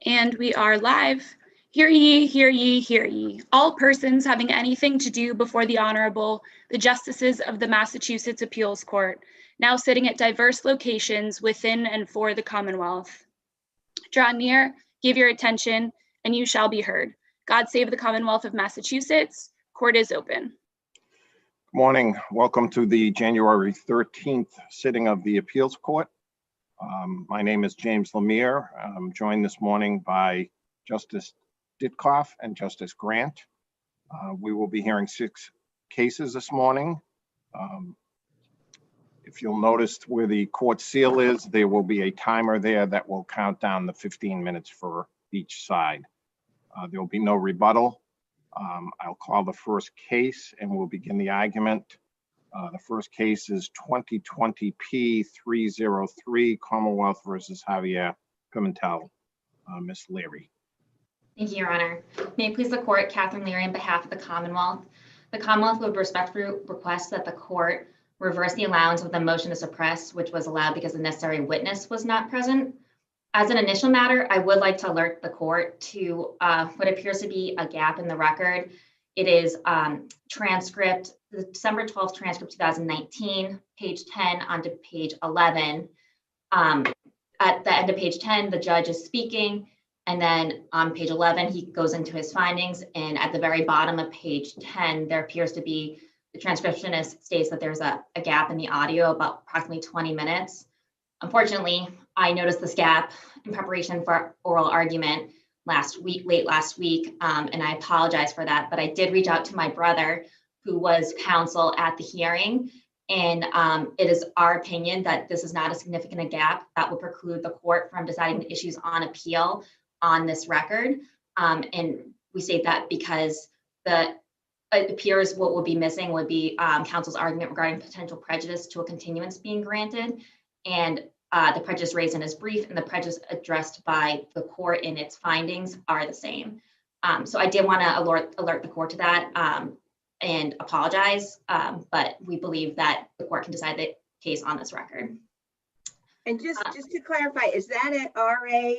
And we are live. Hear ye, hear ye, hear ye. All persons having anything to do before the Honorable, the Justices of the Massachusetts Appeals Court, now sitting at diverse locations within and for the Commonwealth. Draw near, give your attention, and you shall be heard. God save the Commonwealth of Massachusetts. Court is open. Good morning. Welcome to the January 13th sitting of the Appeals Court. My name is James Lemire. I'm joined this morning by Justice Ditkoff and Justice Grant. We will be hearing 6 cases this morning. If you'll notice where the court seal is, there will be a timer there that will count down the 15 minutes for each side. There will be no rebuttal. I'll call the first case and we'll begin the argument. The first case is 2020 P303 Commonwealth versus Javier Pimentel. Ms. Leary. Thank you, Your Honor. May it please the court, Catherine Leary on behalf of the Commonwealth. The Commonwealth would respectfully request that the court reverse the allowance of the motion to suppress, which was allowed because the necessary witness was not present. As an initial matter, I would like to alert the court to what appears to be a gap in the record. It is transcript, the December 12th transcript 2019, page 10 onto page 11. At the end of page 10, the judge is speaking, and then on page 11, he goes into his findings, and at the very bottom of page 10, there appears to be, the transcriptionist states that there's a gap in the audio, about approximately 20 minutes. Unfortunately, I noticed this gap in preparation for oral argument late last week, and I apologize for that, but I did reach out to my brother who was counsel at the hearing, and it is our opinion that this is not a significant gap that will preclude the court from deciding the issues on appeal on this record, and we state that because it appears what would be missing would be counsel's argument regarding potential prejudice to a continuance being granted, and the prejudice raised in his brief and the prejudice addressed by the court in its findings are the same. So I did want to alert the court to that and apologize, but we believe that the court can decide the case on this record. And just to clarify, is that at RA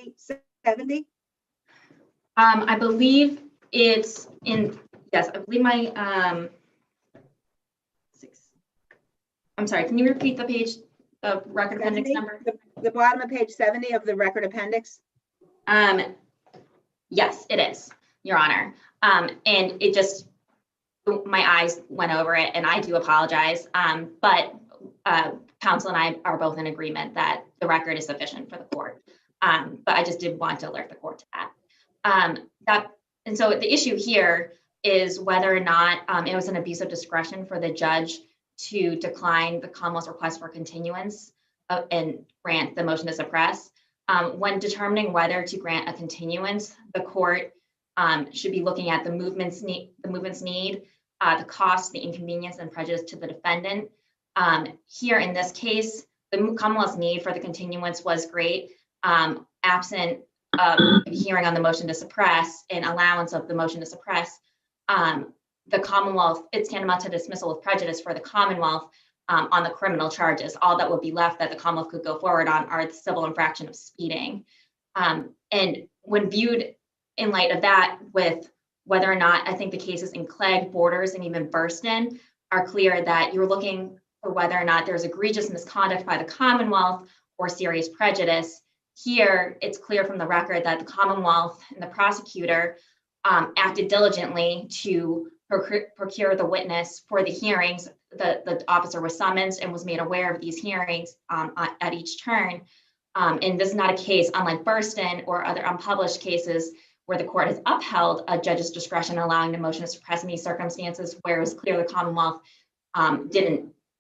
70? I believe it's in, yes, I believe my, 6. I'm sorry, can you repeat the page? The record 70? Appendix number? The bottom of page 70 of the record appendix? Yes, it is, Your Honor. And it just, my eyes went over it, and I do apologize. But counsel and I are both in agreement that the record is sufficient for the court. But I just did want to alert the court to that. And so the issue here is whether or not it was an abuse of discretion for the judge to decline the Commonwealth's request for continuance and grant the motion to suppress. When determining whether to grant a continuance, the court should be looking at the movement's need, the cost, the inconvenience, and prejudice to the defendant. Here in this case, the Commonwealth's need for the continuance was great. Absent hearing on the motion to suppress and allowance of the motion to suppress, the Commonwealth, it's tantamount to dismissal with prejudice for the Commonwealth on the criminal charges. All that would be left that the Commonwealth could go forward on are the civil infraction of speeding. And when viewed in light of that, with whether or not, I think the cases in Clegg, Borders, and even Burston are clear that you're looking for whether or not there's egregious misconduct by the Commonwealth or serious prejudice. Here, it's clear from the record that the Commonwealth and the prosecutor acted diligently to procure the witness for the hearings. The officer was summoned and was made aware of these hearings at each turn. And this is not a case, unlike Burston or other unpublished cases, where the court has upheld a judge's discretion allowing the motion to suppress in these circumstances, where it was clear the Commonwealth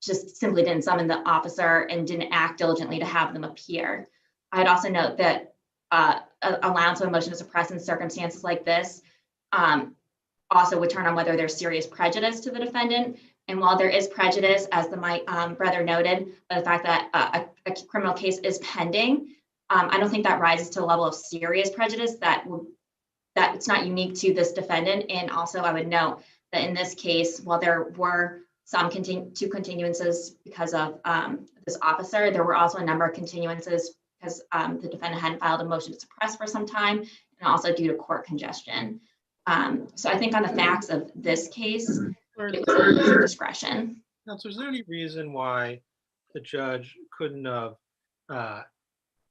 simply didn't summon the officer and didn't act diligently to have them appear. I'd also note that allowance of a motion to suppress in circumstances like this also would turn on whether there's serious prejudice to the defendant. And while there is prejudice, as my brother noted, by the fact that a criminal case is pending, I don't think that rises to a level of serious prejudice that it's not unique to this defendant. And also I would note that in this case, while there were some two continuances because of this officer, there were also a number of continuances because the defendant hadn't filed a motion to suppress for some time, and also due to court congestion. So I think on the facts of this case, it was an abuse of discretion. Now, so is there any reason why the judge couldn't have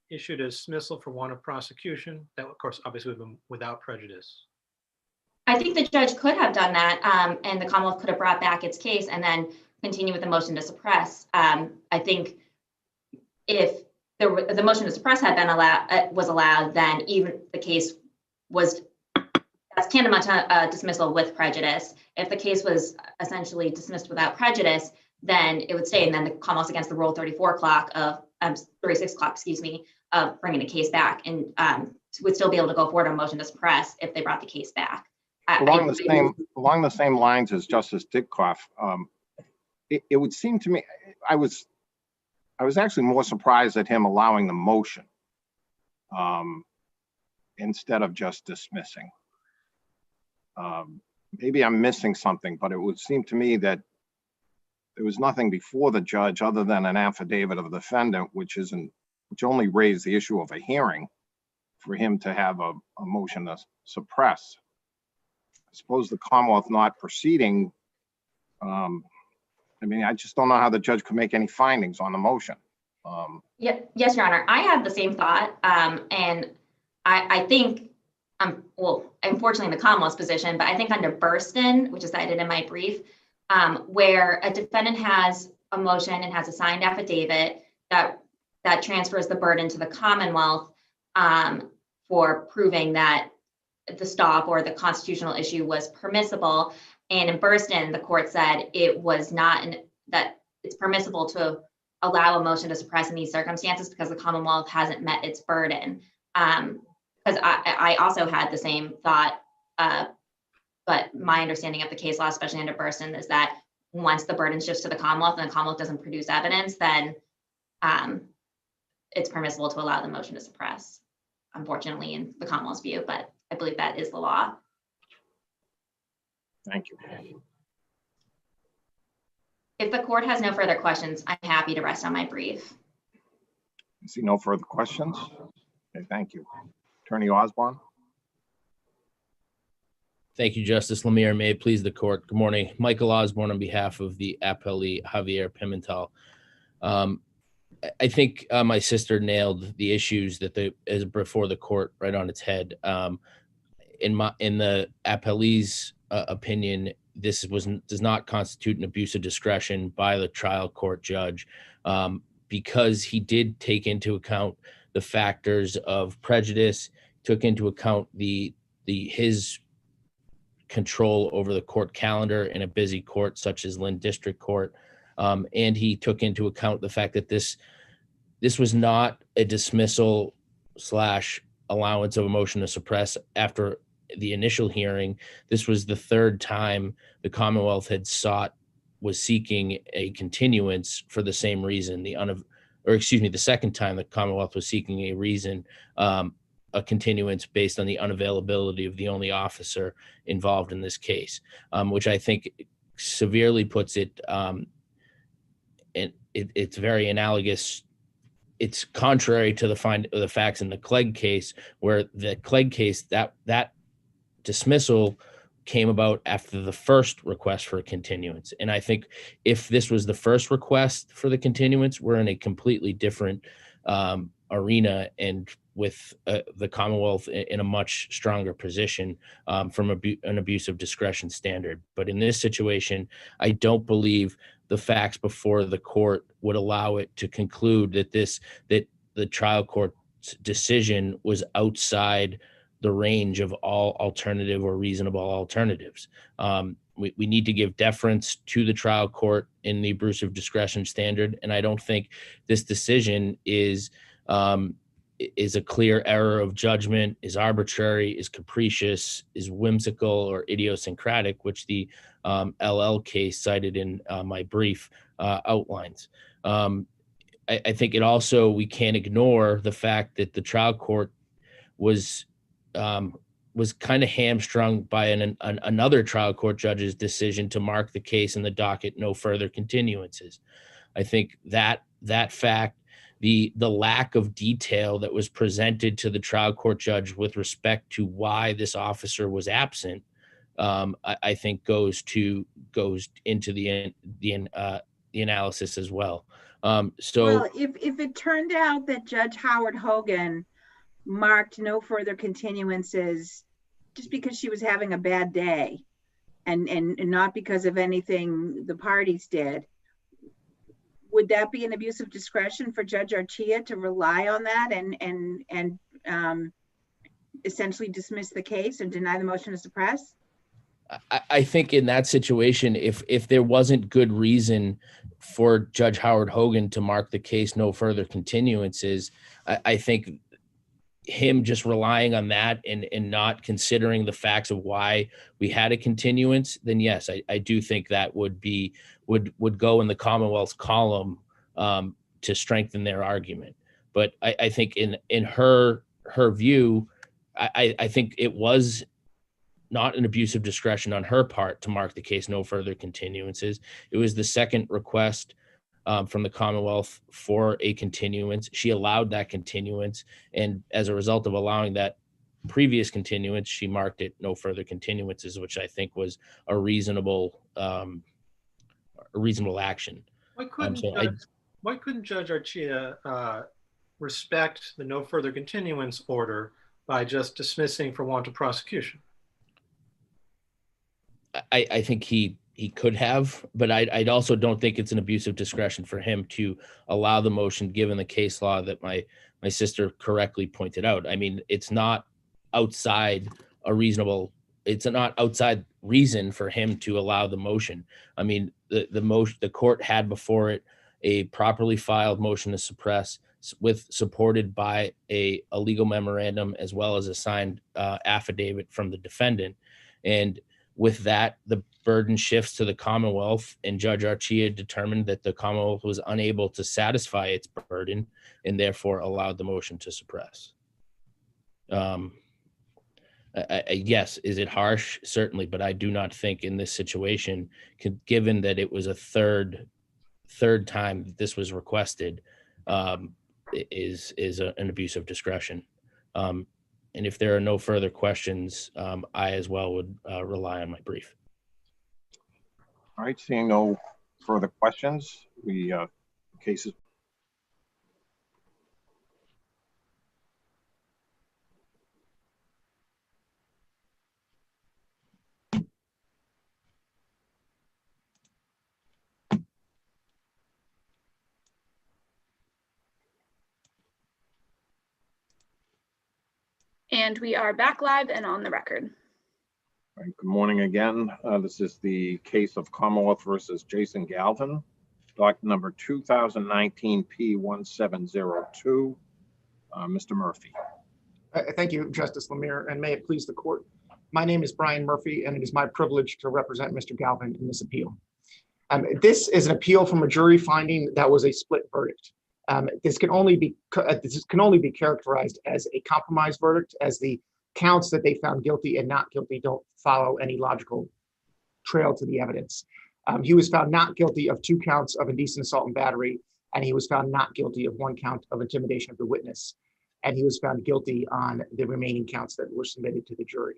issued a dismissal for want of prosecution? That, of course, obviously would have been without prejudice. I think the judge could have done that, and the Commonwealth could have brought back its case and then continue with the motion to suppress. I think if the motion to suppress had been allowed, then even the case was, that's tantamount to a dismissal with prejudice. If the case was essentially dismissed without prejudice, then it would stay, and then the Commonwealth against the Rule 34 clock of 36 clock, excuse me, of bringing the case back, and would still be able to go forward on a motion to suppress if they brought the case back. Along the same lines as Justice Didkoff, it would seem to me, I was actually more surprised at him allowing the motion instead of just dismissing. Maybe I'm missing something, but it would seem to me that there was nothing before the judge other than an affidavit of the defendant, which only raised the issue of a hearing for him to have a motion to suppress. I suppose the Commonwealth not proceeding, I mean, I just don't know how the judge could make any findings on the motion. Yeah, yes, Your Honor. I had the same thought, and I think, well, unfortunately, in the Commonwealth's position, but I think under Burston, which is cited in my brief, where a defendant has a motion and has a signed affidavit that transfers the burden to the Commonwealth for proving that the stop or the constitutional issue was permissible. And in Burston, the court said it was not, that it's permissible to allow a motion to suppress in these circumstances because the Commonwealth hasn't met its burden. Because I also had the same thought, but my understanding of the case law, especially under Burston, is that once the burden shifts to the Commonwealth and the Commonwealth doesn't produce evidence, then it's permissible to allow the motion to suppress, unfortunately, in the Commonwealth's view, but I believe that is the law. Thank you. If the court has no further questions, I'm happy to rest on my brief. I see no further questions. Okay, thank you. Attorney Osborne. Thank you, Justice Lemire. May it please the court. Good morning. Michael Osborne on behalf of the appellee Javier Pimentel. I think my sister nailed the issues that is before the court right on its head. In the appellee's opinion, this does not constitute an abuse of discretion by the trial court judge because he did take into account the factors of prejudice, took into account his control over the court calendar in a busy court such as Lynn District Court, and he took into account the fact that this was not a dismissal / allowance of a motion to suppress after the initial hearing. This was the third time the Commonwealth was seeking a continuance for the same reason. The second time the Commonwealth was seeking a continuance based on the unavailability of the only officer involved in this case, which I think severely puts it, and it's very analogous. It's contrary to the facts in the Clegg case, where the Clegg case, that dismissal came about after the first request for a continuance. And I think if this was the first request for the continuance, we're in a completely different arena and with the Commonwealth in a much stronger position from an abuse of discretion standard. But in this situation, I don't believe the facts before the court would allow it to conclude that the trial court's decision was outside the range of all alternative or reasonable alternatives. We need to give deference to the trial court in the abuse of discretion standard, and I don't think this decision is a clear error of judgment, is arbitrary, is capricious, is whimsical or idiosyncratic, which the LL case cited in my brief outlines. I think we can't ignore the fact that the trial court was kind of hamstrung by another trial court judge's decision to mark the case in the docket no further continuances. I think that fact the lack of detail that was presented to the trial court judge with respect to why this officer was absent, I think goes into the analysis as well. So Well, if it turned out that Judge Howard Hogan marked no further continuances just because she was having a bad day and not because of anything the parties did, would that be an abuse of discretion for Judge Archia to rely on that and essentially dismiss the case and deny the motion to suppress? I think in that situation, if there wasn't good reason for Judge Howard Hogan to mark the case no further continuances, I think him just relying on that and not considering the facts of why we had a continuance, then yes, I do think that would go in the Commonwealth's column to strengthen their argument. But I think in her view, I think it was not an abuse of discretion on her part to mark the case no further continuances. It was the second request from the Commonwealth for a continuance. She allowed that continuance, and as a result of allowing that previous continuance, she marked it no further continuances, which I think was a reasonable action. Why couldn't Judge Archia respect the no further continuance order by just dismissing for want of prosecution? I think he could have, but I also don't think it's an abuse of discretion for him to allow the motion, given the case law that my sister correctly pointed out. I mean, it's not outside reason for him to allow the motion. I mean, the court had before it a properly filed motion to suppress supported by a legal memorandum as well as a signed affidavit from the defendant. And with that, the burden shifts to the Commonwealth, and Judge Archia determined that the Commonwealth was unable to satisfy its burden and therefore allowed the motion to suppress. Yes, is it harsh? Certainly, but I do not think in this situation, given that it was a third time that this was requested, is an abuse of discretion. And if there are no further questions, I as well would rely on my brief. All right, seeing no further questions, cases. And we are back live and on the record. All right, good morning again. This is the case of Commonwealth versus Jason Galvin, docket number 2019 P1702. Mr. Murphy. Thank you, Justice Lemire, and may it please the court. My name is Brian Murphy, and it is my privilege to represent Mr. Galvin in this appeal. This is an appeal from a jury finding that was a split verdict. This can only be characterized as a compromise verdict, as the counts that they found guilty and not guilty don't follow any logical trail to the evidence. He was found not guilty of 2 counts of indecent assault and battery, and he was found not guilty of 1 count of intimidation of the witness, and he was found guilty on the remaining counts that were submitted to the jury.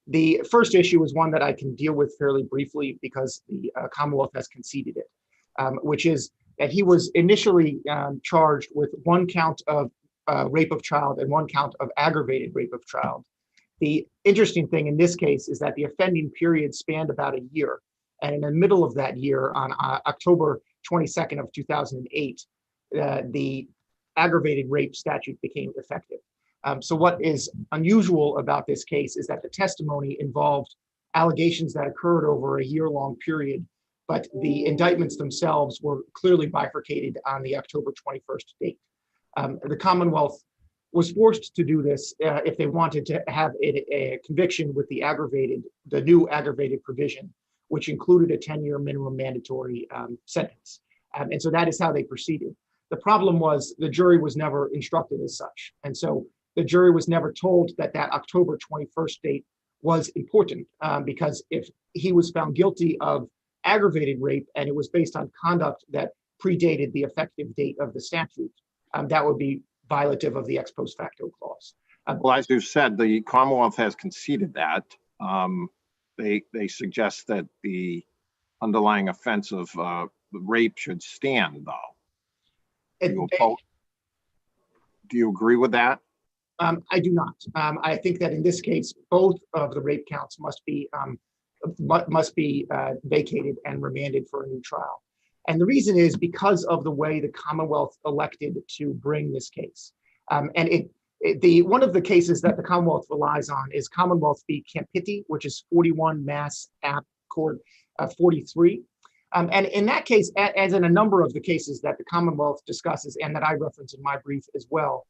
The first issue is one that I can deal with fairly briefly because the Commonwealth has conceded it, which is that he was initially charged with 1 count of rape of child and 1 count of aggravated rape of child. The interesting thing in this case is that the offending period spanned about a year. And in the middle of that year, on October 22nd of 2008, the aggravated rape statute became effective. So what is unusual about this case is that the testimony involved allegations that occurred over a year-long period, but the indictments themselves were clearly bifurcated on the October 21st date. The Commonwealth was forced to do this if they wanted to have a conviction with the new aggravated provision, which included a 10-year minimum mandatory sentence. And so that is how they proceeded. The problem was the jury was never instructed as such. And so the jury was never told that that October 21st date was important because if he was found guilty of aggravated rape and it was based on conduct that predated the effective date of the statute, that would be violative of the ex post facto clause. Well, as you said, the Commonwealth has conceded that. They suggest that the underlying offense of rape should stand, though. Do you agree with that? I do not. I think that in this case, both of the rape counts must be vacated and remanded for a new trial. And the reason is because of the way the Commonwealth elected to bring this case. And one of the cases that the Commonwealth relies on is Commonwealth v. Campiti, which is 41 Mass App Court 43. And in that case, as in a number of the cases that the Commonwealth discusses and that I reference in my brief as well,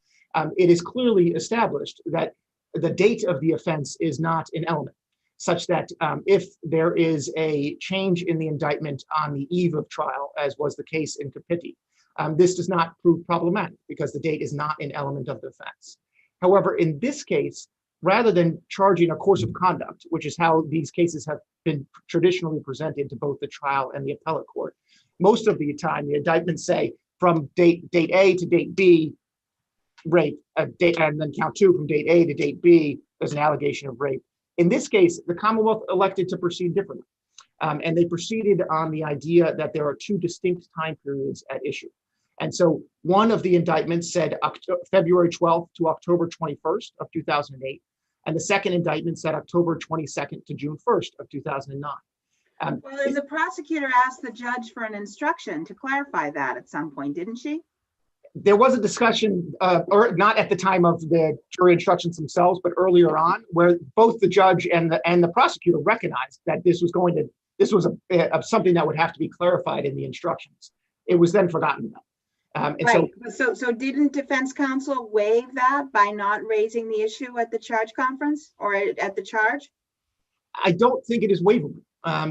it is clearly established that the date of the offense is not an element, such that if there is a change in the indictment on the eve of trial, as was the case in Campiti, this does not prove problematic because the date is not an element of the offense. However, in this case, rather than charging a course of conduct, which is how these cases have been traditionally presented to both the trial and the appellate court, most of the time the indictments say from date A to date B, rape, and then count two from date A to date B, there's an allegation of rape. In this case, the Commonwealth elected to proceed differently. And they proceeded on the idea that there are two distinct time periods at issue. And so one of the indictments said February 12th to October 21st of 2008. And the second indictment said October 22nd to June 1st of 2009. Well, and the prosecutor asked the judge for an instruction to clarify that at some point, didn't she? There was a discussion, or not at the time of the jury instructions themselves, but earlier on, where both the judge and the prosecutor recognized that this was something that would have to be clarified in the instructions. It was then forgotten about. Right. So didn't defense counsel waive that by not raising the issue at the charge conference or at the charge? I don't think it is waivable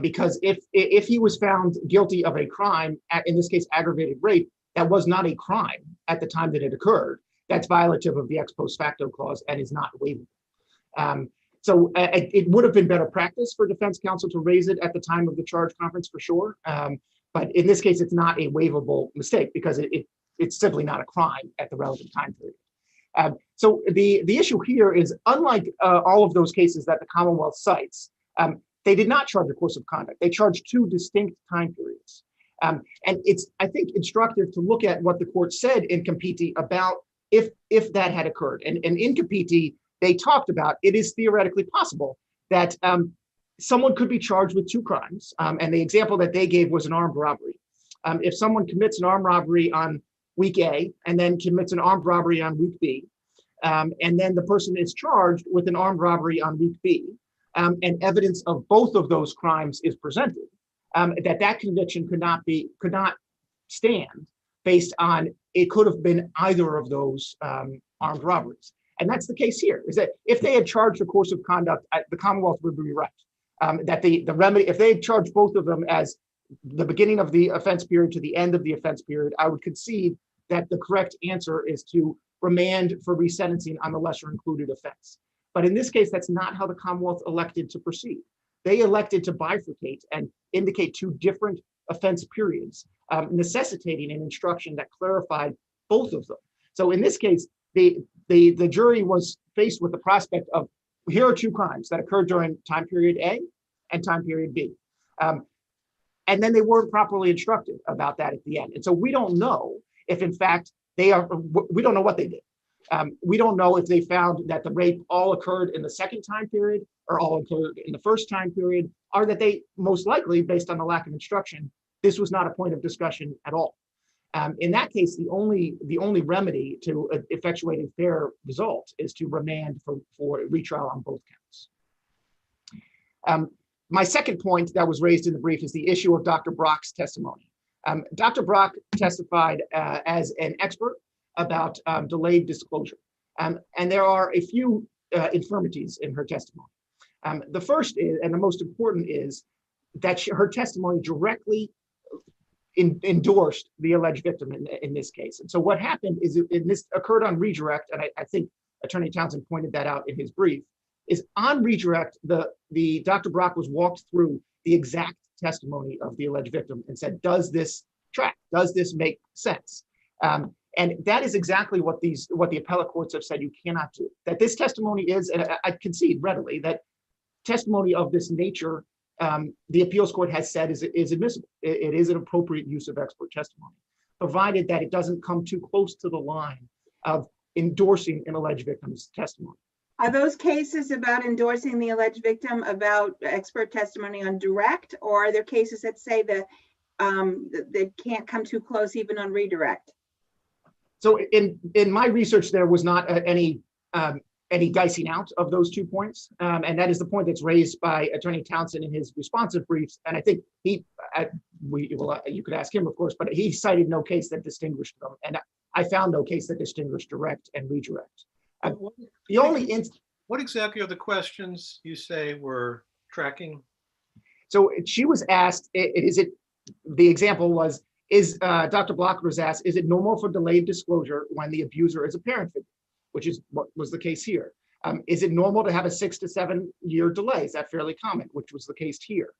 because if he was found guilty of a crime, in this case aggravated rape, that was not a crime at the time that it occurred. That's violative of the ex post facto clause and is not waivable. So it would have been better practice for defense counsel to raise it at the time of the charge conference for sure. But in this case, it's not a waivable mistake because it's simply not a crime at the relevant time period. So the issue here is, unlike all of those cases that the Commonwealth cites, they did not charge a course of conduct. They charged two distinct time periods. And it's, I think, instructive to look at what the court said in Campiti about if that had occurred. And in Campiti, they talked about it is theoretically possible that someone could be charged with two crimes. And the example that they gave was an armed robbery. If someone commits an armed robbery on week A and then commits an armed robbery on week B, and then the person is charged with an armed robbery on week B, and evidence of both of those crimes is presented, that conviction could not stand based on it could have been either of those armed robberies. And that's the case here, is that if they had charged a course of conduct, the Commonwealth would be right. That the remedy, if they had charged both of them as the beginning of the offense period to the end of the offense period, I would concede that the correct answer is to remand for resentencing on the lesser included offense. But in this case, that's not how the Commonwealth elected to proceed. They elected to bifurcate and indicate two different offense periods, necessitating an instruction that clarified both of them. So in this case, the jury was faced with the prospect of, here are two crimes that occurred during time period A and time period B. And then they weren't properly instructed about that at the end. And so we don't know if in fact we don't know what they did. We don't know if they found that the rape all occurred in the second time period or all occurred in the first time period, or that they most likely, based on the lack of instruction, this was not a point of discussion at all. In that case, the only remedy to effectuate a fair result is to remand for retrial on both counts. My second point that was raised in the brief is the issue of Dr. Brock's testimony. Dr. Brock testified as an expert about delayed disclosure. And there are a few infirmities in her testimony. The first is, and the most important is, that her testimony directly endorsed the alleged victim in this case. And so what happened is, this occurred on redirect, and I think Attorney Townsend pointed that out in his brief, is on redirect, the Dr. Brock was walked through the exact testimony of the alleged victim and said, does this track? Does this make sense? And that is exactly what the appellate courts have said you cannot do. That this testimony is, and I concede readily that testimony of this nature, the appeals court has said is admissible. It is an appropriate use of expert testimony, provided that it doesn't come too close to the line of endorsing an alleged victim's testimony. Are those cases about endorsing the alleged victim about expert testimony on direct, or are there cases that say that they can't come too close even on redirect? So in my research, there was not any dicing out of those 2 points, and that is the point that's raised by Attorney Townsend in his responsive briefs. And I think you could ask him, of course, but he cited no case that distinguished them, and I found no case that distinguished direct and redirect. What exactly are the questions you say were tracking? So she was asked, the example was, Dr. Blocker was asked, is it normal for delayed disclosure when the abuser is a parent figure, which is what was the case here? Is it normal to have a 6 to 7 year delay? Is that fairly common, which was the case here?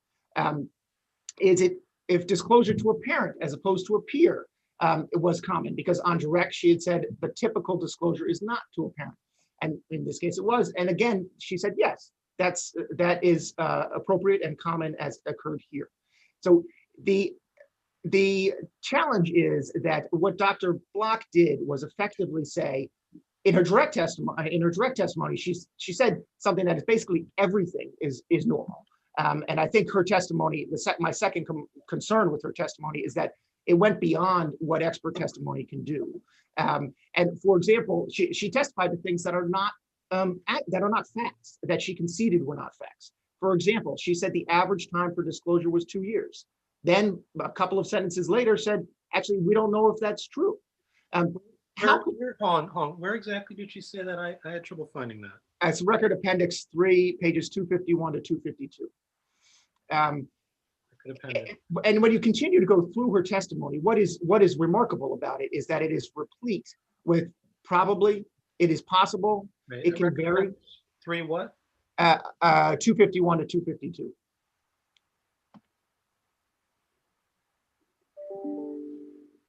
Is it, if disclosure to a parent as opposed to a peer, it was common, because on direct, she had said the typical disclosure is not to a parent. And in this case it was. And again, she said, yes, that is appropriate and common as occurred here. So the challenge is that what Dr. Block did was effectively say, in her direct testimony, she said something that is basically everything is normal. And I think her testimony, my second concern with her testimony is that it went beyond what expert testimony can do. And for example, she testified to things that are not facts, that she conceded were not facts. For example, she said the average time for disclosure was 2 years. Then a couple of sentences later said, actually, we don't know if that's true. Where exactly did she say that? I had trouble finding that. It's Record Appendix 3, pages 251 to 252. And when you continue to go through her testimony, what is remarkable about it is that it is replete with probably, it is possible, Right. it can vary. 3 what? 251 to 252.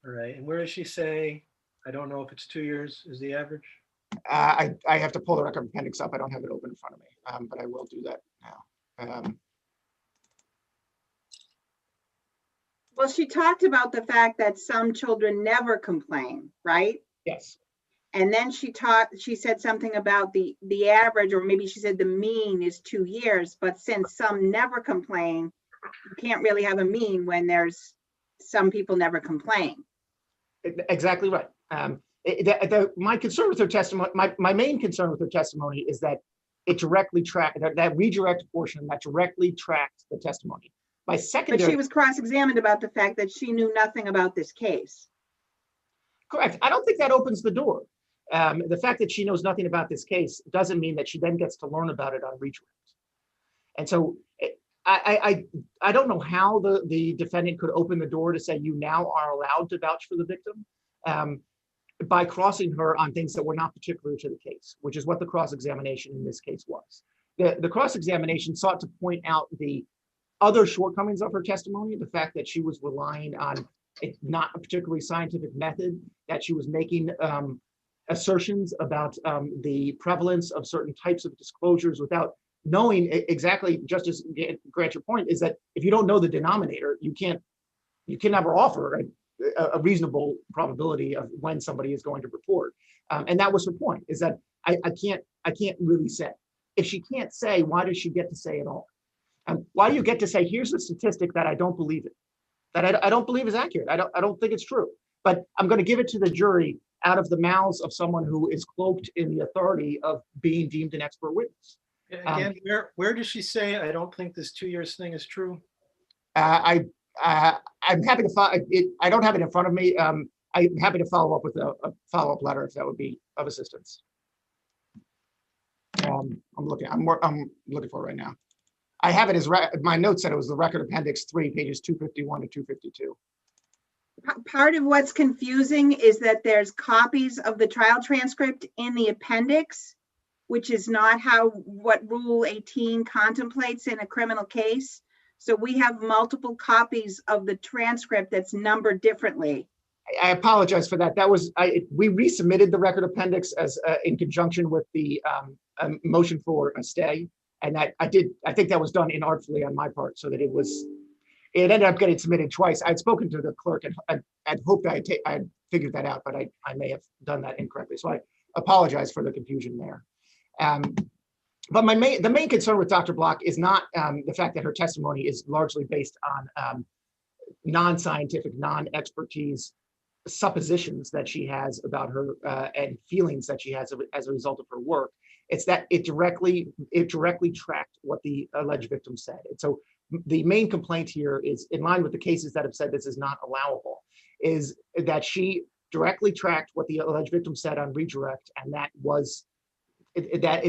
All right, and where does she say, I don't know if it's 2 years is the average? I have to pull the record appendix up. I don't have it open in front of me, but I will do that now. Well, she talked about the fact that some children never complain, right? Yes. And then she said something about the average, or maybe she said the mean is 2 years, but since some never complain, you can't really have a mean when there's some people never complain. Exactly right. My concern with her testimony, my main concern with her testimony is that it directly tracked, that redirect portion that directly tracked the testimony. But she was cross-examined about the fact that she knew nothing about this case. Correct. I don't think that opens the door. The fact that she knows nothing about this case doesn't mean that she then gets to learn about it on redirect. And so I don't know how the defendant could open the door to say you now are allowed to vouch for the victim by crossing her on things that were not particular to the case, which is what the cross-examination in this case was. The cross-examination sought to point out the other shortcomings of her testimony, the fact that she was relying on not a particularly scientific method, that she was making assertions about the prevalence of certain types of disclosures without knowing exactly. Justice Grant, your point is that if you don't know the denominator, you can never offer a reasonable probability of when somebody is going to report. And that was her point, is that I can't really say. If she can't say, why does she get to say it all? Why do you get to say, here's a statistic that I don't believe it, that I don't believe is accurate. I don't think it's true, but I'm going to give it to the jury out of the mouths of someone who is cloaked in the authority of being deemed an expert witness. Again, where does she say, I don't think this 2 years thing is true? I'm happy to follow it. I don't have it in front of me. I'm happy to follow up with a follow-up letter if that would be of assistance. I'm looking for it right now. I have it as my notes said it was the Record Appendix 3, pages 251 to 252. Part of what's confusing is that there's copies of the trial transcript in the appendix, which is not what Rule 18 contemplates in a criminal case. So we have multiple copies of the transcript that's numbered differently. I apologize for that. We resubmitted the record appendix as in conjunction with the motion for a stay. And I think that was done inartfully on my part, so that it ended up getting submitted twice. I'd spoken to the clerk and I'd hoped I had figured that out, but I may have done that incorrectly. So I apologize for the confusion there. But the main concern with Dr. Block is not the fact that her testimony is largely based on non-scientific, non-expertise suppositions that she has about her and feelings that she has as a result of her work. It's that it directly tracked what the alleged victim said. And so the main complaint here is in line with the cases that have said this is not allowable, is that she directly tracked what the alleged victim said on redirect, and that is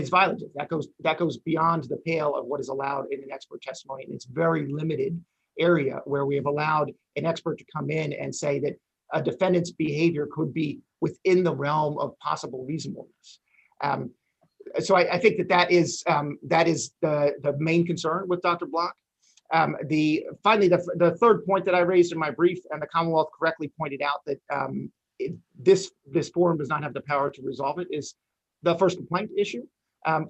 violative. That goes beyond the pale of what is allowed in an expert testimony. And it's very limited area where we have allowed an expert to come in and say that a defendant's behavior could be within the realm of possible reasonableness. So I think that is the main concern with Dr. Block. Finally, the third point that I raised in my brief, and the Commonwealth correctly pointed out that this forum does not have the power to resolve it, is the first complaint issue.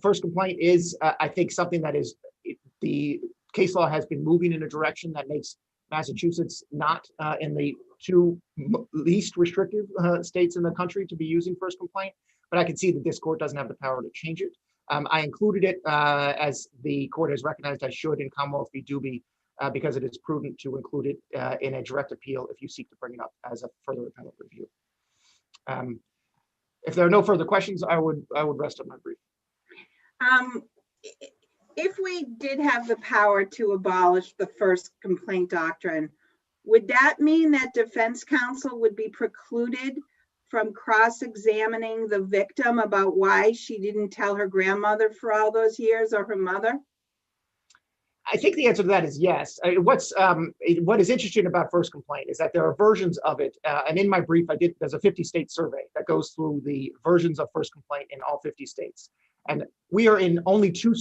First complaint is, I think, something that is, the case law has been moving in a direction that makes Massachusetts not in the two least restrictive states in the country to be using first complaint, but I can see that this court doesn't have the power to change it. I included it as the court has recognized I should in Commonwealth v. Doobie because it is prudent to include it in a direct appeal if you seek to bring it up as a further appellate review. If there are no further questions, I would rest on my brief. If we did have the power to abolish the first complaint doctrine, would that mean that defense counsel would be precluded from cross-examining the victim about why she didn't tell her grandmother for all those years, or her mother? I think the answer to that is yes. What is interesting about first complaint is that there are versions of it, and in my brief, there's a 50-state survey that goes through the versions of first complaint in all 50 states. And we are in only two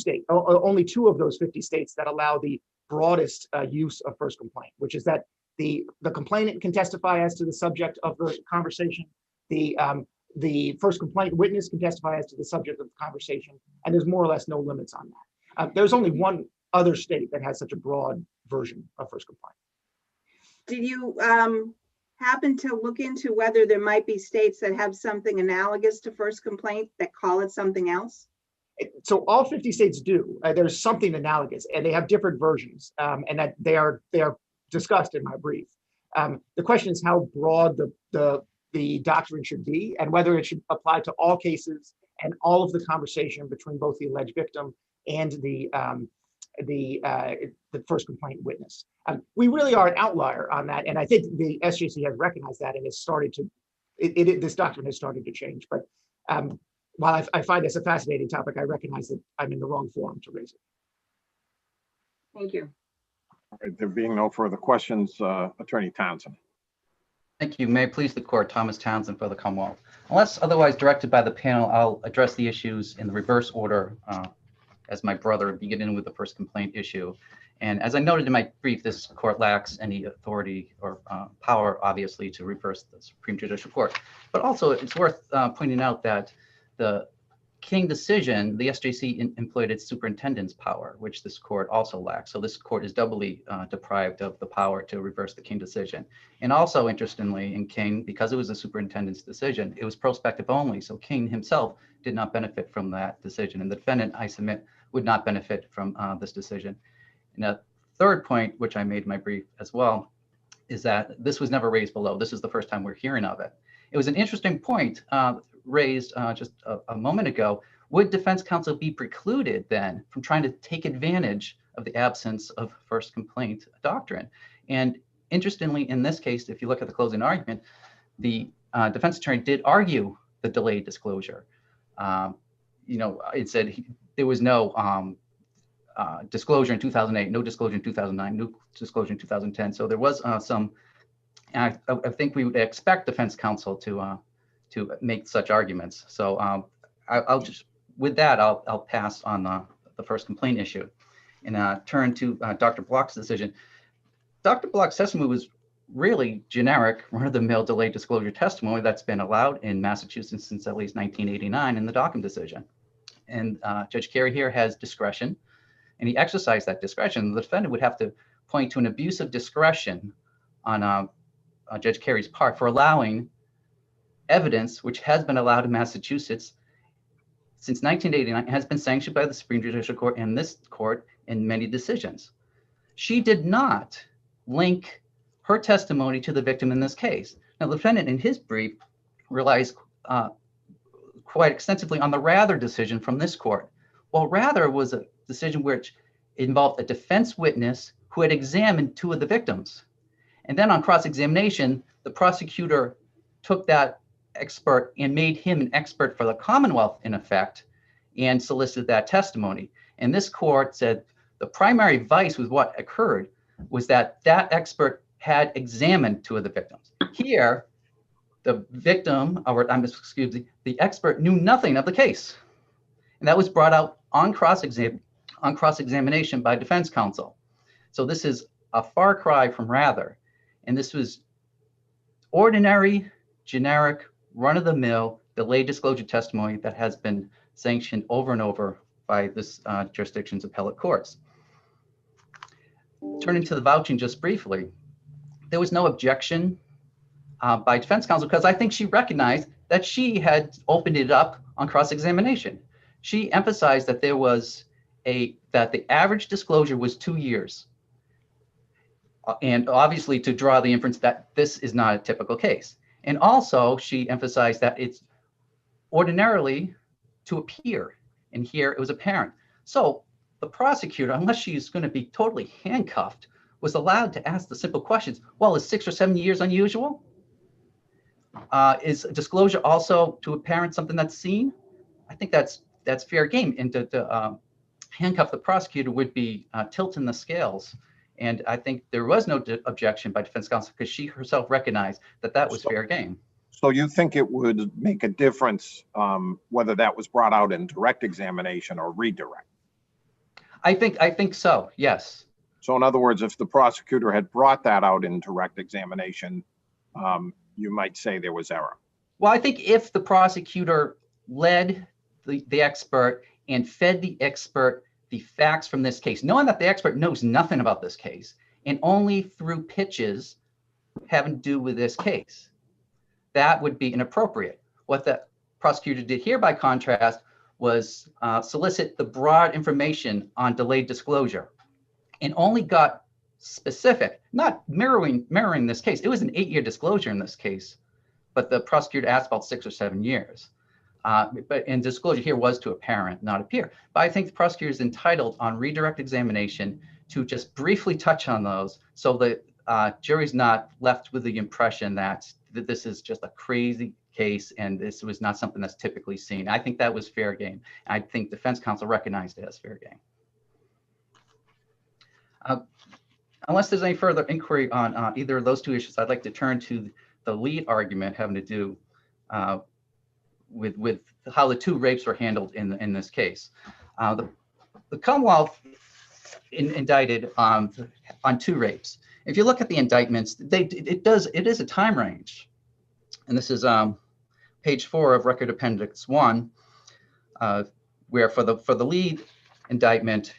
of those 50 states that allow the broadest use of first complaint, which is that the complainant can testify as to the subject of the conversation. The first complaint witness can testify as to the subject of the conversation, and there's more or less no limits on that. There's only one other state that has such a broad version of first complaint. Did you happen to look into whether there might be states that have something analogous to first complaint that call it something else? So all 50 states do. There's something analogous, and they have different versions, and that they are discussed in my brief. The question is how broad the doctrine should be, and whether it should apply to all cases and all of the conversation between both the alleged victim and the first complaint witness. We really are an outlier on that, and I think the SJC has recognized that and has started to. This doctrine has started to change, but. While I find this a fascinating topic, I recognize that I'm in the wrong forum to raise it. Thank you. All right, there being no further questions, Attorney Townsend. Thank you. May it please the court, Thomas Townsend for the Commonwealth. Unless otherwise directed by the panel, I'll address the issues in the reverse order as my brother, beginning with the first complaint issue. And as I noted in my brief, this court lacks any authority or power, obviously, to reverse the Supreme Judicial Court. But also, it's worth pointing out that the King decision, the SJC employed its superintendent's power, which this court also lacks. So this court is doubly deprived of the power to reverse the King decision. And also, interestingly, in King, because it was a superintendent's decision, it was prospective only. So King himself did not benefit from that decision. And the defendant, I submit, would not benefit from this decision. And a third point, which I made in my brief as well, is that this was never raised below. This is the first time we're hearing of it. It was an interesting point raised just a moment ago. Would defense counsel be precluded then from trying to take advantage of the absence of first complaint doctrine? And interestingly, in this case, if you look at the closing argument, the defense attorney did argue the delayed disclosure. It said there was no disclosure in 2008, no disclosure in 2009, no disclosure in 2010. So there was some. I think we would expect defense counsel to make such arguments. So I'll just, with that, I'll pass on the first complaint issue. and turn to Dr. Block's decision. Dr. Block's testimony was really generic, run-of-the-mill delayed disclosure testimony that's been allowed in Massachusetts since at least 1989 in the Dockham decision. And Judge Carey here has discretion, and he exercised that discretion. The defendant would have to point to an abuse of discretion on Judge Carey's part for allowing evidence which has been allowed in Massachusetts since 1989, has been sanctioned by the Supreme Judicial Court and this court in many decisions. She did not link her testimony to the victim in this case. Now, the defendant in his brief relies quite extensively on the Rather decision from this court. Well, Rather was a decision which involved a defense witness who had examined two of the victims. And then on cross-examination, the prosecutor took that expert and made him an expert for the Commonwealth, in effect, and solicited that testimony. And this court said the primary vice with what occurred was that that expert had examined two of the victims. Here, the victim, or the expert knew nothing of the case. And that was brought out on cross-examination by defense counsel. So this is a far cry from Rather. And this was ordinary, generic, run-of-the-mill, delayed disclosure testimony that has been sanctioned over and over by this jurisdiction's appellate courts. Turning to the vouching just briefly, there was no objection by defense counsel because I think she recognized that she had opened it up on cross-examination. She emphasized that that the average disclosure was 2 years. And obviously to draw the inference that this is not a typical case. And also she emphasized that it's ordinarily to appear, and here it was apparent. So the prosecutor, unless she's going to be totally handcuffed, was allowed to ask the simple questions. Well, is 6 or 7 years unusual? Is disclosure also to apparent something that's seen? I think that's fair game. And to handcuff the prosecutor would be tilting the scales. And I think there was no objection by defense counsel because she herself recognized that that was fair game. So you think it would make a difference whether that was brought out in direct examination or redirect? I think so, yes. So in other words, if the prosecutor had brought that out in direct examination, you might say there was error. Well, I think if the prosecutor led the expert and fed the expert the facts from this case, knowing that the expert knows nothing about this case and only through pitches having to do with this case, that would be inappropriate. What the prosecutor did here, by contrast, was solicit the broad information on delayed disclosure and only got specific, not mirroring this case. It was an 8-year disclosure in this case, but the prosecutor asked about 6 or 7 years. And disclosure here was to apparent, not appear. But I think the prosecutor is entitled on redirect examination to just briefly touch on those so the jury's not left with the impression that this is just a crazy case and this was not something that's typically seen. I think that was fair game. I think defense counsel recognized it as fair game. Unless there's any further inquiry on either of those two issues, I'd like to turn to the lead argument having to do with how the 2 rapes were handled in this case. The Commonwealth indicted on 2 rapes. If you look at the indictments, it is a time range, and this is page 4 of Record Appendix 1, where for the lead indictment,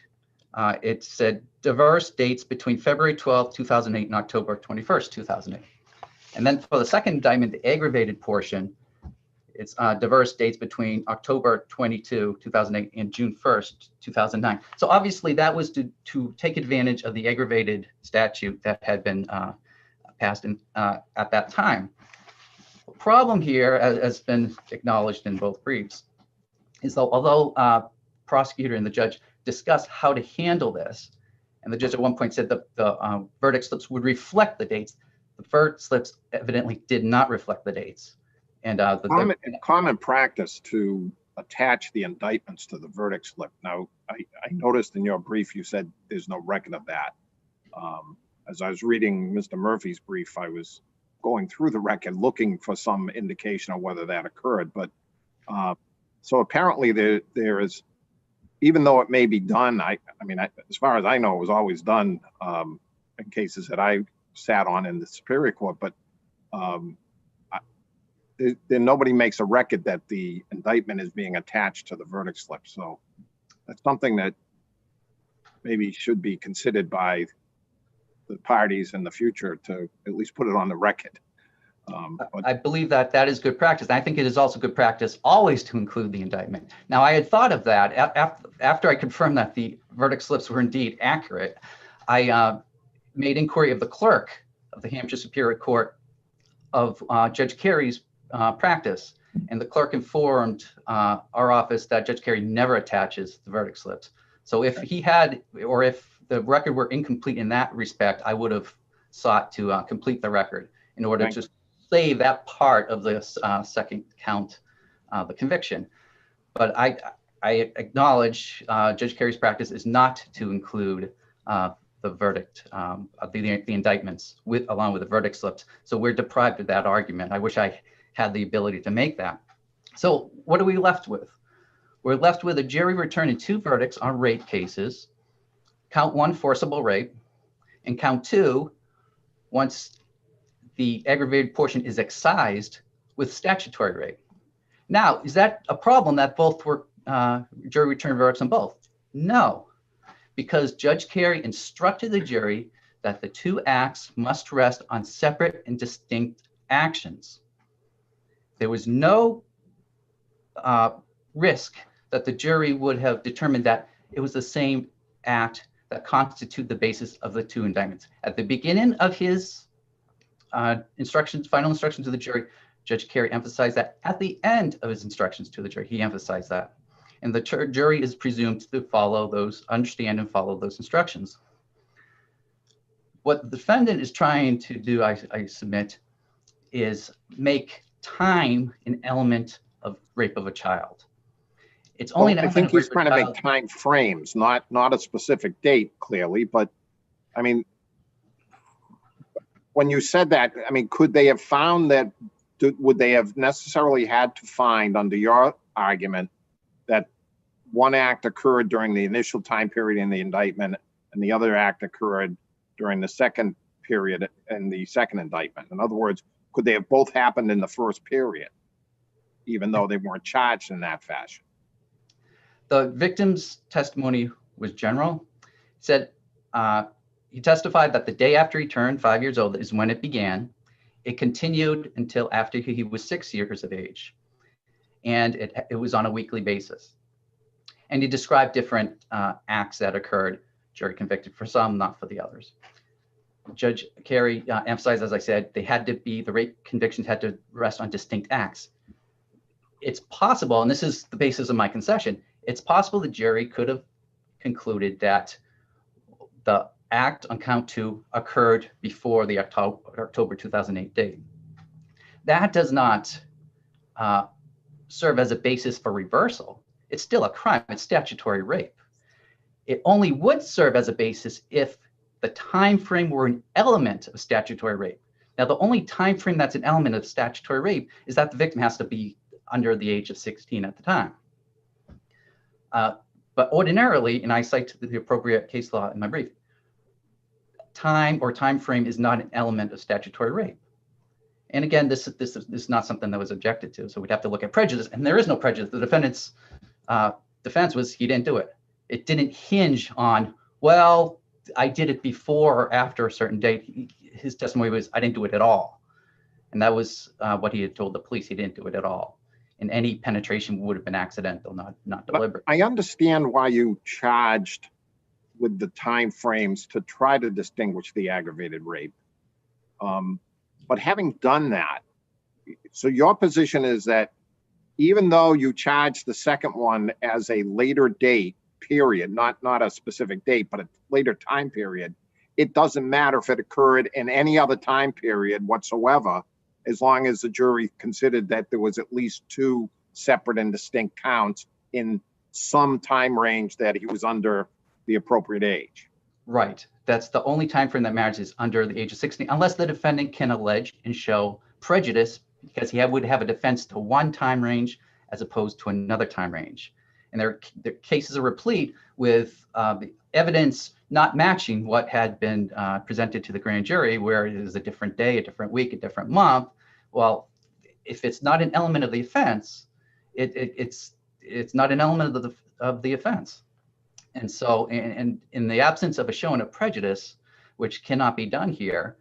it said diverse dates between February 12, 2008 and October 21st, 2008. And then for the second indictment, the aggravated portion, it's diverse dates between October 22, 2008 and June 1st, 2009. So obviously that was to take advantage of the aggravated statute that had been passed at that time. The problem here, as has been acknowledged in both briefs, is that although prosecutor and the judge discussed how to handle this, and the judge at one point said that the verdict slips would reflect the dates, the verdict slips evidently did not reflect the dates. And common practice to attach the indictments to the verdict slip. Now, I noticed in your brief you said there's no record of that. As I was reading Mr. Murphy's brief, I was going through the record looking for some indication of whether that occurred. But so apparently there is even though it may be done, I mean, as far as I know, it was always done in cases that I sat on in the Superior Court, but then nobody makes a record that the indictment is being attached to the verdict slip. So that's something that maybe should be considered by the parties in the future to at least put it on the record. I believe that that is good practice. And I think it is also good practice always to include the indictment. Now, I had thought of that after I confirmed that the verdict slips were indeed accurate. I made inquiry of the clerk of the Hampshire Superior Court of Judge Carey's practice. And the clerk informed our office that Judge Carey never attaches the verdict slips. So if he had, or if the record were incomplete in that respect, I would have sought to complete the record in order to save that part of the second count, the conviction. But I acknowledge Judge Carey's practice is not to include the verdict, the indictments along with the verdict slips. So we're deprived of that argument. I wish I had the ability to make that. So what are we left with? We're left with a jury returning 2 verdicts on rape cases, count 1 forcible rape, and count 2 once the aggravated portion is excised with statutory rape. Now, is that a problem that both were jury return verdicts on both? No, because Judge Carey instructed the jury that the 2 acts must rest on separate and distinct actions. There was no risk that the jury would have determined that it was the same act that constitute the basis of the 2 indictments. At the beginning of his instructions, final instructions to the jury, Judge Carey emphasized that. At the end of his instructions to the jury, he emphasized that. And the jury is presumed to follow those, understand and follow those instructions. What the defendant is trying to do, I submit, is make time an element of rape of a child. It's only I think he's trying to make time frames, not a specific date, clearly. But I mean, when you said that, I mean, could they have found that? Would they have necessarily had to find, under your argument, that one act occurred during the initial time period in the indictment and the other act occurred during the second period in the second indictment? In other words, could they have both happened in the first period, even though they weren't charged in that fashion? The victim's testimony was general. Said he testified that the day after he turned 5 years old is when it began. It continued until after he was 6 years of age. And it was on a weekly basis. And he described different acts that occurred, jury convicted for some, not for the others. Judge Carey emphasized, as I said, the rape convictions had to rest on distinct acts. It's possible, and this is the basis of my concession, it's possible the jury could have concluded that the act on count 2 occurred before the October 2008 date. That does not serve as a basis for reversal. It's still a crime, it's statutory rape. It only would serve as a basis if the time frame were an element of statutory rape. Now, the only time frame that's an element of statutory rape is that the victim has to be under the age of 16 at the time. But ordinarily, and I cite the appropriate case law in my brief, time or time frame is not an element of statutory rape. And again, this is not something that was objected to, so we'd have to look at prejudice, and there is no prejudice. The defendant's defense was he didn't do it. It didn't hinge on, well, I did it before or after a certain date. His testimony was, I didn't do it at all. And that was what he had told the police. He didn't do it at all. And any penetration would have been accidental, not deliberate. I understand why you charged with the time frames to try to distinguish the aggravated rape. But having done that, so your position is that even though you charged the second one as a later date period, not a specific date, but a later time period, it doesn't matter if it occurred in any other time period whatsoever, as long as the jury considered that there was at least 2 separate and distinct counts in some time range that he was under the appropriate age. Right. That's the only time frame that matters, is under the age of 16, unless the defendant can allege and show prejudice, because he would have a defense to one time range as opposed to another time range. And their cases are replete with evidence not matching what had been presented to the grand jury, where it is a different day, a different week, a different month. Well, if it's not an element of the offense, it's not an element of the offense. And so, and in the absence of a showing of prejudice, which cannot be done here,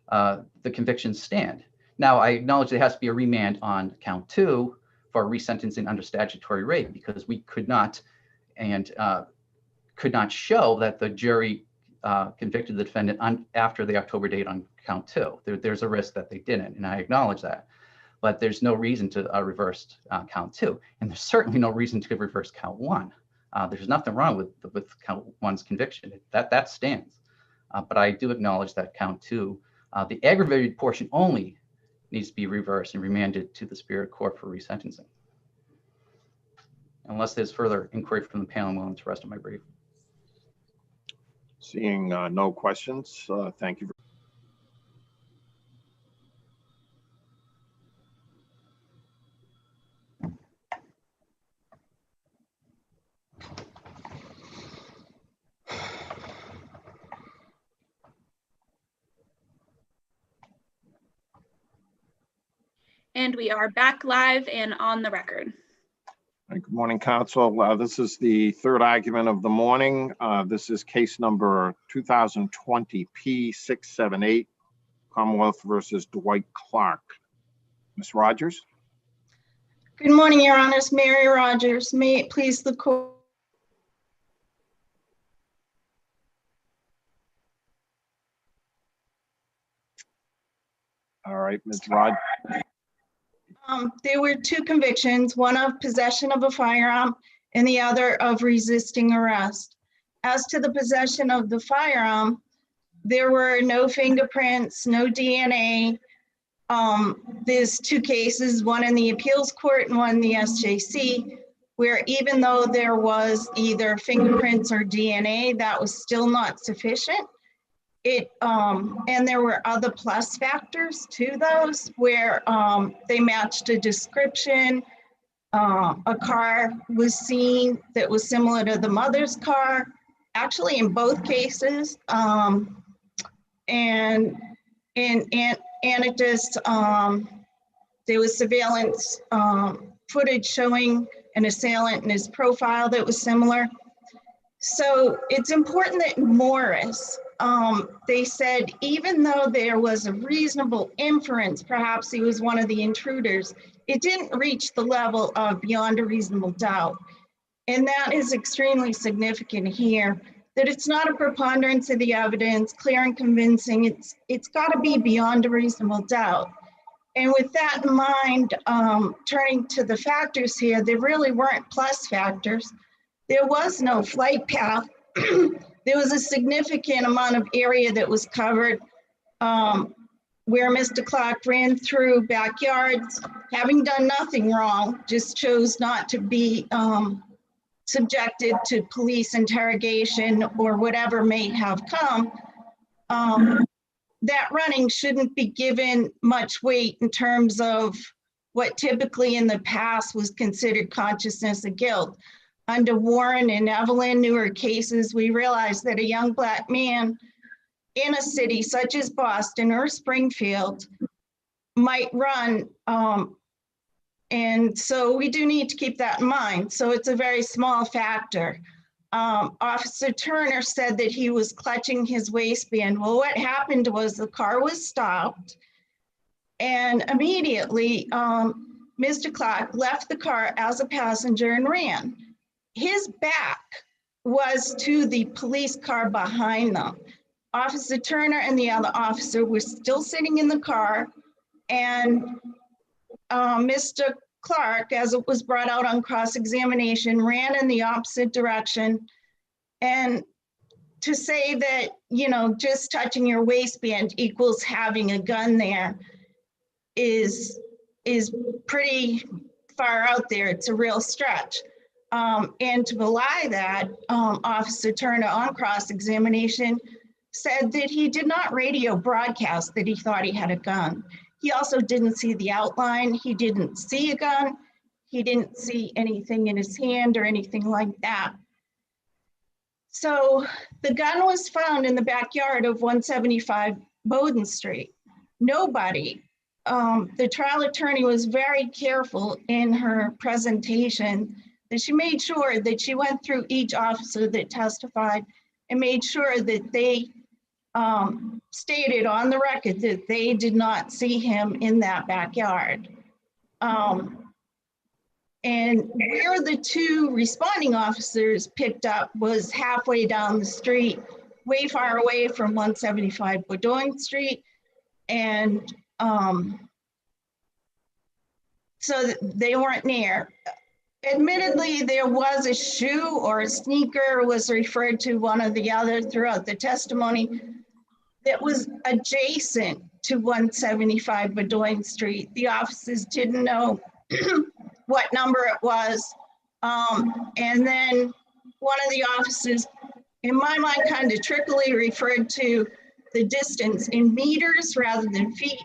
the convictions stand. Now, I acknowledge there has to be a remand on count 2 for resentencing under statutory rape, because we could not show that the jury convicted the defendant after the October date on count 2. There's a risk that they didn't, and I acknowledge that. But there's no reason to reverse count 2, and there's certainly no reason to reverse count 1. There's nothing wrong with count 1's conviction. That stands. But I do acknowledge that count 2, the aggravated portion only, needs to be reversed and remanded to the Superior Court for resentencing. Unless there's further inquiry from the panel, I'm willing to rest on my brief. Seeing no questions, thank you. And we are back live and on the record. Good morning, counsel. This is the third argument of the morning. This is case number 2020 P678, Commonwealth versus Dwight Clark. Ms. Rogers? Good morning, Your Honors. Mary Rogers. May it please the court. All right, Ms. Rogers. There were 2 convictions, one of possession of a firearm and the other of resisting arrest. As to the possession of the firearm, there were no fingerprints, no DNA. There's 2 cases, one in the appeals court and one in the SJC, where even though there was either fingerprints or DNA, that was still not sufficient. And there were other plus factors to those where they matched a description. A car was seen that was similar to the mother's car, actually in both cases. And it just, there was surveillance footage showing an assailant and his profile that was similar. So it's important that Morris, they said, even though there was a reasonable inference, perhaps he was one of the intruders, it didn't reach the level of beyond a reasonable doubt. And that is extremely significant here, that it's not a preponderance of the evidence, clear and convincing, it's gotta be beyond a reasonable doubt. And with that in mind, turning to the factors here, there really weren't plus factors. There was no flight path. There was a significant amount of area that was covered where Mr. Clark ran through backyards, having done nothing wrong, just chose not to be subjected to police interrogation or whatever may have come. That running shouldn't be given much weight in terms of what typically in the past was considered consciousness of guilt. Under Warren and Evelyn, newer cases, we realized that a young Black man in a city such as Boston or Springfield might run. And so we do need to keep that in mind. So it's a very small factor. Officer Turner said that he was clutching his waistband. Well, what happened was the car was stopped and immediately Mr. Clark left the car as a passenger and ran. His back was to the police car behind them. Officer Turner and the other officer were still sitting in the car, and Mr. Clark, as it was brought out on cross-examination, ran in the opposite direction. And to say that, you know, just touching your waistband equals having a gun there is pretty far out there. It's a real stretch. And to belie that, Officer Turner on cross-examination said that he did not radio broadcast that he thought he had a gun. He also didn't see the outline. He didn't see a gun. he didn't see anything in his hand or anything like that. So the gun was found in the backyard of 175 Bowden Street. Nobody, the trial attorney was very careful in her presentation that she made sure that she went through each officer that testified and made sure that they stated on the record that they did not see him in that backyard. And where the two responding officers picked up was halfway down the street, way far away from 175 Bowden Street. And so they weren't near. Admittedly, there was a shoe or a sneaker was referred to one or the other throughout the testimony that was adjacent to 175 Bowden Street. The officers didn't know what number it was. And then one of the officers, in my mind, kind of trickily referred to the distance in meters rather than feet.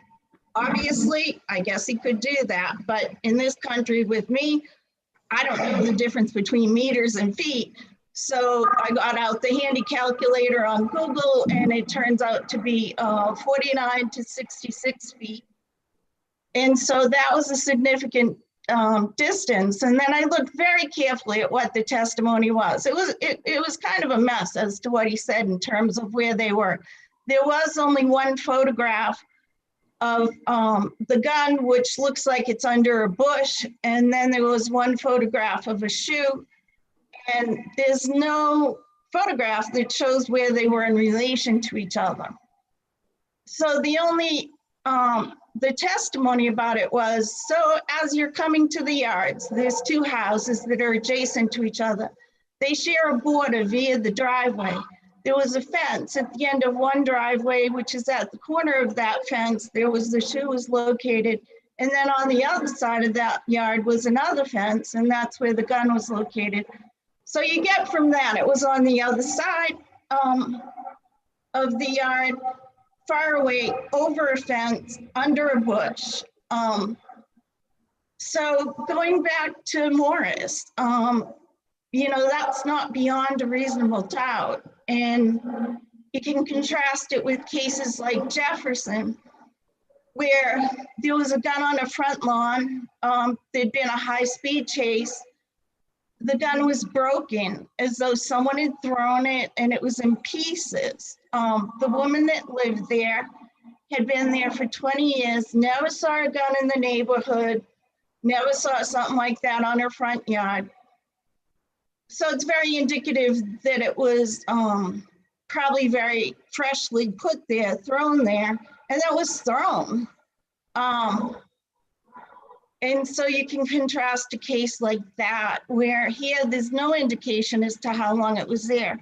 Obviously, I guess he could do that, but in this country with me, I don't know the difference between meters and feet. So I got out the handy calculator on Google, and it turns out to be 49 to 66 feet. And so that was a significant distance. And then I looked very carefully at what the testimony was. It was kind of a mess as to what he said in terms of where they were. There was only one photograph of the gun, which looks like it's under a bush. And then there was one photograph of a shoe. And there's no photograph that shows where they were in relation to each other. So the only, the testimony about it was, so as you're coming to the yards, there's two houses that are adjacent to each other. They share a border via the driveway. There was a fence at the end of one driveway, which is at the corner of that fence. There was the shoe was located. And then on the other side of that yard was another fence, and that's where the gun was located. So you get from that, it was on the other side of the yard, far away, over a fence, under a bush. So going back to Morris, you know, that's not beyond a reasonable doubt. And you can contrast it with cases like Jefferson, where there was a gun on a front lawn. There'd been a high-speed chase. The gun was broken as though someone had thrown it and it was in pieces. The woman that lived there had been there for 20 years, never saw a gun in the neighborhood, never saw something like that on her front yard. So it's very indicative that it was probably very freshly put there, thrown there, and that was thrown. And so you can contrast a case like that, where here there's no indication as to how long it was there.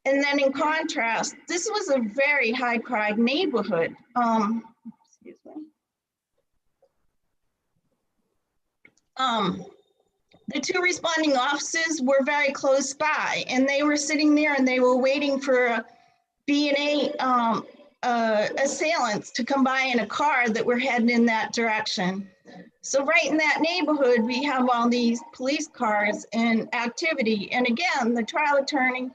And then in contrast, this was a very high crime neighborhood. Excuse me. The two responding officers were very close by, and they were sitting there and they were waiting for a B&A assailants to come by in a car that were heading in that direction. So right in that neighborhood, we have all these police cars and activity. And again, the trial attorney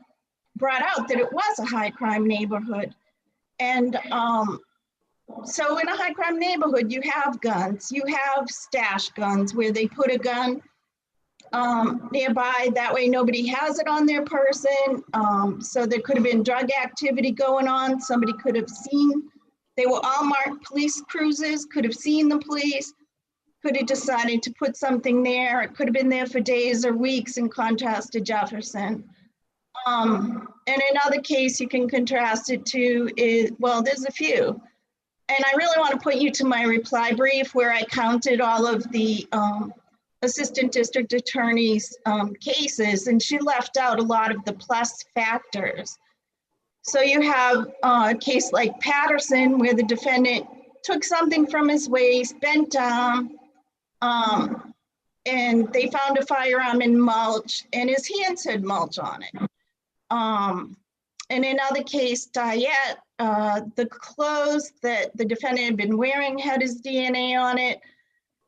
brought out that it was a high crime neighborhood. And so in a high crime neighborhood, you have guns, you have stash guns where they put a gun nearby. That way nobody has it on their person. So there could have been drug activity going on. Somebody could have seen, they were all marked police cruisers, could have seen the police, could have decided to put something there. It could have been there for days or weeks, in contrast to Jefferson. And another case you can contrast it to is, well, there's a few. And I really want to point you to my reply brief where I counted all of the assistant district attorney's cases, and she left out a lot of the plus factors. So you have a case like Patterson, where the defendant took something from his waist, bent down, and they found a firearm in mulch, and his hands had mulch on it. In another case, Diet, the clothes that the defendant had been wearing had his DNA on it.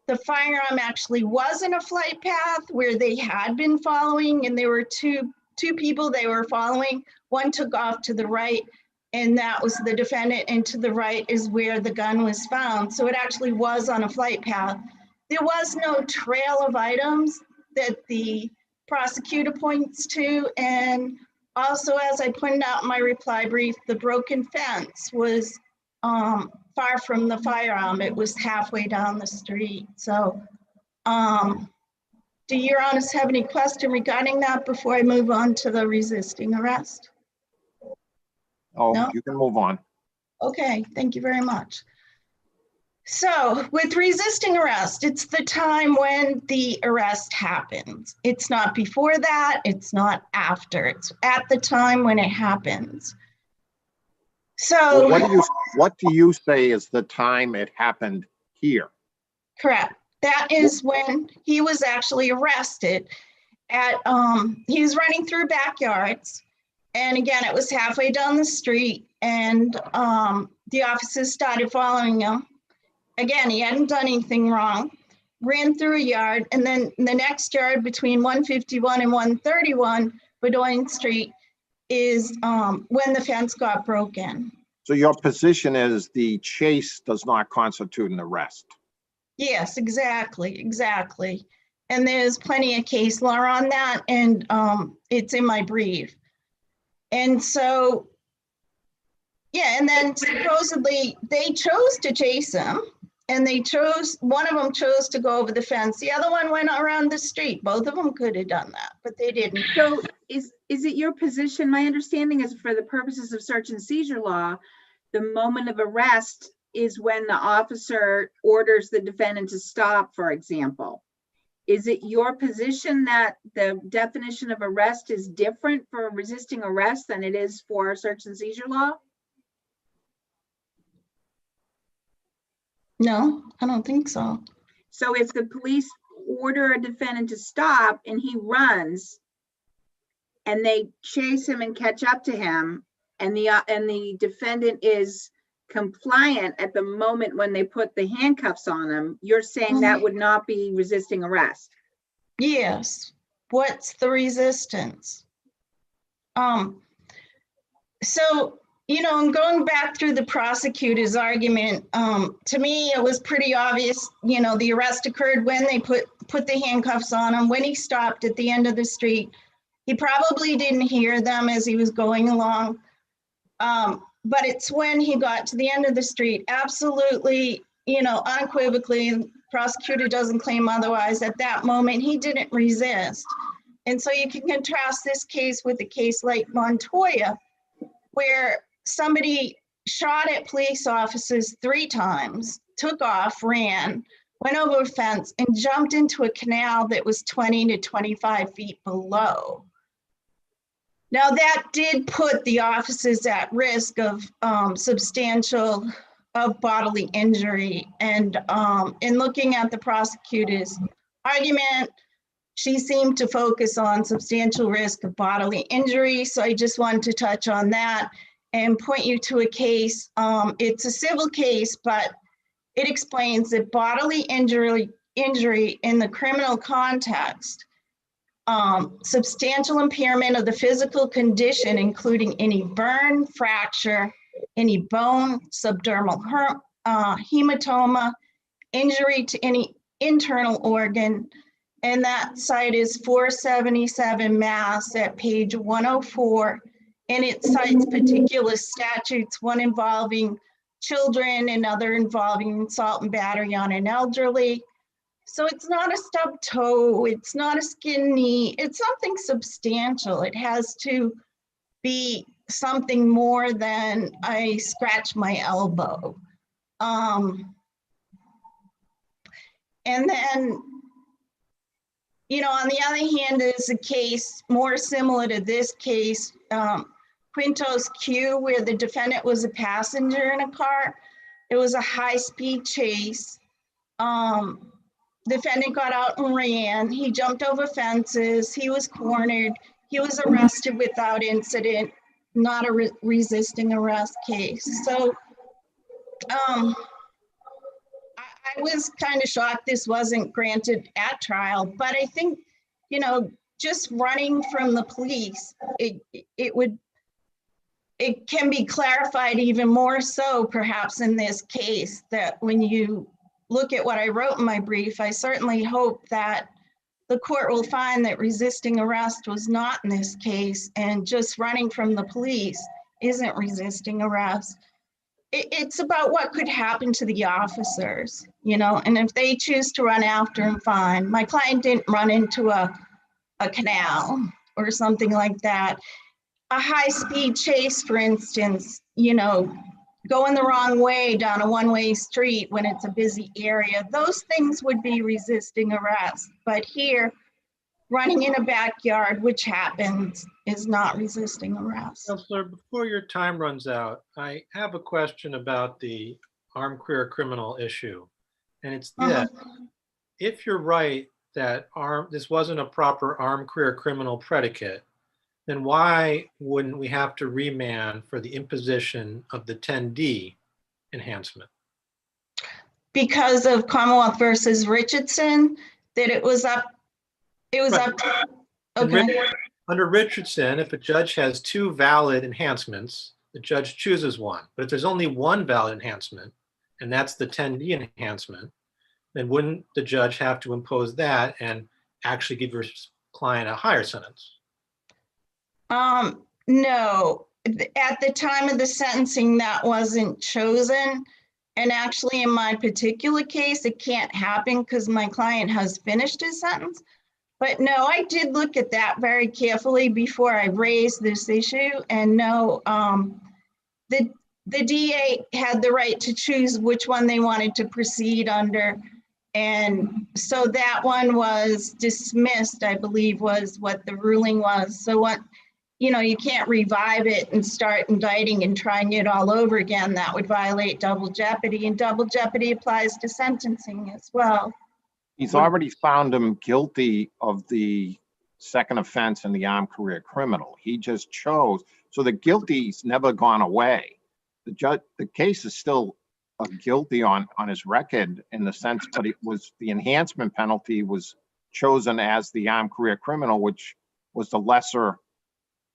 the firearm actually was in a flight path where they had been following, and there were two people they were following. One took off to the right, and that was the defendant, and to the right is where the gun was found. So it actually was on a flight path. There was no trail of items that the prosecutor points to. And also, as I pointed out in my reply brief, the broken fence was far from the firearm. It was halfway down the street. So do your honors have any question regarding that before I move on to the resisting arrest? Oh, No? you can move on. Okay, thank you very much. So with resisting arrest, it's the time when the arrest happens. It's not before that, it's not after, it's at the time when it happens. So Well, what do you say is the time it happened here? correct. That is when he was actually arrested at, he was running through backyards. And again, it was halfway down the street, and the officers started following him. Again, he hadn't done anything wrong, ran through a yard, and then the next yard between 151 and 131 Bedoin Street is when the fence got broken. So your position is the chase does not constitute an arrest? Yes, exactly, exactly. And there's plenty of case law on that, and it's in my brief. And so, yeah, and then supposedly they chose to chase him, and one of them chose to go over the fence. The other one went around the street. Both of them could have done that, but they didn't. So is it your position, my understanding is for the purposes of search and seizure law, the moment of arrest is when the officer orders the defendant to stop, for example. Is it your position that the definition of arrest is different for resisting arrest than it is for search and seizure law? No, I don't think so. So if the police order a defendant to stop and he runs and they chase him and catch up to him, and the defendant is compliant at the moment when they put the handcuffs on him, you're saying that would not be resisting arrest? Yes. What's the resistance? So, you know, and going back through the prosecutor's argument, to me, it was pretty obvious, you know, the arrest occurred when they put the handcuffs on him, when he stopped at the end of the street. He probably didn't hear them as he was going along. But it's when he got to the end of the street, absolutely, you know, unequivocally, prosecutor doesn't claim otherwise, at that moment, he didn't resist. And so you can contrast this case with a case like Montoya, where somebody shot at police officers 3 times, took off, ran, went over a fence, and jumped into a canal that was 20 to 25 feet below. Now, that did put the officers at risk of substantial bodily injury. And in looking at the prosecutor's argument, she seemed to focus on substantial risk of bodily injury. So I just wanted to touch on that and point you to a case. It's a civil case, but it explains that bodily injury in the criminal context, substantial impairment of the physical condition, including any burn, fracture, any bone, subdermal hematoma, injury to any internal organ. And that site is 477 Mass at page 104. And it cites particular statutes, one involving children and other involving assault and battery on an elderly. So it's not a stubbed toe, it's not a skin knee, it's something substantial. It has to be something more than I scratched my elbow. And then, you know, on the other hand, there's a case more similar to this case, Quintos Q, where the defendant was a passenger in a car. It was a high-speed chase. Defendant got out and ran. He jumped over fences. He was cornered. He was arrested without incident, not a resisting arrest case. So I was kind of shocked this wasn't granted at trial, but I think, you know, just running from the police, it can be clarified even more so perhaps in this case, that when you look at what I wrote in my brief, I certainly hope that the court will find that resisting arrest was not in this case, and just running from the police isn't resisting arrest. It's about what could happen to the officers, you know, and if they choose to run after him, fine. My client didn't run into a canal or something like that. A high-speed chase, for instance, you know, going the wrong way down a one-way street when it's a busy area, those things would be resisting arrest. But here, running in a backyard, which happens, is not resisting arrest. Counselor, before your time runs out, I have a question about the armed career criminal issue. And it's this: if you're right that this wasn't a proper armed career criminal predicate, then why wouldn't we have to remand for the imposition of the 10D enhancement? Because of Commonwealth versus Richardson, that it was up. Okay. Under Richardson, if a judge has two valid enhancements, the judge chooses one. But if there's only one valid enhancement, and that's the 10D enhancement, then wouldn't the judge have to impose that and actually give your client a higher sentence? No. At the time of the sentencing, that wasn't chosen. And actually, in my particular case, it can't happen because my client has finished his sentence. But no, I did look at that very carefully before I raised this issue. And no, the DA had the right to choose which one they wanted to proceed under. And so that one was dismissed, I believe, was what the ruling was. So what, you know, you can't revive it and start indicting and trying it all over again. That would violate double jeopardy, and double jeopardy applies to sentencing as well. He's already found him guilty of the second offense in the armed career criminal. He just chose, so the guilty's never gone away. The case is still guilty on his record in the sense, but it was the enhancement penalty was chosen as the armed career criminal, which was the lesser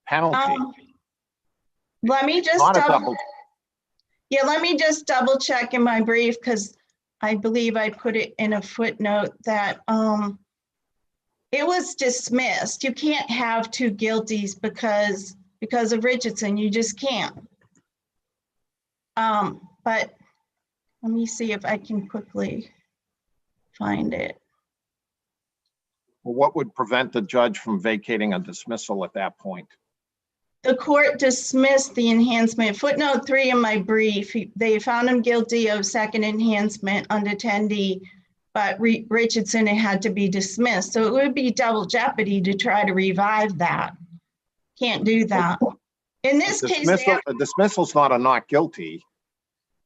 penalty. Let me just let me just double check in my brief, because I believe I put it in a footnote that it was dismissed. You can't have two guilties because of Richardson. You just can't. But let me see if I can quickly find it. Well, what would prevent the judge from vacating a dismissal at that point? The court dismissed the enhancement. Footnote 3 in my brief, they found him guilty of second enhancement under 10D, but Richardson, it had to be dismissed. So it would be double jeopardy to try to revive that. Can't do that. In this case, a dismissal's not a not guilty.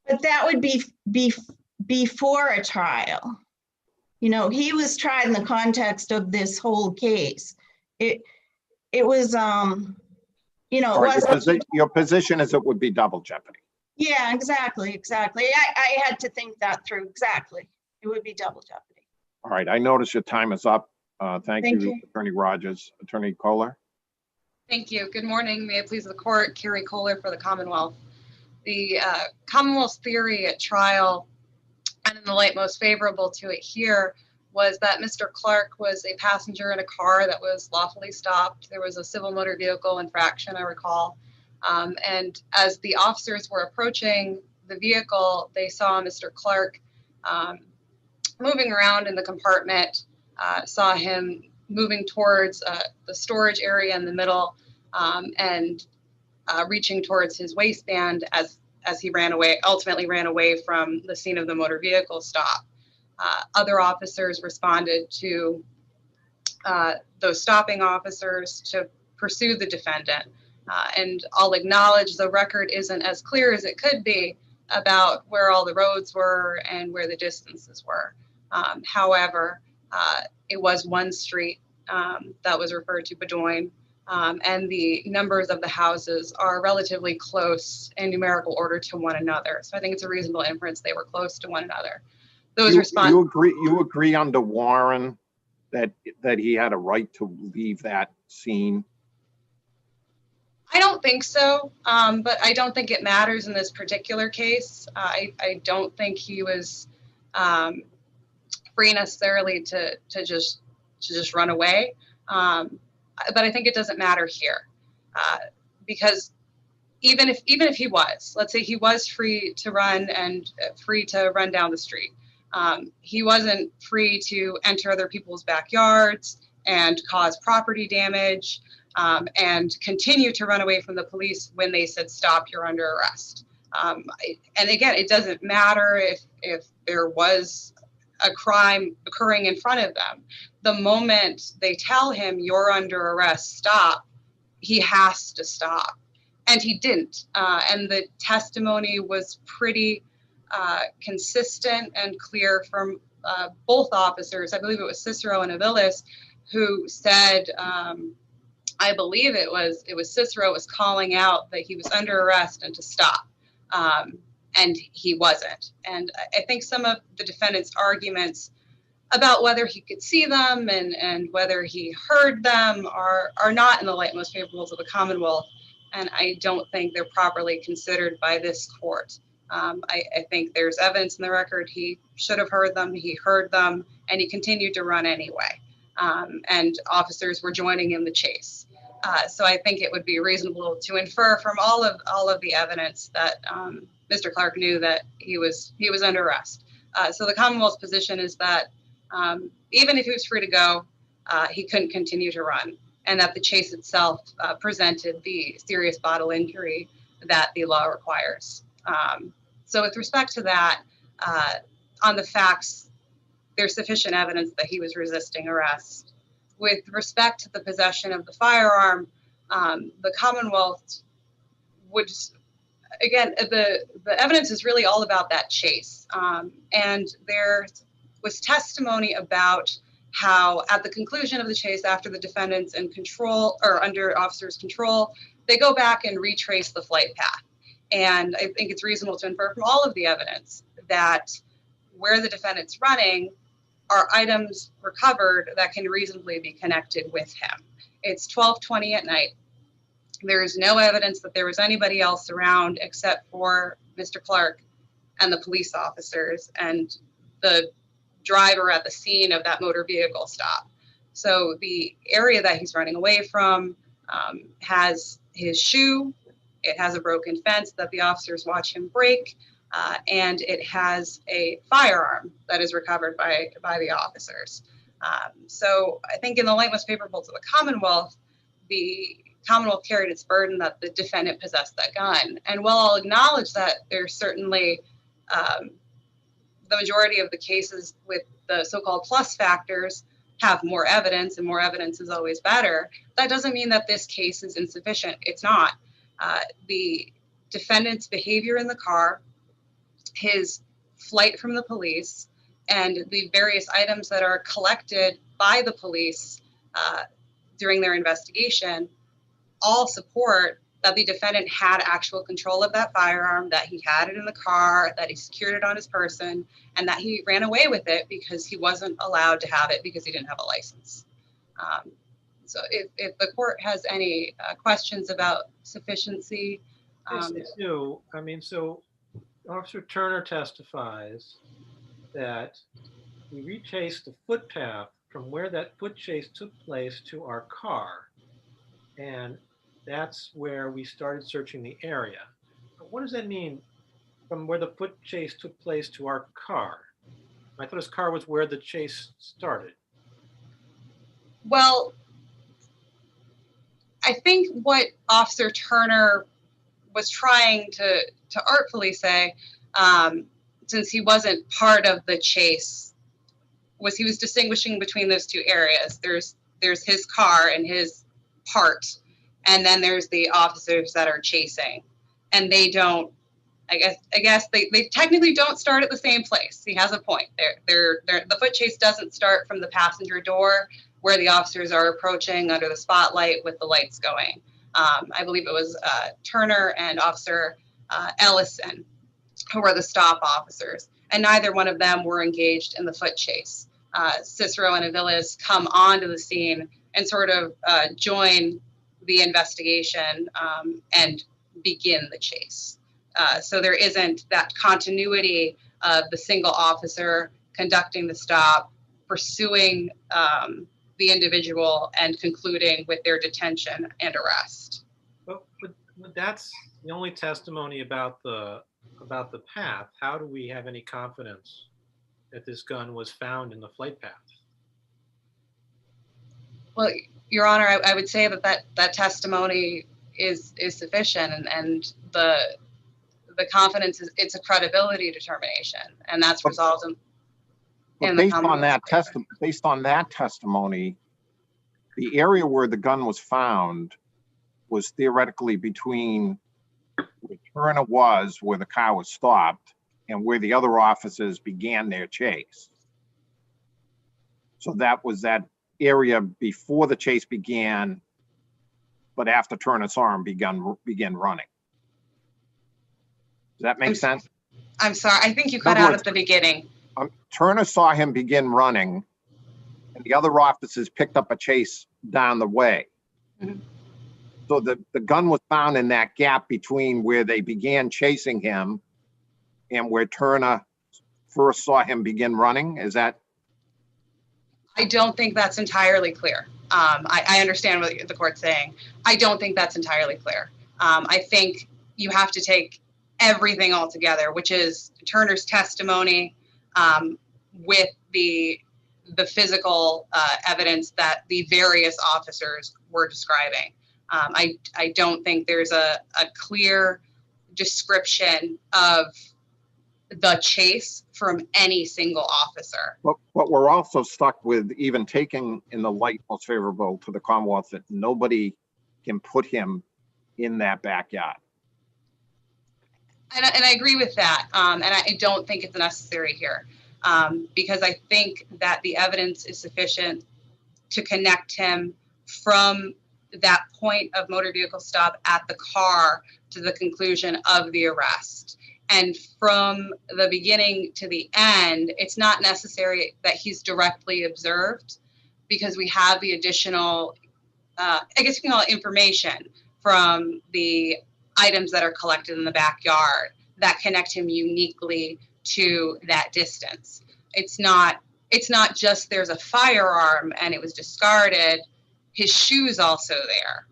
But that would be before a trial. You know, he was tried in the context of this whole case. It was, you know, your position is it would be double jeopardy. Yeah, exactly. I had to think that through. Exactly. It would be double jeopardy. All right. I notice your time is up. Thank you, Attorney Rogers. Attorney Kohler. Thank you. Good morning. May it please the court. Carrie Kohler for the Commonwealth. The Commonwealth's theory at trial, and in the light most favorable to it here, was that Mr. Clark was a passenger in a car that was lawfully stopped. There was a civil motor vehicle infraction, I recall. And as the officers were approaching the vehicle, they saw Mr. Clark moving around in the compartment, saw him moving towards the storage area in the middle, and reaching towards his waistband as he ultimately ran away from the scene of the motor vehicle stop. Other officers responded to those stopping officers to pursue the defendant. And I'll acknowledge the record isn't as clear as it could be about where all the roads were and where the distances were. However, it was one street that was referred to, Bedoin, and the numbers of the houses are relatively close in numerical order to one another. So I think it's a reasonable inference they were close to one another. those response. You agree under Warren that he had a right to leave that scene? I don't think so, but I don't think it matters in this particular case. I don't think he was free necessarily to just run away, but I think it doesn't matter here, because even if he was, let's say he was free to run and free to run down the street, he wasn't free to enter other people's backyards and cause property damage. And continue to run away from the police when they said, stop, you're under arrest. And again, it doesn't matter if there was a crime occurring in front of them. The moment they tell him you're under arrest, stop, he has to stop. And he didn't. And the testimony was pretty consistent and clear from both officers. I believe it was Cicero and Aviles who said, I believe it was Cicero was calling out that he was under arrest and to stop, and he wasn't. And I think some of the defendant's arguments about whether he could see them and whether he heard them are not in the light most favorable to the Commonwealth, and I don't think they're properly considered by this court. I think there's evidence in the record he should have heard them, he heard them, and he continued to run anyway. And officers were joining in the chase. So I think it would be reasonable to infer from all of the evidence that Mr. Clark knew that he was under arrest. So the Commonwealth's position is that even if he was free to go, he couldn't continue to run, and that the chase itself presented the serious bodily injury that the law requires. So with respect to that, on the facts, there's sufficient evidence that he was resisting arrest. With respect to the possession of the firearm, the Commonwealth would, again, the evidence is really all about that chase. And there was testimony about how at the conclusion of the chase, after the defendant's in control or under officers' control, they go back and retrace the flight path. And I think it's reasonable to infer from all of the evidence that where the defendant's running are items recovered that can reasonably be connected with him. It's 12:20 at night. There is no evidence that there was anybody else around except for Mr. Clark and the police officers and the driver at the scene of that motor vehicle stop. So the area that he's running away from has his shoe, it has a broken fence that the officers watch him break, and it has a firearm that is recovered by the officers. So I think in the light most favorable to the Commonwealth carried its burden that the defendant possessed that gun. And while I'll acknowledge that there's certainly the majority of the cases with the so-called plus factors have more evidence, and more evidence is always better, that doesn't mean that this case is insufficient. It's not. The defendant's behavior in the car, his flight from the police, and the various items that are collected by the police during their investigation all support that the defendant had actual control of that firearm, that he had it in the car, that he secured it on his person, and that he ran away with it because he wasn't allowed to have it because he didn't have a license. So if the court has any questions about sufficiency. Yes, they do. I mean, so Officer Turner testifies that we retraced the footpath from where that foot chase took place to our car. And that's where we started searching the area. But what does that mean, from where the foot chase took place to our car? I thought his car was where the chase started. Well, I think what Officer Turner was trying to artfully say, since he wasn't part of the chase, was he was distinguishing between those two areas. There's his car and his part, and then there's the officers that are chasing, and they don't. I guess they technically don't start at the same place. He has a point. The foot chase doesn't start from the passenger door where the officers are approaching under the spotlight with the lights going. I believe it was Turner and Officer Ellison who were the stop officers. and neither one of them were engaged in the foot chase. Cicero and Aviles come onto the scene and sort of join the investigation and begin the chase. So there isn't that continuity of the single officer conducting the stop, pursuing the individual, and concluding with their detention and arrest. But that's the only testimony about the path. How do we have any confidence that this gun was found in the flight path? Well, Your Honor, I would say that testimony is sufficient, and the confidence it's a credibility determination, and that's resolved in based on that testimony, the area where the gun was found was theoretically between where Turner was, where the car was stopped, and where the other officers began their chase. So that was that area before the chase began, but after Turner saw him begin running. Does that make sense? I'm sorry, I think you cut out at the beginning. Turner saw him begin running, and the other officers picked up a chase down the way. Mm-hmm. So the gun was found in that gap between where they began chasing him and where Turner first saw him begin running. Is that? I don't think that's entirely clear. I understand what the court's saying. I don't think that's entirely clear. I think you have to take everything all together, which is Turner's testimony with the physical evidence that the various officers were describing. I don't think there's a clear description of the chase from any single officer. But we're also stuck with, even taking in the light most favorable to the Commonwealth, that nobody can put him in that backyard. And I agree with that. And I don't think it's necessary here because I think that the evidence is sufficient to connect him from that point of motor vehicle stop at the car to the conclusion of the arrest. And from the beginning to the end, it's not necessary that he's directly observed because we have the additional, I guess you can call it information from the items that are collected in the backyard that connect him uniquely to that distance. It's not just there's a firearm and it was discarded. His shoe's also there.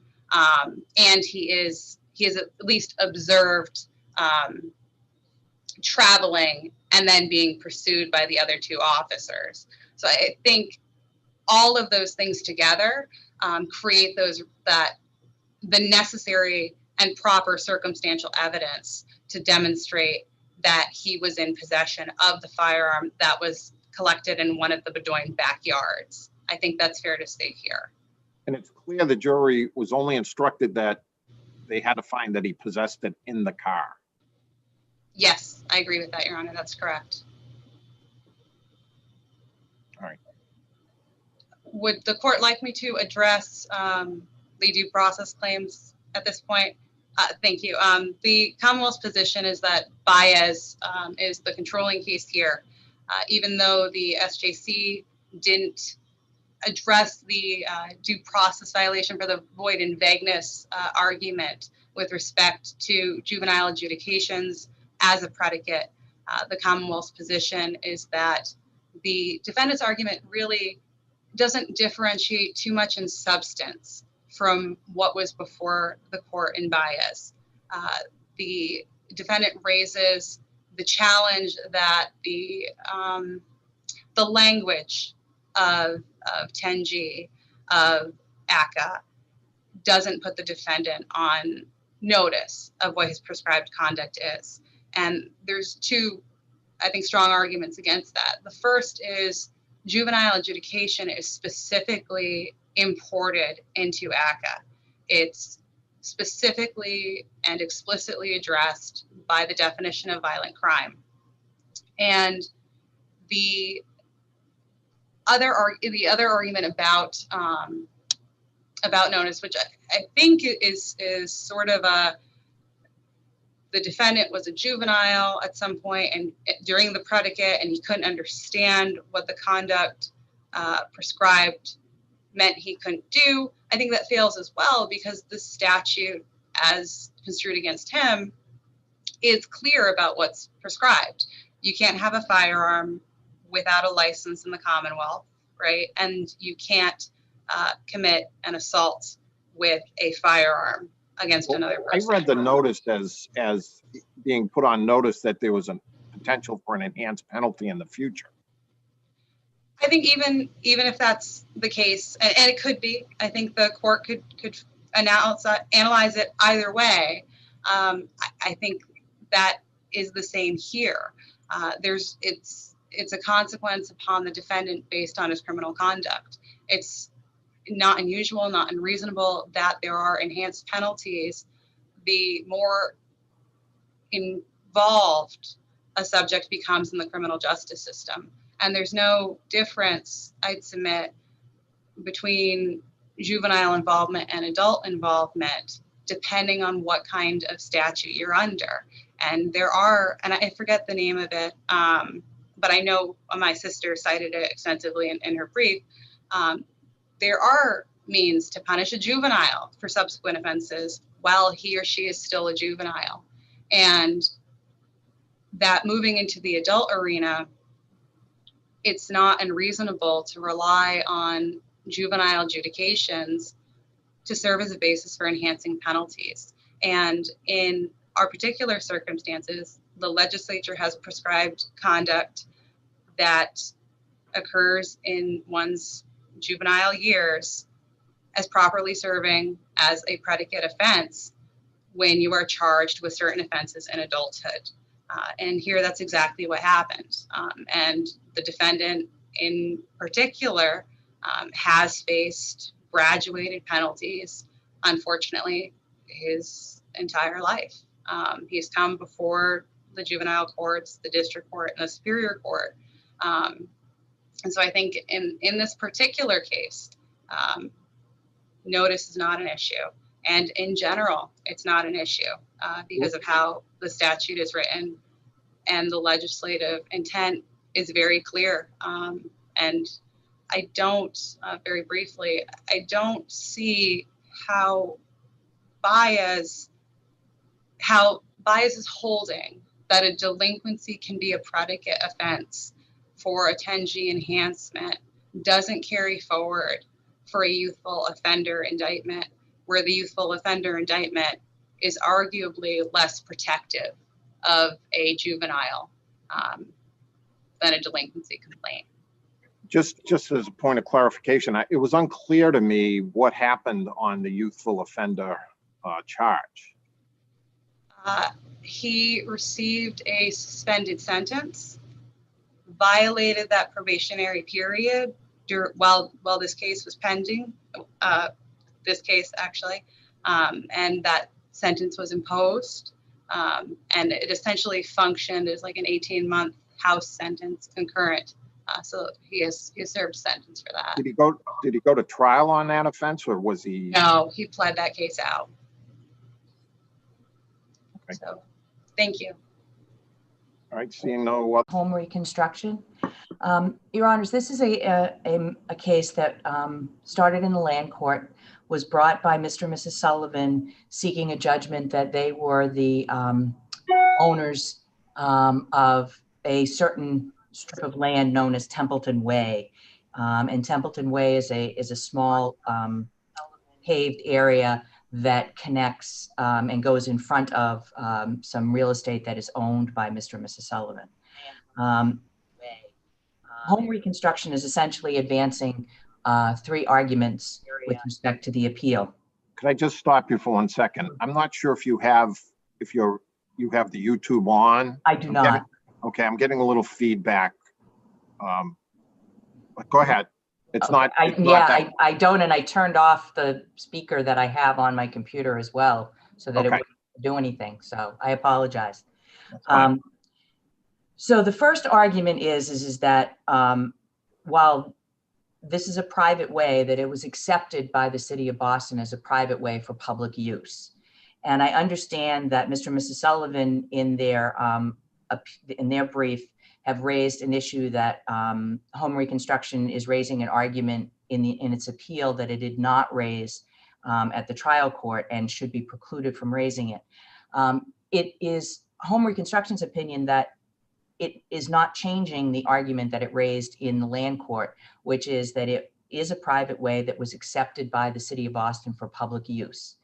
And he is at least observed traveling and then being pursued by the other two officers. So I think all of those things together create the necessary and proper circumstantial evidence to demonstrate that he was in possession of the firearm that was collected in one of the Bedoin backyards. I think that's fair to state here. And it's clear the jury was only instructed that they had to find that he possessed it in the car. Yes, I agree with that, Your Honor. That's correct. All right. Would the court like me to address the due process claims at this point? Thank you. The Commonwealth's position is that Baez is the controlling case here, even though the SJC didn't address the due process violation for the void and vagueness argument with respect to juvenile adjudications as a predicate. The Commonwealth's position is that the defendant's argument really doesn't differentiate too much in substance from what was before the court in Baez. The defendant raises the challenge that the language of 10G of ACCA doesn't put the defendant on notice of what his prescribed conduct is. And there's two, I think, strong arguments against that. The first is juvenile adjudication is specifically imported into ACCA. It's specifically and explicitly addressed by the definition of violent crime. And the other argument about notice, which I think is sort of the defendant was a juvenile at some point and during the predicate, and he couldn't understand what the conduct prescribed meant he couldn't do. I think that fails as well because the statute, as construed against him, is clear about what's prescribed. You can't have a firearm without a license in the Commonwealth, right? And you can't commit an assault with a firearm against another person. I read the notice as being put on notice that there was a potential for an enhanced penalty in the future. I think even if that's the case, and it could be, I think the court could analyze it either way. I think that is the same here. It's a consequence upon the defendant based on his criminal conduct. It's not unusual, not unreasonable that there are enhanced penalties. The more involved a subject becomes in the criminal justice system. And there's no difference, I'd submit, between juvenile involvement and adult involvement, depending on what kind of statute you're under. And there are, and I forget the name of it, but I know my sister cited it extensively in her brief. There are means to punish a juvenile for subsequent offenses while he or she is still a juvenile. And that moving into the adult arena, it's not unreasonable to rely on juvenile adjudications to serve as a basis for enhancing penalties. And in our particular circumstances, the legislature has prescribed conduct that occurs in one's juvenile years as properly serving as a predicate offense when you are charged with certain offenses in adulthood. And here that's exactly what happened. And the defendant in particular has faced graduated penalties, unfortunately, his entire life. He's come before the juvenile courts, the district court, and the superior court. And so I think in this particular case, notice is not an issue. And in general, it's not an issue because of how the statute is written and the legislative intent is very clear. And I don't, very briefly, I don't see how Baez is holding that a delinquency can be a predicate offense for a 10G enhancement doesn't carry forward for a youthful offender indictment, where the youthful offender indictment is arguably less protective of a juvenile than a delinquency complaint. Just as a point of clarification, it was unclear to me what happened on the youthful offender charge. He received a suspended sentence, violated that probationary period while this case was pending, this case actually, and that sentence was imposed. And it essentially functioned as like an 18-month house sentence concurrent. So he has served a sentence for that. Did he go to trial on that offense, or was he? No, he pled that case out. Okay. So, thank you. All right, seeing no other. Home reconstruction. Your Honors, this is a case that started in the land court, was brought by Mr. and Mrs. Sullivan seeking a judgment that they were the owners of a certain strip of land known as Templeton Way. And Templeton Way is a small paved area that connects and goes in front of some real estate that is owned by Mr. and Mrs. Sullivan. Home reconstruction is essentially advancing three arguments with respect to the appeal. Could I just stop you for 1 second? I'm not sure if you have the YouTube on. I do not. Okay, I'm getting a little feedback. But go ahead. It's Okay. not. I don't, and I turned off the speaker that I have on my computer as well, so that it wouldn't do anything. So I apologize. So the first argument is that while this is a private way, that it was accepted by the city of Boston as a private way for public use. And I understand that Mr. and Mrs. Sullivan in their brief have raised an issue that Home Reconstruction is raising an argument in its appeal that it did not raise at the trial court and should be precluded from raising it. It is Home Reconstruction's opinion that it is not changing the argument that it raised in the land court, which is that it is a private way that was accepted by the city of Boston for public use.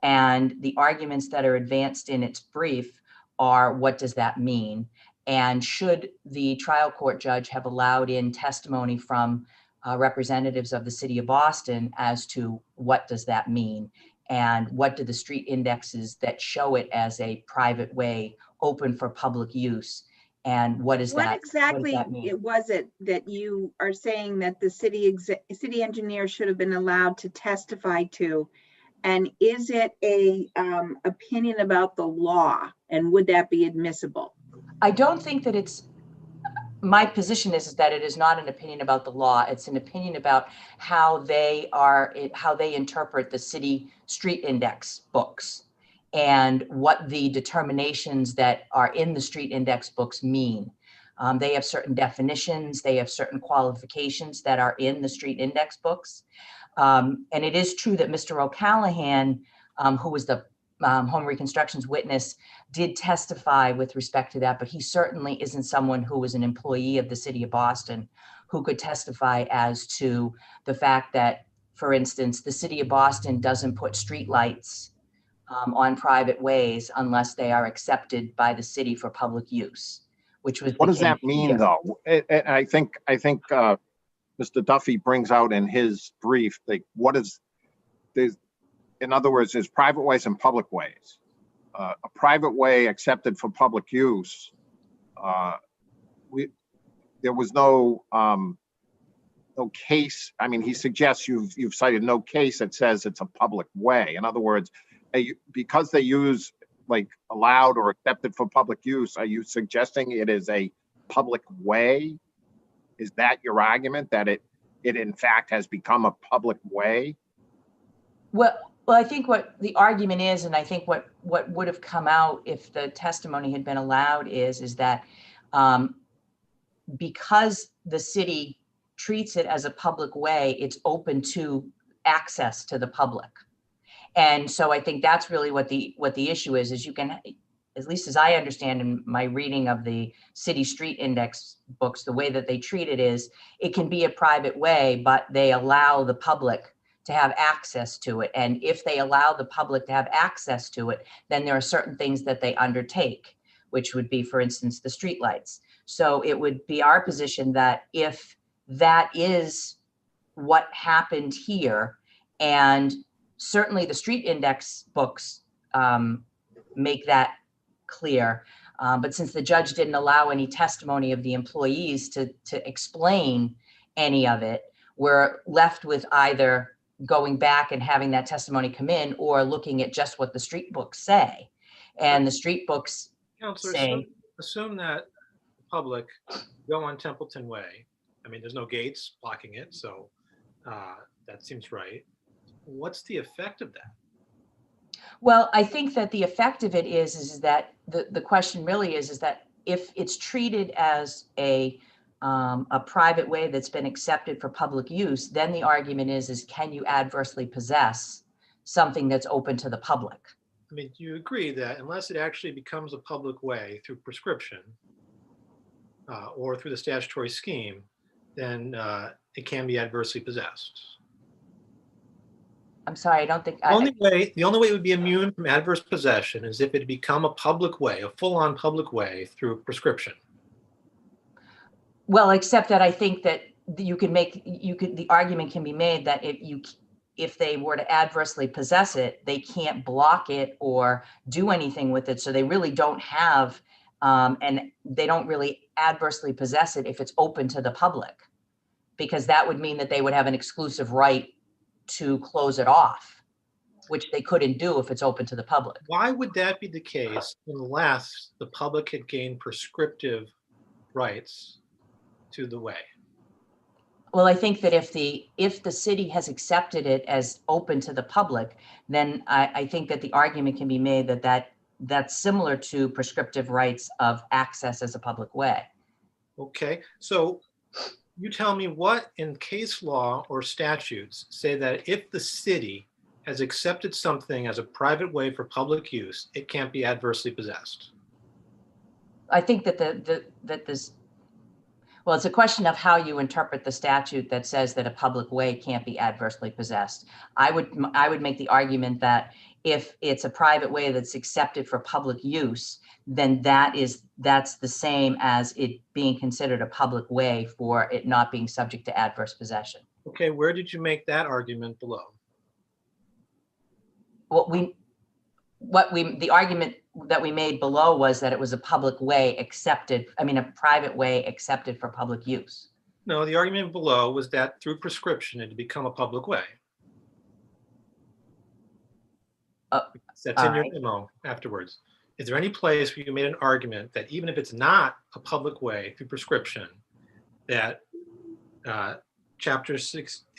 And the arguments that are advanced in its brief are, what does that mean? And should the trial court judge have allowed in testimony from representatives of the city of Boston as to what does that mean? And what do the street indexes that show it as a private way open for public use? And what is that? What exactly what does that mean? was it that you are saying that the city engineer should have been allowed to testify to? And is it a opinion about the law? And would that be admissible? I don't think that it's, my position is that it is not an opinion about the law. It's an opinion about how they interpret the city street index books and what the determinations that are in the street index books mean. They have certain definitions, they have certain qualifications that are in the street index books. And it is true that Mr. O'Callahan, who was the Home Reconstruction's witness, did testify with respect to that, but he certainly isn't someone who was an employee of the city of Boston who could testify as to the fact that, for instance, the city of Boston doesn't put streetlights on private ways unless they are accepted by the city for public use, which was. What does that mean, though? I think Mr. Duffy brings out in his brief, like, what is this? In other words, there's private ways and public ways. A private way accepted for public use. There was no case. I mean, he suggests you've cited no case that says it's a public way. In other words, because they use like allowed or accepted for public use, are you suggesting it is a public way? Is that your argument, that it in fact has become a public way? Well, I think what the argument is, and I think what would have come out if the testimony had been allowed is that because the city treats it as a public way, it's open to access to the public. And so I think that's really what the issue is you can, at least as I understand in my reading of the city street index books, the way that they treat it is it can be a private way, but they allow the public to have access to it. And if they allow the public to have access to it, then there are certain things that they undertake, which would be, for instance, the streetlights. So it would be our position that if that is what happened here, and certainly the street index books make that clear, but since the judge didn't allow any testimony of the employees to explain any of it, we're left with either going back and having that testimony come in or looking at just what the street books say. And the street books say, assume that the public go on Templeton Way. I mean, there's no gates blocking it, so that seems right. What's the effect of that? Well, I think that the effect of it is that the question really is that if it's treated as a private way that's been accepted for public use, then the argument is can you adversely possess something that's open to the public? I mean, do you agree that unless it actually becomes a public way through prescription or through the statutory scheme, then it can be adversely possessed? I'm sorry, I don't think. The only way it would be immune from adverse possession is if it had become a public way, a full-on public way through prescription. Well, except that I think that the argument can be made that if they were to adversely possess it, they can't block it or do anything with it. So they really don't have, and they don't really adversely possess it if it's open to the public, because that would mean that they would have an exclusive right to close it off, which they couldn't do if it's open to the public. Why would that be the case unless the public had gained prescriptive rights to the way? Well, I think that if the city has accepted it as open to the public, then I think that the argument can be made that that's similar to prescriptive rights of access as a public way. Okay, so you tell me what in case law or statutes say that if the city has accepted something as a private way for public use, it can't be adversely possessed. I think that well, it's a question of how you interpret the statute that says that a public way can't be adversely possessed. I would make the argument that if it's a private way that's accepted for public use, then that's the same as it being considered a public way for it not being subject to adverse possession. Okay, where did you make that argument below? The argument that we made below was that it was a public way accepted, a private way accepted for public use. No, the argument below was that through prescription, it had become a public way. That's in your memo afterwards. Is there any place where you made an argument that even if it's not a public way through prescription, that Chapter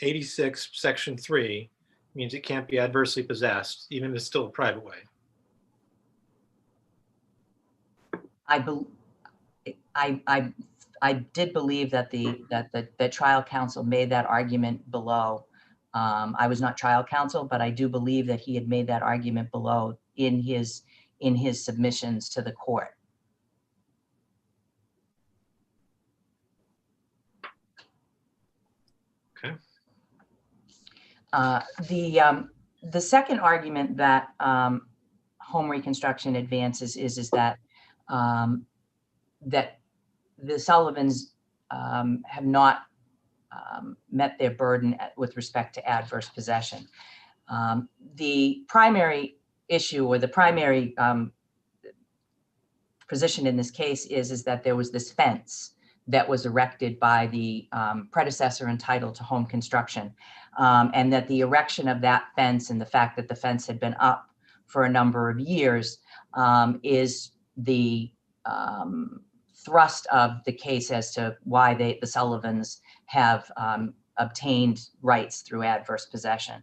86, Section 3 means it can't be adversely possessed, even if it's still a private way? I did believe that the trial counsel made that argument below. I was not trial counsel, but I do believe that he had made that argument below in his submissions to the court. Okay. The second argument that home reconstruction advances is that that the Sullivans have not met their burden with respect to adverse possession. The primary issue or the primary position in this case is that there was this fence that was erected by the predecessor entitled to home construction, and that the erection of that fence and the fact that the fence had been up for a number of years is the thrust of the case as to why the Sullivans have obtained rights through adverse possession.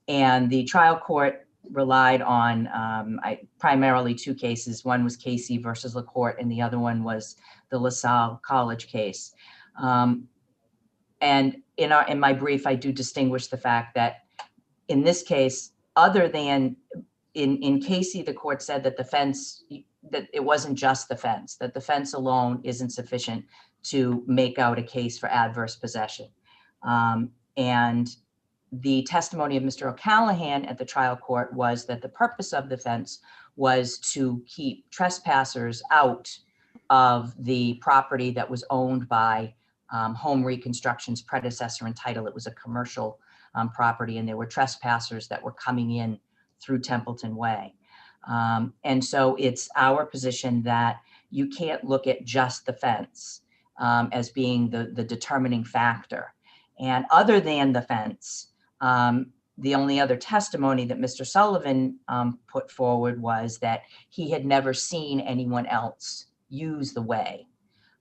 And the trial court relied on primarily two cases. One was Casey versus LaCourte, and the other one was the LaSalle College case. And in my brief, I do distinguish the fact that in this case, other than in Casey, the court said that the fence, that it wasn't just the fence, that the fence alone isn't sufficient to make out a case for adverse possession. And the testimony of Mr. O'Callahan at the trial court was that the purpose of the fence was to keep trespassers out of the property that was owned by Home Reconstruction's predecessor entitled. It was a commercial property, and there were trespassers that were coming in through Templeton Way. And so it's our position that you can't look at just the fence as being the determining factor. And other than the fence, the only other testimony that Mr. Sullivan put forward was that he had never seen anyone else use the way.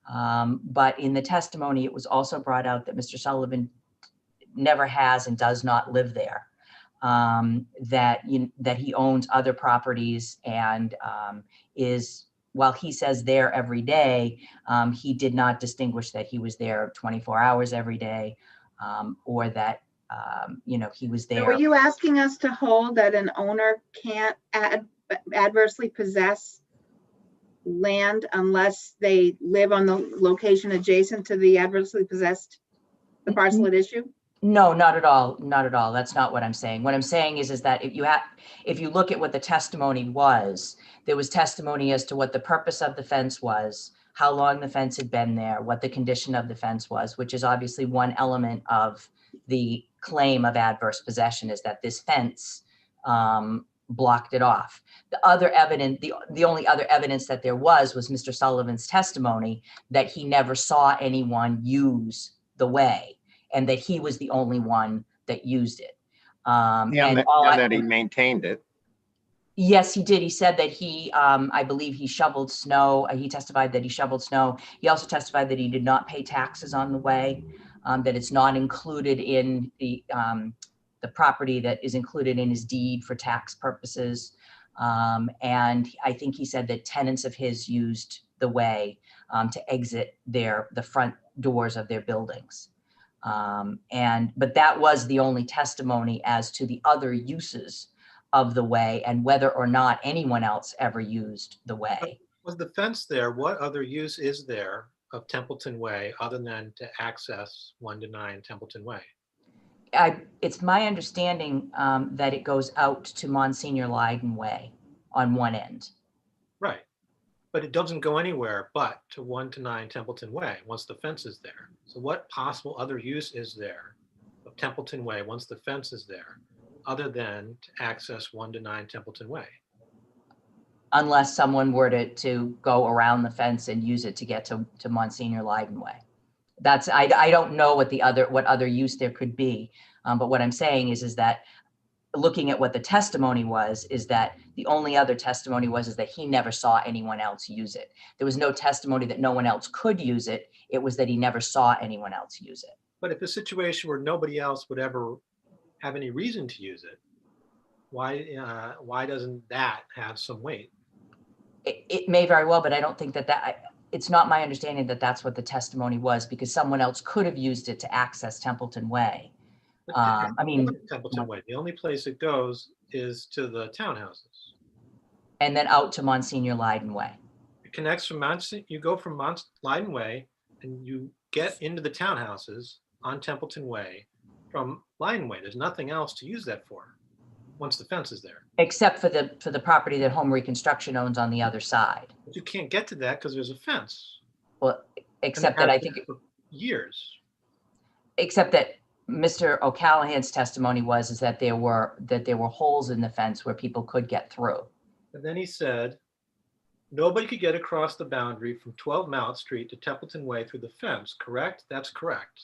But in the testimony, it was also brought out that Mr. Sullivan never has and does not live there, that he owns other properties and is, while he says there every day, he did not distinguish that he was there 24 hours every day, or that he was there. So were you asking us to hold that an owner can't adversely possess land unless they live on the location adjacent to the adversely possessed, the parcel at issue? No, not at all. Not at all. That's not what I'm saying. What I'm saying is that if you look at what the testimony was, there was testimony as to what the purpose of the fence was, how long the fence had been there, what the condition of the fence was, which is obviously one element of the claim of adverse possession, is that this fence blocked it off. The other evidence, the only other evidence that there was Mr. Sullivan's testimony that he never saw anyone use the way, and that he was the only one that used it. That he maintained it. Yes, he did. He said that he, I believe he shoveled snow. He testified that he shoveled snow. He also testified that he did not pay taxes on the way. that it's not included in the property that is included in his deed for tax purposes. And I think he said that tenants of his used the way to exit the front doors of their buildings. But that was the only testimony as to the other uses of the way and whether or not anyone else ever used the way. Was the fence there? What other use is there of Templeton Way other than to access 1 to 9 Templeton Way? It's my understanding that it goes out to Monsignor Leiden Way on one end. Right. But it doesn't go anywhere but to 1 to 9 Templeton Way once the fence is there. So what possible other use is there of Templeton Way once the fence is there other than to access 1 to 9 Templeton Way? Unless someone were to go around the fence and use it to get to Monsignor Leiden Way. I don't know what other use there could be. But what I'm saying is that looking at what the testimony was, is that the only other testimony is that he never saw anyone else use it. There was no testimony that no one else could use it. It was that he never saw anyone else use it. But if a situation where nobody else would ever have any reason to use it, why doesn't that have some weight? It may very well, but I don't think it's not my understanding that that's what the testimony was, because someone else could have used it to access Templeton Way. Templeton Way, the only place it goes is to the townhouses. And then out to Monsignor Leiden Way. It connects from you go from Leiden Way and you get into the townhouses on Templeton Way from Leiden Way. There's nothing else to use that for once the fence is there. Except for the property that Home Reconstruction owns on the other side. But you can't get to that because there's a fence. Well, except that I think for years. Except that Mr. O'Callahan's testimony was that there were holes in the fence where people could get through. And then he said, nobody could get across the boundary from 12 Mount Street to Templeton Way through the fence, correct? That's correct.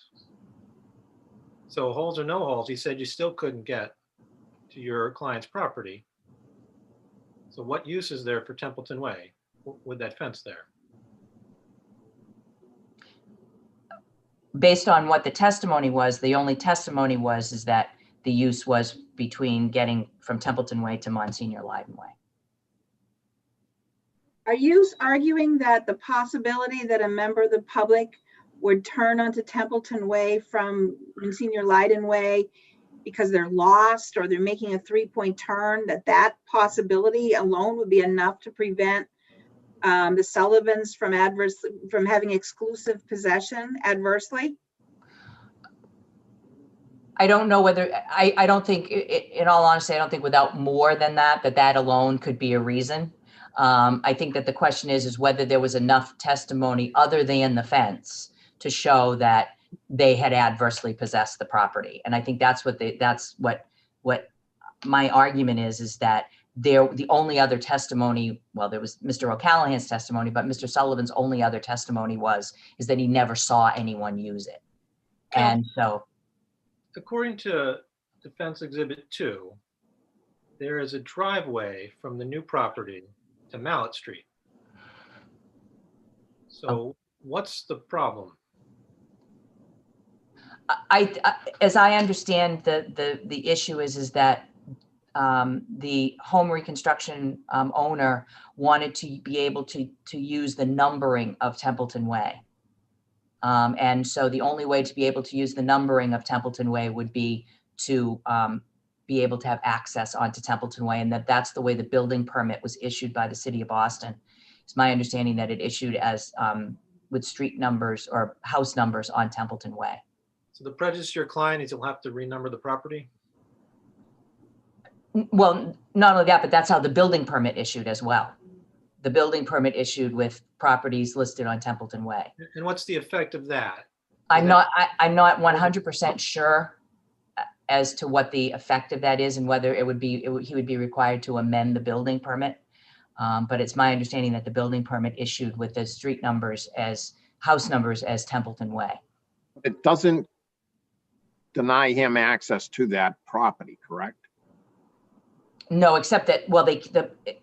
So holes or no holes, he said you still couldn't get to your client's property. So what use is there for Templeton Way with that fence there? Based on what the testimony was, the only testimony is that the use was between getting from Templeton Way to Monsignor Leiden Way. Are you arguing that the possibility that a member of the public would turn onto Templeton Way from Monsignor Leiden Way because they're lost or they're making a 3-point turn, that possibility alone would be enough to prevent the Sullivans from having exclusive possession adversely? I don't know whether, I don't think, in all honesty, I don't think without more than that alone could be a reason. I think that the question is whether there was enough testimony other than the fence to show that they had adversely possessed the property. And I think that's what my argument is that the only other testimony, well, there was Mr. O'Callahan's testimony, but Mr. Sullivan's only other testimony is that he never saw anyone use it. And so, according to Defense Exhibit 2, there is a driveway from the new property to Mallet Street. So what's the problem? As I understand, the issue is that the home reconstruction owner wanted to be able to use the numbering of Templeton Way. And so the only way to be able to use the numbering of Templeton Way would be to be able to have access onto Templeton Way, and that's the way the building permit was issued by the city of Boston. It's my understanding that it issued as with street numbers or house numbers on Templeton Way. So the prejudice to your client is he'll have to renumber the property? Well, not only that, but that's how the building permit issued as well. The building permit issued with properties listed on Templeton Way. And what's the effect of that? I'm not 100% sure as to what the effect of that is and whether he would be required to amend the building permit. But it's my understanding that the building permit issued with the street numbers as house numbers as Templeton Way. It doesn't deny him access to that property, correct? No, except that, well,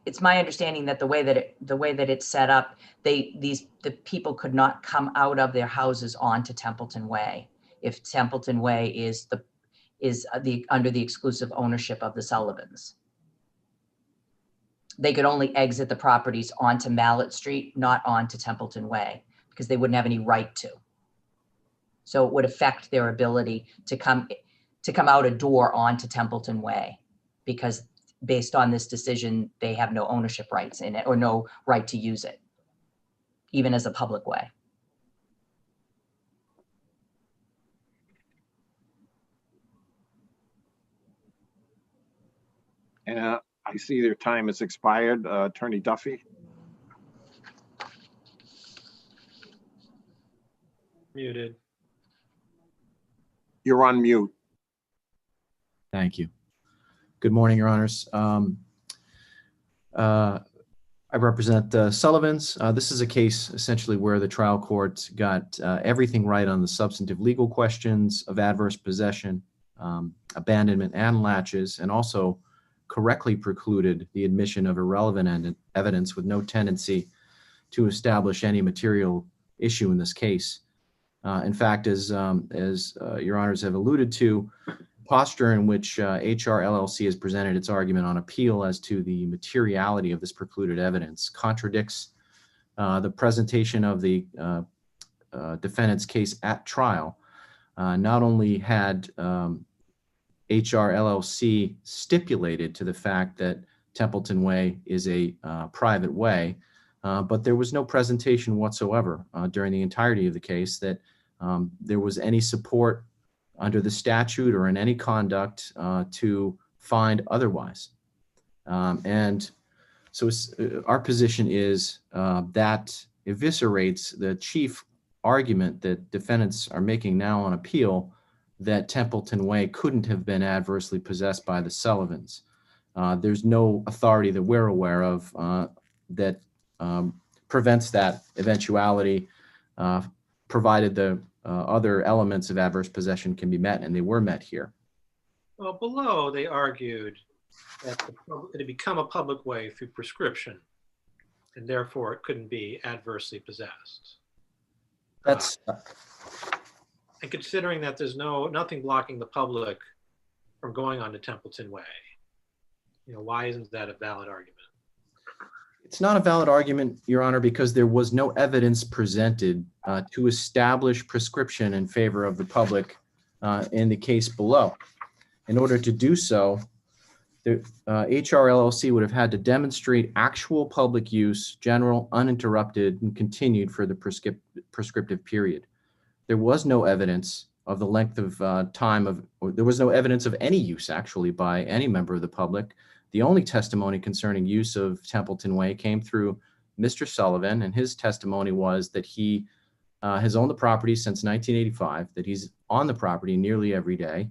it's my understanding that the way that it's set up, the people could not come out of their houses onto Templeton Way. if Templeton Way is under the exclusive ownership of the Sullivans. They could only exit the properties onto Mallet Street, not onto Templeton Way, because they wouldn't have any right to. So it would affect their ability to come out a door onto Templeton Way, because based on this decision, they have no ownership rights in it or no right to use it, even as a public way. And I see their time has expired. Attorney Duffy. Muted. You're on mute. Thank you. Good morning, Your Honors. I represent Sullivans. This is a case essentially where the trial court got everything right on the substantive legal questions of adverse possession, abandonment, and latches, and also correctly precluded the admission of irrelevant evidence with no tendency to establish any material issue in this case. In fact, as Your Honors have alluded to, posture in which HR LLC has presented its argument on appeal as to the materiality of this precluded evidence contradicts the presentation of the defendant's case at trial. Not only had HR LLC stipulated to the fact that Templeton Way is a private way, but there was no presentation whatsoever during the entirety of the case that there was any support under the statute or in any conduct to find otherwise. And so our position is that eviscerates the chief argument that defendants are making now on appeal that Templeton Way couldn't have been adversely possessed by the Sullivans. There's no authority that we're aware of that prevents that eventuality, provided the other elements of adverse possession can be met, and they were met here. Well, below they argued that it had become a public way through prescription, and therefore it couldn't be adversely possessed. That's and considering that there's nothing blocking the public from going on to Templeton Way, why isn't that a valid argument? It's not a valid argument, Your Honor, because there was no evidence presented to establish prescription in favor of the public in the case below. In order to do so, the HR LLC would have had to demonstrate actual public use, general, uninterrupted, and continued for the prescriptive period. There was no evidence of the length of time there was no evidence of any use actually by any member of the public. The only testimony concerning use of Templeton Way came through Mr. Sullivan, and his testimony was that he has owned the property since 1985, that he's on the property nearly every day,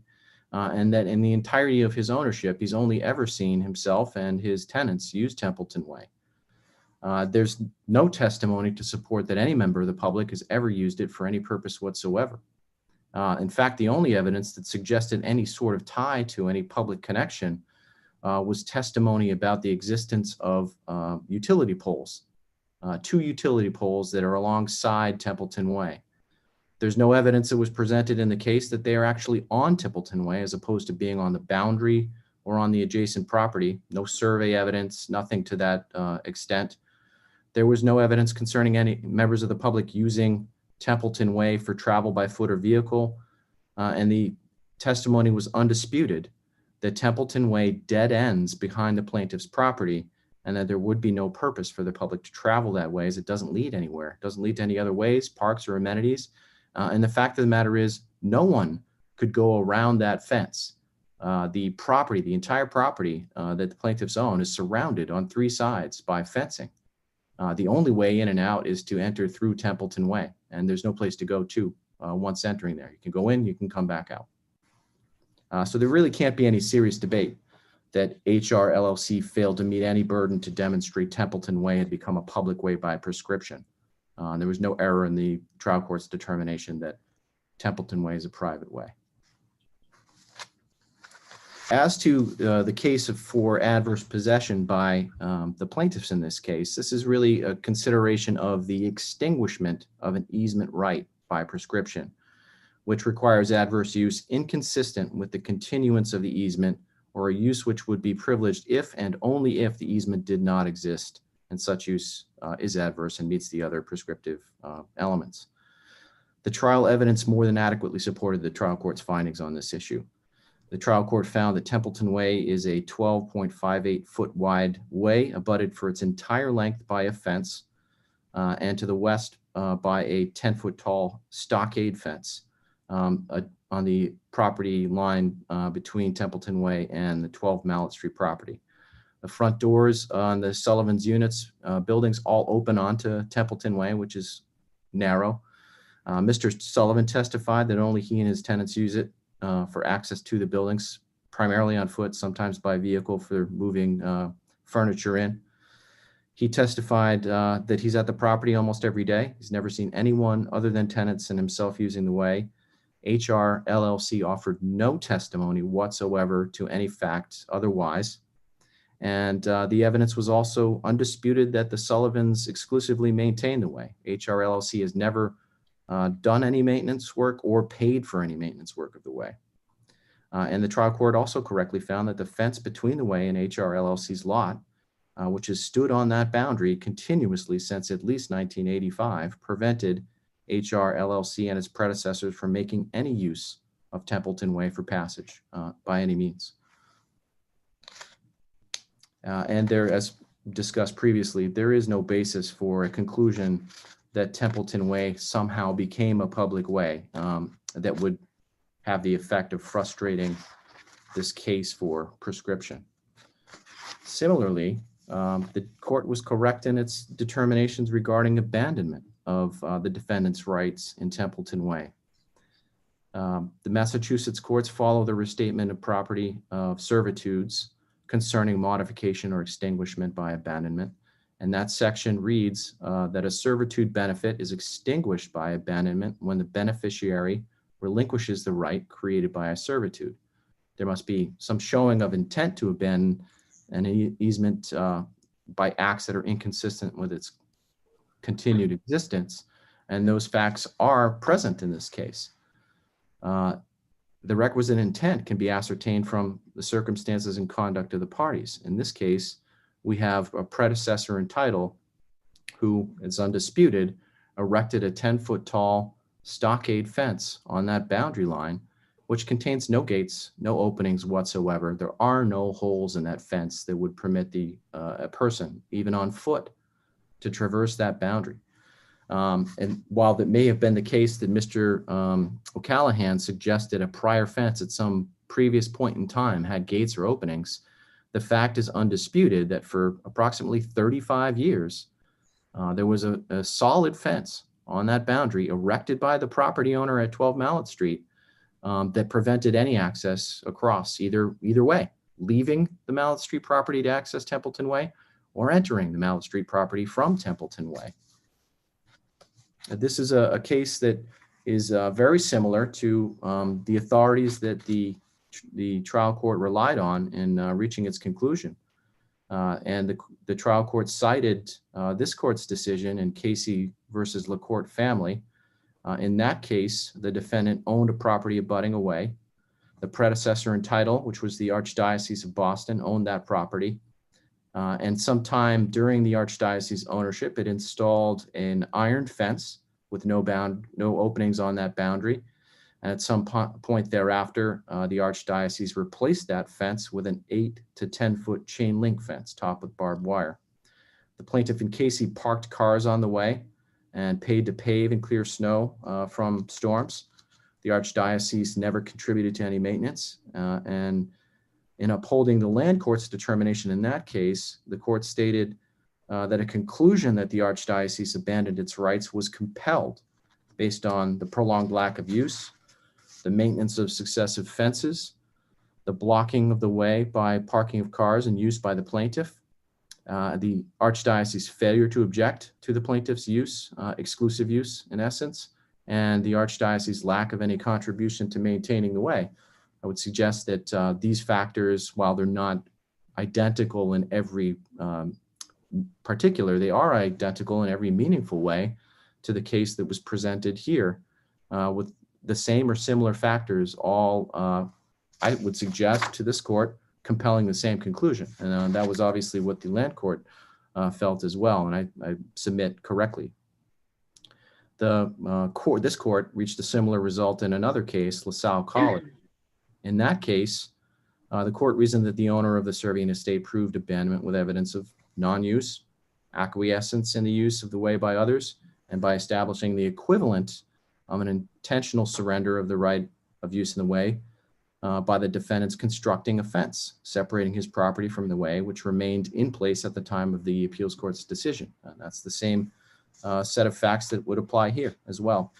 and that in the entirety of his ownership, he's only ever seen himself and his tenants use Templeton Way. There's no testimony to support that any member of the public has ever used it for any purpose whatsoever. In fact, the only evidence that suggested any sort of tie to any public connection was testimony about the existence of utility poles, 2 utility poles that are alongside Templeton Way. There's no evidence that was presented in the case that they are actually on Templeton Way as opposed to being on the boundary or on the adjacent property. No survey evidence, nothing to that extent. There was no evidence concerning any members of the public using Templeton Way for travel by foot or vehicle, and the testimony was undisputed that Templeton Way dead ends behind the plaintiff's property, and that there would be no purpose for the public to travel that way as it doesn't lead anywhere. It doesn't lead to any other ways, parks, or amenities. And the fact of the matter is, no one could go around that fence. The property, the entire property that the plaintiffs own is surrounded on 3 sides by fencing. The only way in and out is to enter through Templeton Way, and there's no place to go to once entering there. You can go in, you can come back out. So there really can't be any serious debate that HR LLC failed to meet any burden to demonstrate Templeton Way had become a public way by prescription. There was no error in the trial court's determination that Templeton Way is a private way. As to the case for adverse possession by the plaintiffs in this case, this is really a consideration of the extinguishment of an easement right by prescription. which requires adverse use inconsistent with the continuance of the easement, or a use which would be privileged if and only if the easement did not exist, and such use is adverse and meets the other prescriptive elements. The trial evidence more than adequately supported the trial court's findings on this issue. The trial court found that Templeton Way is a 12.58 foot wide way, abutted for its entire length by a fence, and to the west by a 10-foot tall stockade fence on the property line between Templeton Way and the 12 Mallet Street property. The front doors on the Sullivan's units buildings all open onto Templeton Way, which is narrow. Mr. Sullivan testified that only he and his tenants use it for access to the buildings, primarily on foot, sometimes by vehicle for moving furniture in. He testified that he's at the property almost every day. He's never seen anyone other than tenants and himself using the way. HR LLC offered no testimony whatsoever to any facts otherwise. And the evidence was also undisputed that the Sullivans exclusively maintain the way. HR LLC has never done any maintenance work or paid for any maintenance work of the way. And the trial court also correctly found that the fence between the way and HR LLC's lot, which has stood on that boundary continuously since at least 1985, prevented HR LLC and its predecessors from making any use of Templeton Way for passage by any means. And there, as discussed previously, there is no basis for a conclusion that Templeton Way somehow became a public way that would have the effect of frustrating this case for prescription. Similarly, the court was correct in its determinations regarding abandonment of the defendant's rights in Templeton Way. The Massachusetts courts follow the restatement of property of servitudes concerning modification or extinguishment by abandonment. And that section reads that a servitude benefit is extinguished by abandonment when the beneficiary relinquishes the right created by a servitude. There must be some showing of intent to abandon an easement by acts that are inconsistent with its continued existence. And those facts are present in this case. The requisite intent can be ascertained from the circumstances and conduct of the parties. In this case, we have a predecessor in title who, it's undisputed, erected a 10-foot tall stockade fence on that boundary line, which contains no gates, no openings whatsoever. There are no holes in that fence that would permit a person, even on foot, to traverse that boundary. And while that may have been the case that Mr. O'Callahan suggested a prior fence at some previous point in time had gates or openings, the fact is undisputed that for approximately 35 years, there was a solid fence on that boundary erected by the property owner at 12 Mallet Street that prevented any access across either way, leaving the Mallet Street property to access Templeton Way or entering the Mallet Street property from Templeton Way. This is a case that is very similar to the authorities that the trial court relied on in reaching its conclusion. And the trial court cited this court's decision in Casey versus LaCourte family. In that case, the defendant owned a property abutting away. The predecessor in title, which was the Archdiocese of Boston, owned that property. And sometime during the Archdiocese ownership, it installed an iron fence with no openings on that boundary. And at some point thereafter, the Archdiocese replaced that fence with an 8 to 10 foot chain link fence topped with barbed wire. The plaintiff in Casey parked cars on the way and paid to pave and clear snow from storms. The Archdiocese never contributed to any maintenance. And in upholding the land court's determination in that case, the court stated that a conclusion that the Archdiocese abandoned its rights was compelled based on the prolonged lack of use, the maintenance of successive fences, the blocking of the way by parking of cars and use by the plaintiff, the Archdiocese failure to object to the plaintiff's use, exclusive use in essence, and the Archdiocese lack of any contribution to maintaining the way. I would suggest that these factors, while they're not identical in every particular, they are identical in every meaningful way to the case that was presented here with the same or similar factors, all I would suggest to this court compelling the same conclusion. And that was obviously what the land court felt as well, and I submit correctly. This court reached a similar result in another case, LaSalle College. In that case, the court reasoned that the owner of the Servian estate proved abandonment with evidence of non-use, acquiescence in the use of the way by others, and by establishing the equivalent of an intentional surrender of the right of use in the way by the defendant's constructing a fence, separating his property from the way, which remained in place at the time of the appeals court's decision. And that's the same set of facts that would apply here as well.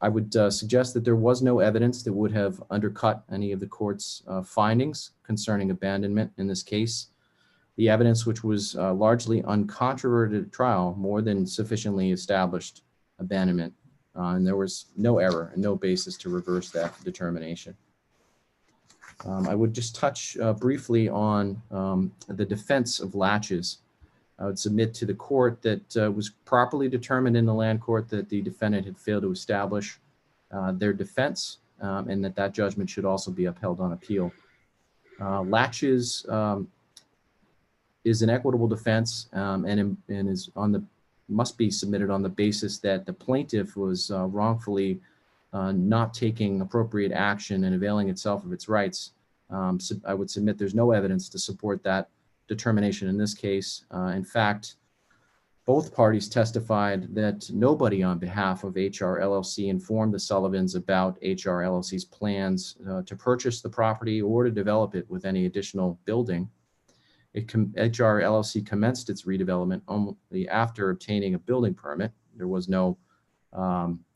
I would suggest that there was no evidence that would have undercut any of the court's findings concerning abandonment in this case. The evidence, which was largely uncontroverted at trial, more than sufficiently established abandonment, and there was no error and no basis to reverse that determination. I would just touch briefly on the defense of latches. I would submit to the court that was properly determined in the land court that the defendant had failed to establish their defense, and that judgment should also be upheld on appeal. Latches is an equitable defense and is must be submitted on the basis that the plaintiff was wrongfully not taking appropriate action and availing itself of its rights. So I would submit there's no evidence to support that determination in this case. In fact, both parties testified that nobody on behalf of HR LLC informed the Sullivans about HR LLC's plans to purchase the property or to develop it with any additional building. HR LLC commenced its redevelopment only after obtaining a building permit. There was no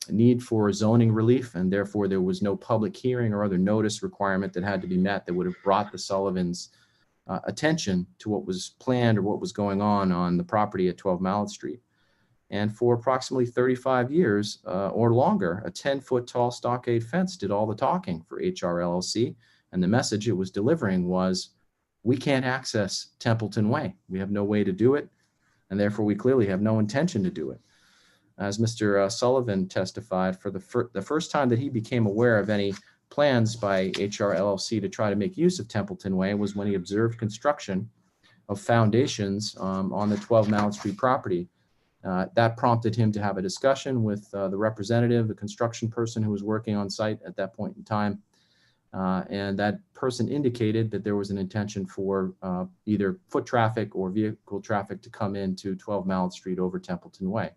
need for zoning relief, and therefore there was no public hearing or other notice requirement that had to be met that would have brought the Sullivans' attention to what was planned or what was going on the property at 12 Mallet Street. And for approximately 35 years or longer, a 10-foot tall stockade fence did all the talking for HR LLC, and the message it was delivering was, we can't access Templeton Way. We have no way to do it, and therefore we clearly have no intention to do it. As Mr. Sullivan testified, for the first time that he became aware of any plans by HR LLC to try to make use of Templeton Way was when he observed construction of foundations on the 12 Mallet Street property. That prompted him to have a discussion with the representative, the construction person who was working on site at that point in time. And that person indicated that there was an intention for either foot traffic or vehicle traffic to come into 12 Mallet Street over Templeton Way.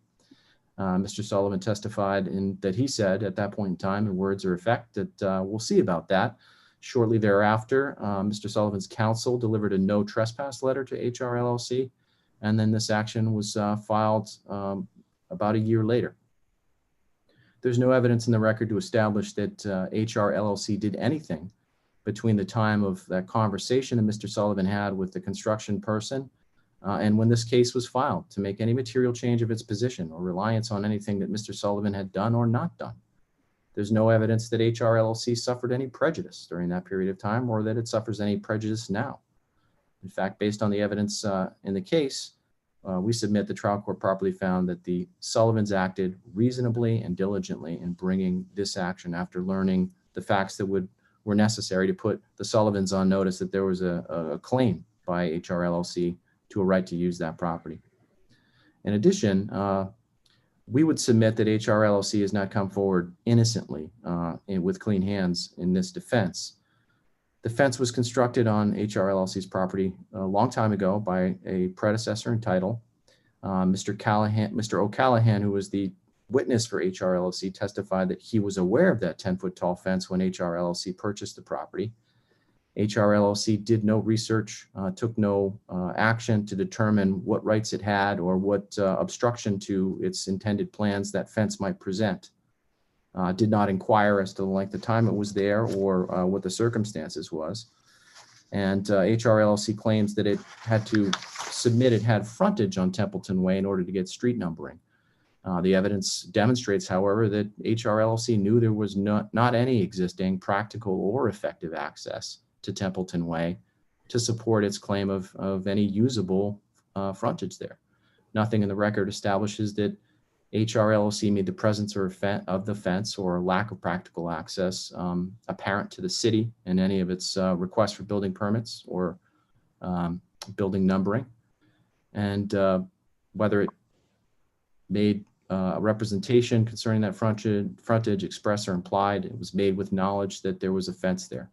Mr. Sullivan testified that he said at that point in time, in words or effect, that we'll see about that. Shortly thereafter, Mr. Sullivan's counsel delivered a no trespass letter to HR LLC, and then this action was filed about a year later. There's no evidence in the record to establish that HR LLC did anything between the time of that conversation that Mr. Sullivan had with the construction person and when this case was filed to make any material change of its position or reliance on anything that Mr. Sullivan had done or not done. There's no evidence that HR LLC suffered any prejudice during that period of time or that it suffers any prejudice now. In fact, based on the evidence in the case, we submit the trial court properly found that the Sullivans acted reasonably and diligently in bringing this action after learning the facts that were necessary to put the Sullivans on notice that there was a claim by HR LLC to a right to use that property. In addition, we would submit that HR LLC has not come forward innocently and with clean hands in this defense. The fence was constructed on HR LLC's property a long time ago by a predecessor in title. Mr. O'Callahan, who was the witness for HR LLC, testified that he was aware of that 10-foot tall fence when HR LLC purchased the property. HR LLC did no research, took no action to determine what rights it had or what obstruction to its intended plans that fence might present. Did not inquire as to the length of time it was there or what the circumstances was. And HR LLC claims that it had to submit it had frontage on Templeton Way in order to get street numbering. The evidence demonstrates, however, that HR LLC knew there was not any existing practical or effective access to Templeton Way to support its claim of any usable frontage there. Nothing in the record establishes that HR LLC made the presence of the fence or lack of practical access apparent to the city in any of its requests for building permits or building numbering. And whether it made a representation concerning that frontage, express or implied, it was made with knowledge that there was a fence there.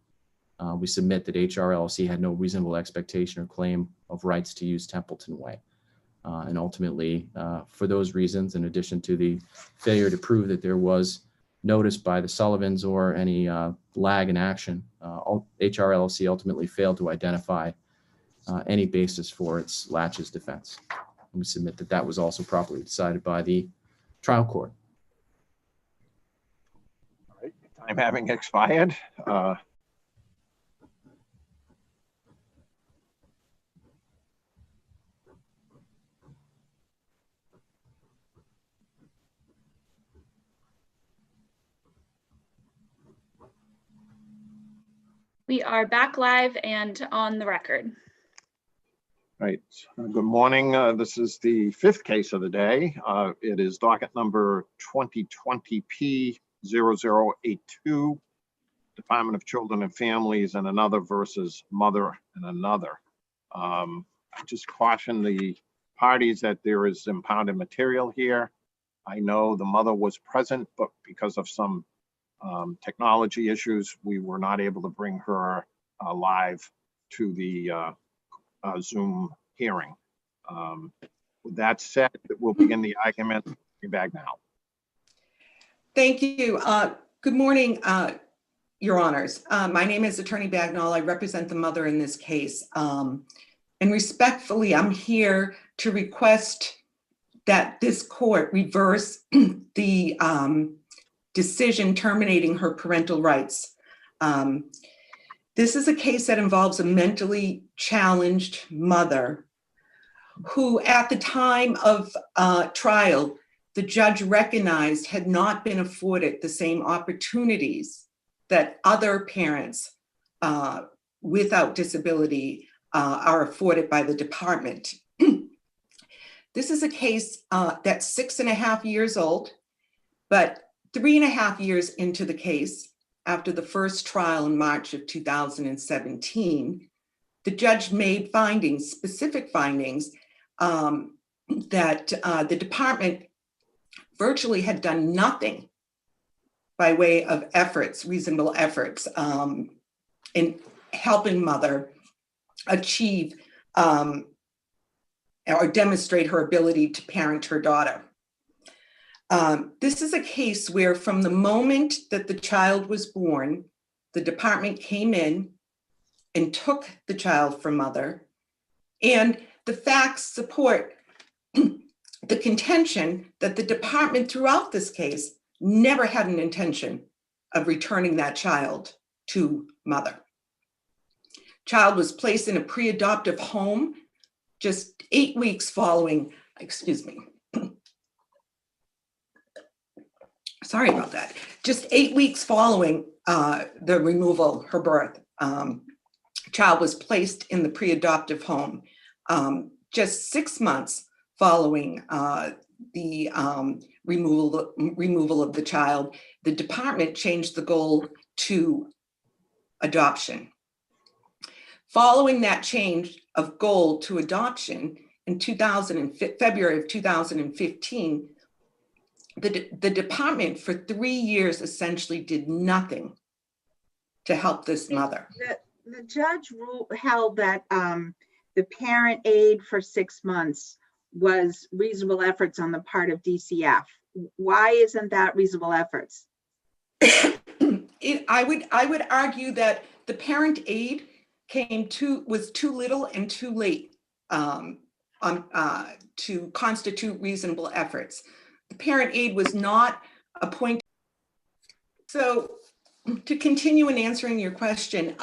We submit that HR LLC had no reasonable expectation or claim of rights to use Templeton Way. And ultimately, for those reasons, in addition to the failure to prove that there was notice by the Sullivans or any lag in action, HR LLC ultimately failed to identify any basis for its laches defense. And we submit that that was also properly decided by the trial court. All right, time having expired. We are back live and on the record. Right. Good morning. This is the fifth case of the day. It is docket number 2020P0082, Department of Children and Families and Another versus Mother and Another. I just caution the parties that there is impounded material here. I know the mother was present, but because of some technology issues, we were not able to bring her live to the Zoom hearing. With that said, we'll begin the argument. Be back now. Thank you. Good morning, Your Honors. My name is Attorney Bagnall. I represent the mother in this case. And respectfully, I'm here to request that this court reverse the decision terminating her parental rights. This is a case that involves a mentally challenged mother who, at the time of trial, the judge recognized had not been afforded the same opportunities that other parents without disability are afforded by the department. This is a case that's 6.5 years old, but 3.5 years into the case, after the first trial in March of 2017, the judge made findings, specific findings, that the department virtually had done nothing by way of efforts, reasonable efforts, in helping mother achieve or demonstrate her ability to parent her daughter. This is a case where from the moment that the child was born, the department came in and took the child from mother, and the facts support the contention that the department throughout this case never had an intention of returning that child to mother. Child was placed in a pre-adoptive home just 8 weeks following, sorry about that. Just 8 weeks following the removal, her birth, child was placed in the pre-adoptive home. Just 6 months following the removal of the child, the department changed the goal to adoption. Following that change of goal to adoption in February of 2015, the department for 3 years essentially did nothing to help this mother. The judge held that the parent aid for 6 months was reasonable efforts on the part of DCF. Why isn't that reasonable efforts? I would argue that the parent aid was too little and too late to constitute reasonable efforts. The parent aid was not appointed. So to continue in answering your question,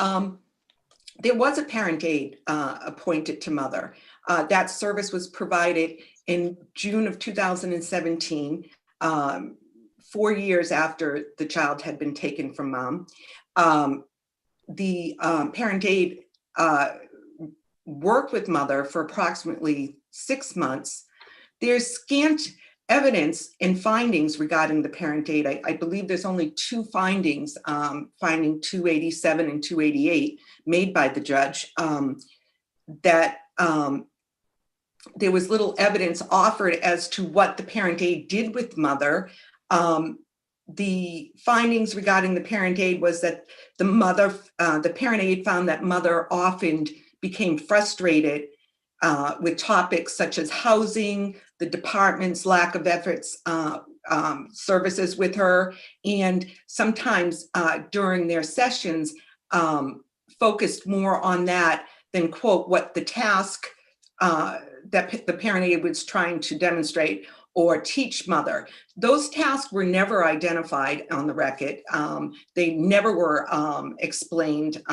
there was a parent aid appointed to mother. That service was provided in June of 2017, 4 years after the child had been taken from mom. The parent aid worked with mother for approximately 6 months. There's scant evidence and findings regarding the parent aid. I believe there's only two findings, finding 287 and 288 made by the judge, that there was little evidence offered as to what the parent aid did with mother. The findings regarding the parent aid was that the parent aid found that mother often became frustrated with topics such as housing, the department's lack of efforts, services with her, and sometimes during their sessions focused more on that than, quote, what the task that the parent aid was trying to demonstrate or teach mother. Those tasks were never identified on the record. They never were explained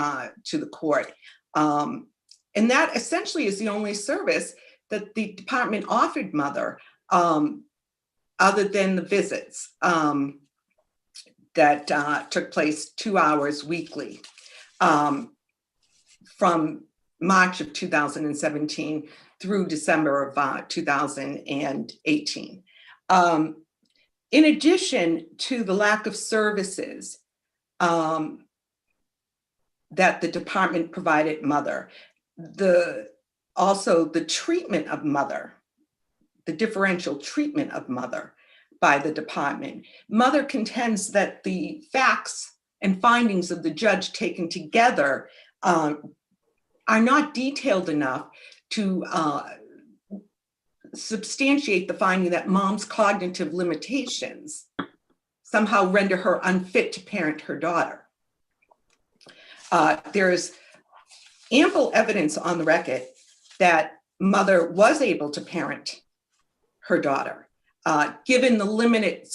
to the court. And that essentially is the only service that the department offered mother, other than the visits that took place 2 hours weekly from March of 2017 through December of 2018. In addition to the lack of services that the department provided mother, also the treatment of mother, the differential treatment of mother by the department. Mother contends that the facts and findings of the judge taken together are not detailed enough to substantiate the finding that mom's cognitive limitations somehow render her unfit to parent her daughter. There's ample evidence on the record that mother was able to parent her daughter, given the limited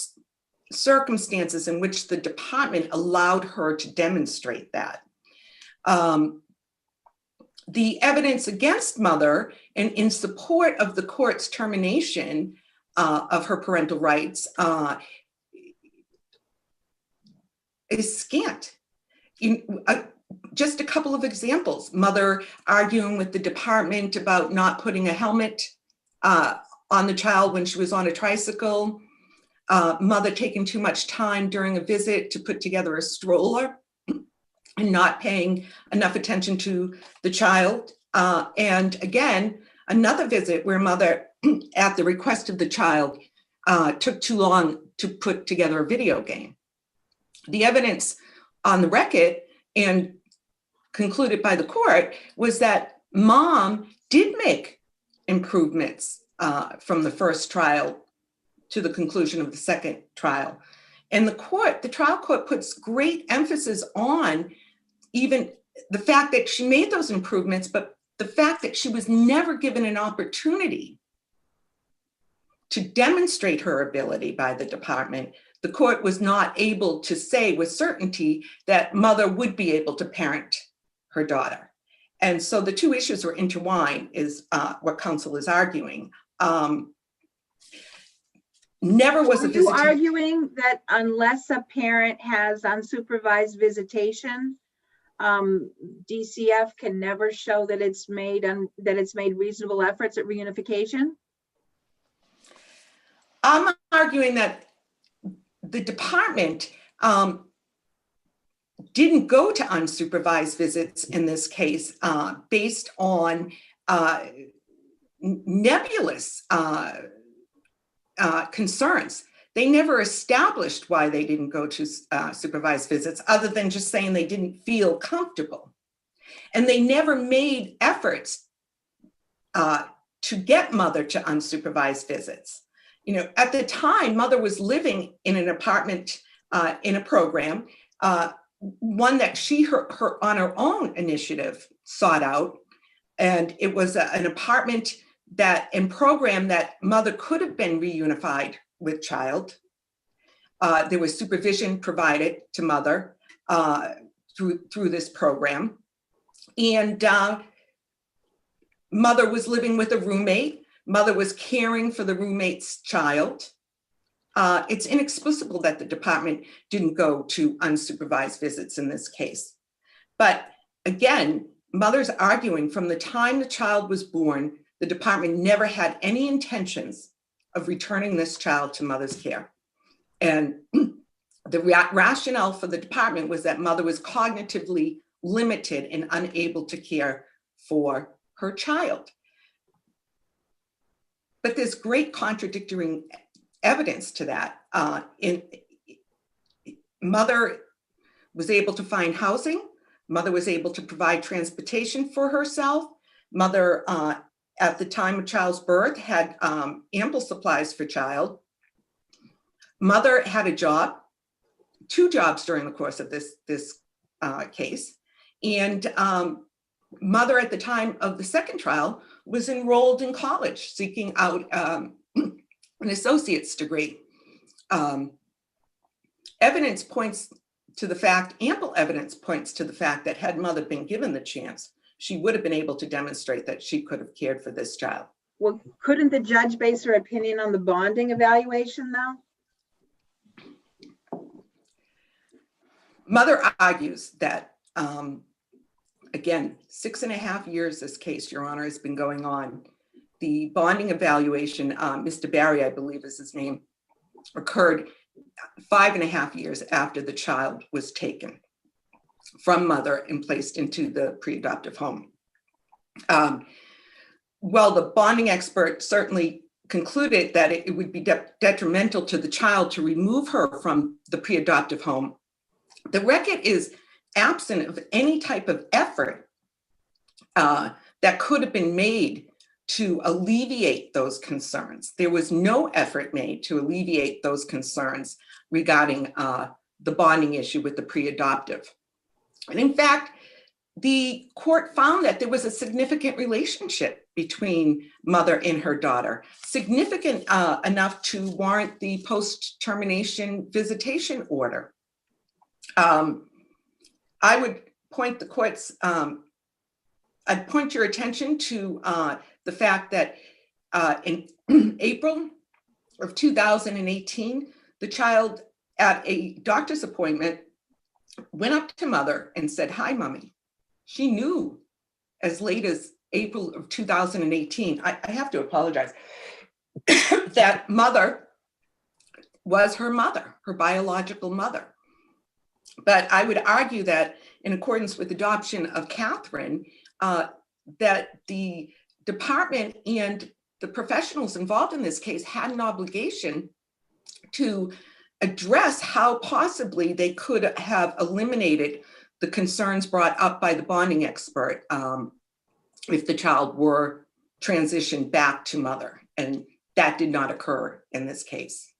circumstances in which the department allowed her to demonstrate that. The evidence against mother and in support of the court's termination of her parental rights is scant. Just a couple of examples: mother arguing with the department about not putting a helmet on the child when she was on a tricycle, mother taking too much time during a visit to put together a stroller and not paying enough attention to the child. And again, another visit where mother, at the request of the child, took too long to put together a video game. The evidence on the record and concluded by the court was that mom did make improvements from the first trial to the conclusion of the second trial. And the trial court puts great emphasis on even the fact that she made those improvements, but the fact that she was never given an opportunity to demonstrate her ability by the department. The court was not able to say with certainty that mother would be able to parent her daughter. And so the two issues were intertwined, is what counsel is arguing. Never was a visitation. Are you arguing that unless a parent has unsupervised visitation, DCF can never show that it's made reasonable efforts at reunification? I'm arguing that the department didn't go to unsupervised visits in this case based on nebulous concerns. They never established why they didn't go to supervised visits, other than just saying they didn't feel comfortable. And they never made efforts to get mother to unsupervised visits. You know, at the time, mother was living in an apartment in a program, one that she on her own initiative sought out. And it was an apartment and program that mother could have been reunified with child. There was supervision provided to mother through this program. And mother was living with a roommate. Mother was caring for the roommate's child. It's inexplicable that the department didn't go to unsupervised visits in this case. But again, mother's arguing from the time the child was born, the department never had any intentions of returning this child to mother's care. And the rationale for the department was that mother was cognitively limited and unable to care for her child. But there's great contradictory evidence to that. Mother was able to find housing. Mother was able to provide transportation for herself. Mother, at the time of child's birth, had ample supplies for child. Mother had a job, 2 jobs during the course of this case. And mother, at the time of the second trial, was enrolled in college, seeking out an associate's degree. Evidence points to the fact, ample evidence points to the fact that had mother been given the chance, she would have been able to demonstrate that she could have cared for this child. Well, couldn't the judge base her opinion on the bonding evaluation though? Mother argues that, again, 6.5 years this case, Your Honor, has been going on. The bonding evaluation, Mr. Barry, I believe is his name, occurred 5.5 years after the child was taken from mother and placed into the pre-adoptive home. Well, the bonding expert certainly concluded that it would be detrimental to the child to remove her from the pre-adoptive home. The record is absent of any type of effort that could have been made to alleviate those concerns. There was no effort made to alleviate those concerns regarding the bonding issue with the pre-adoptive. And in fact, the court found that there was a significant relationship between mother and her daughter, significant enough to warrant the post-termination visitation order. I would point the court's, I'd point your attention to the fact that in April of 2018, the child at a doctor's appointment went up to mother and said, "Hi, mommy." She knew as late as April of 2018, I have to apologize, that mother was her mother, her biological mother. But I would argue that in accordance with adoption of Catherine, that the department and the professionals involved in this case had an obligation to address how possibly they could have eliminated the concerns brought up by the bonding expert if the child were transitioned back to mother. And that did not occur in this case.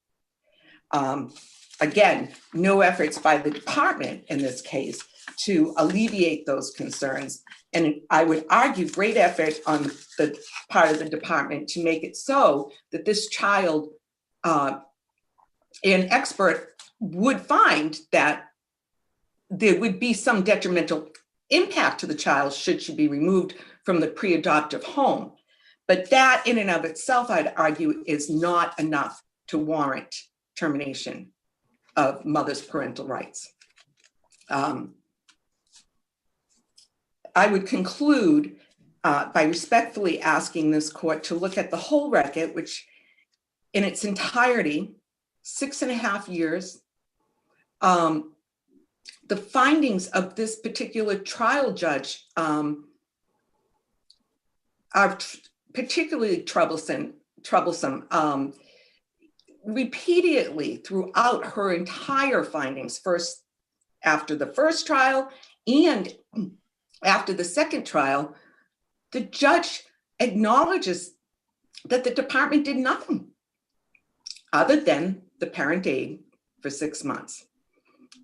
Again, no efforts by the department in this case to alleviate those concerns. And I would argue great effort on the part of the department to make it so that this child, an expert would find that there would be some detrimental impact to the child should she be removed from the pre-adoptive home. But that in and of itself, I'd argue, is not enough to warrant termination of mother's parental rights. I would conclude by respectfully asking this court to look at the whole record, which in its entirety, 6.5 years, the findings of this particular trial judge are particularly troublesome. Repeatedly throughout her entire findings, first after the first trial and after the second trial, the judge acknowledges that the department did nothing other than the parent aid for 6 months.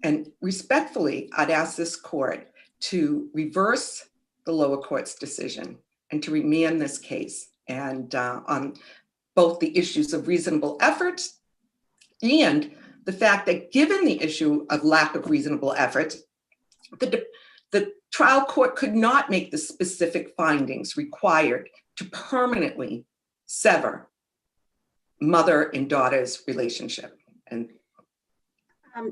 And respectfully, I'd ask this court to reverse the lower court's decision and to remand this case and on both the issues of reasonable efforts and the fact that given the issue of lack of reasonable efforts, the trial court could not make the specific findings required to permanently sever mother and daughter's relationship. And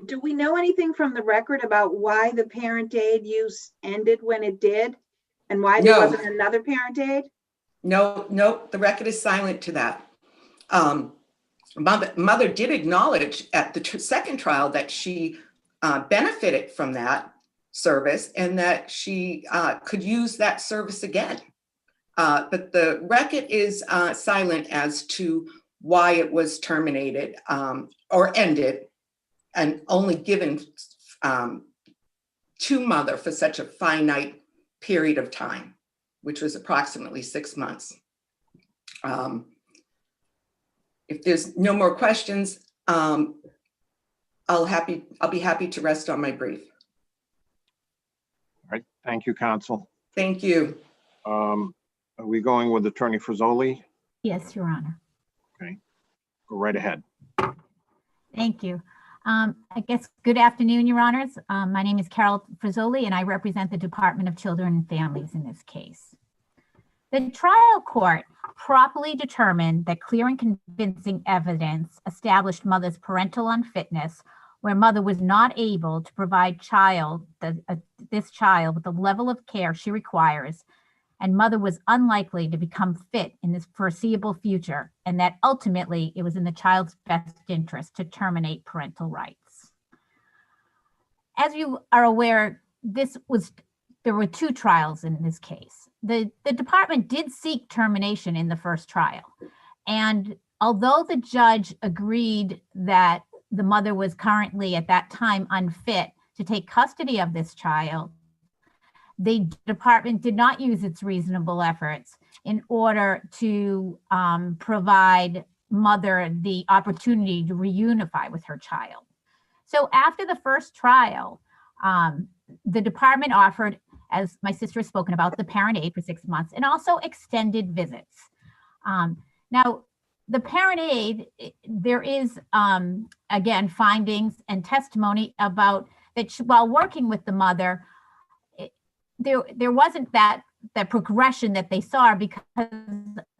do we know anything from the record about why the parent aid use ended when it did and why there wasn't another parent aid? No, the record is silent to that. Mother did acknowledge at the second trial that she benefited from that service and that she could use that service again. But the record is silent as to why it was terminated or ended and only given to Mother for such a finite period of time, which was approximately 6 months. If there's no more questions, I'll be happy to rest on my brief. All right, thank you, counsel. Thank you. Are we going with Attorney Frizzoli? Yes, Your Honor. Okay, go right ahead. Thank you. I guess good afternoon, Your Honors. My name is Carol Frizzoli, and I represent the Department of Children and Families in this case. The trial court properly determined that clear and convincing evidence established Mother's parental unfitness, where Mother was not able to provide this child with the level of care she requires, and Mother was unlikely to become fit in this foreseeable future, and that ultimately it was in the child's best interest to terminate parental rights. As you are aware, there were 2 trials in this case. The department did seek termination in the first trial. And although the judge agreed that the mother was currently at that time unfit to take custody of this child, the department did not use its reasonable efforts in order to provide Mother the opportunity to reunify with her child. So after the first trial, the department offered, as my sister has spoken about, the parent aid for 6 months and also extended visits. Now, the parent aid, there is, again, findings and testimony about that while working with the mother, there wasn't that progression that they saw because,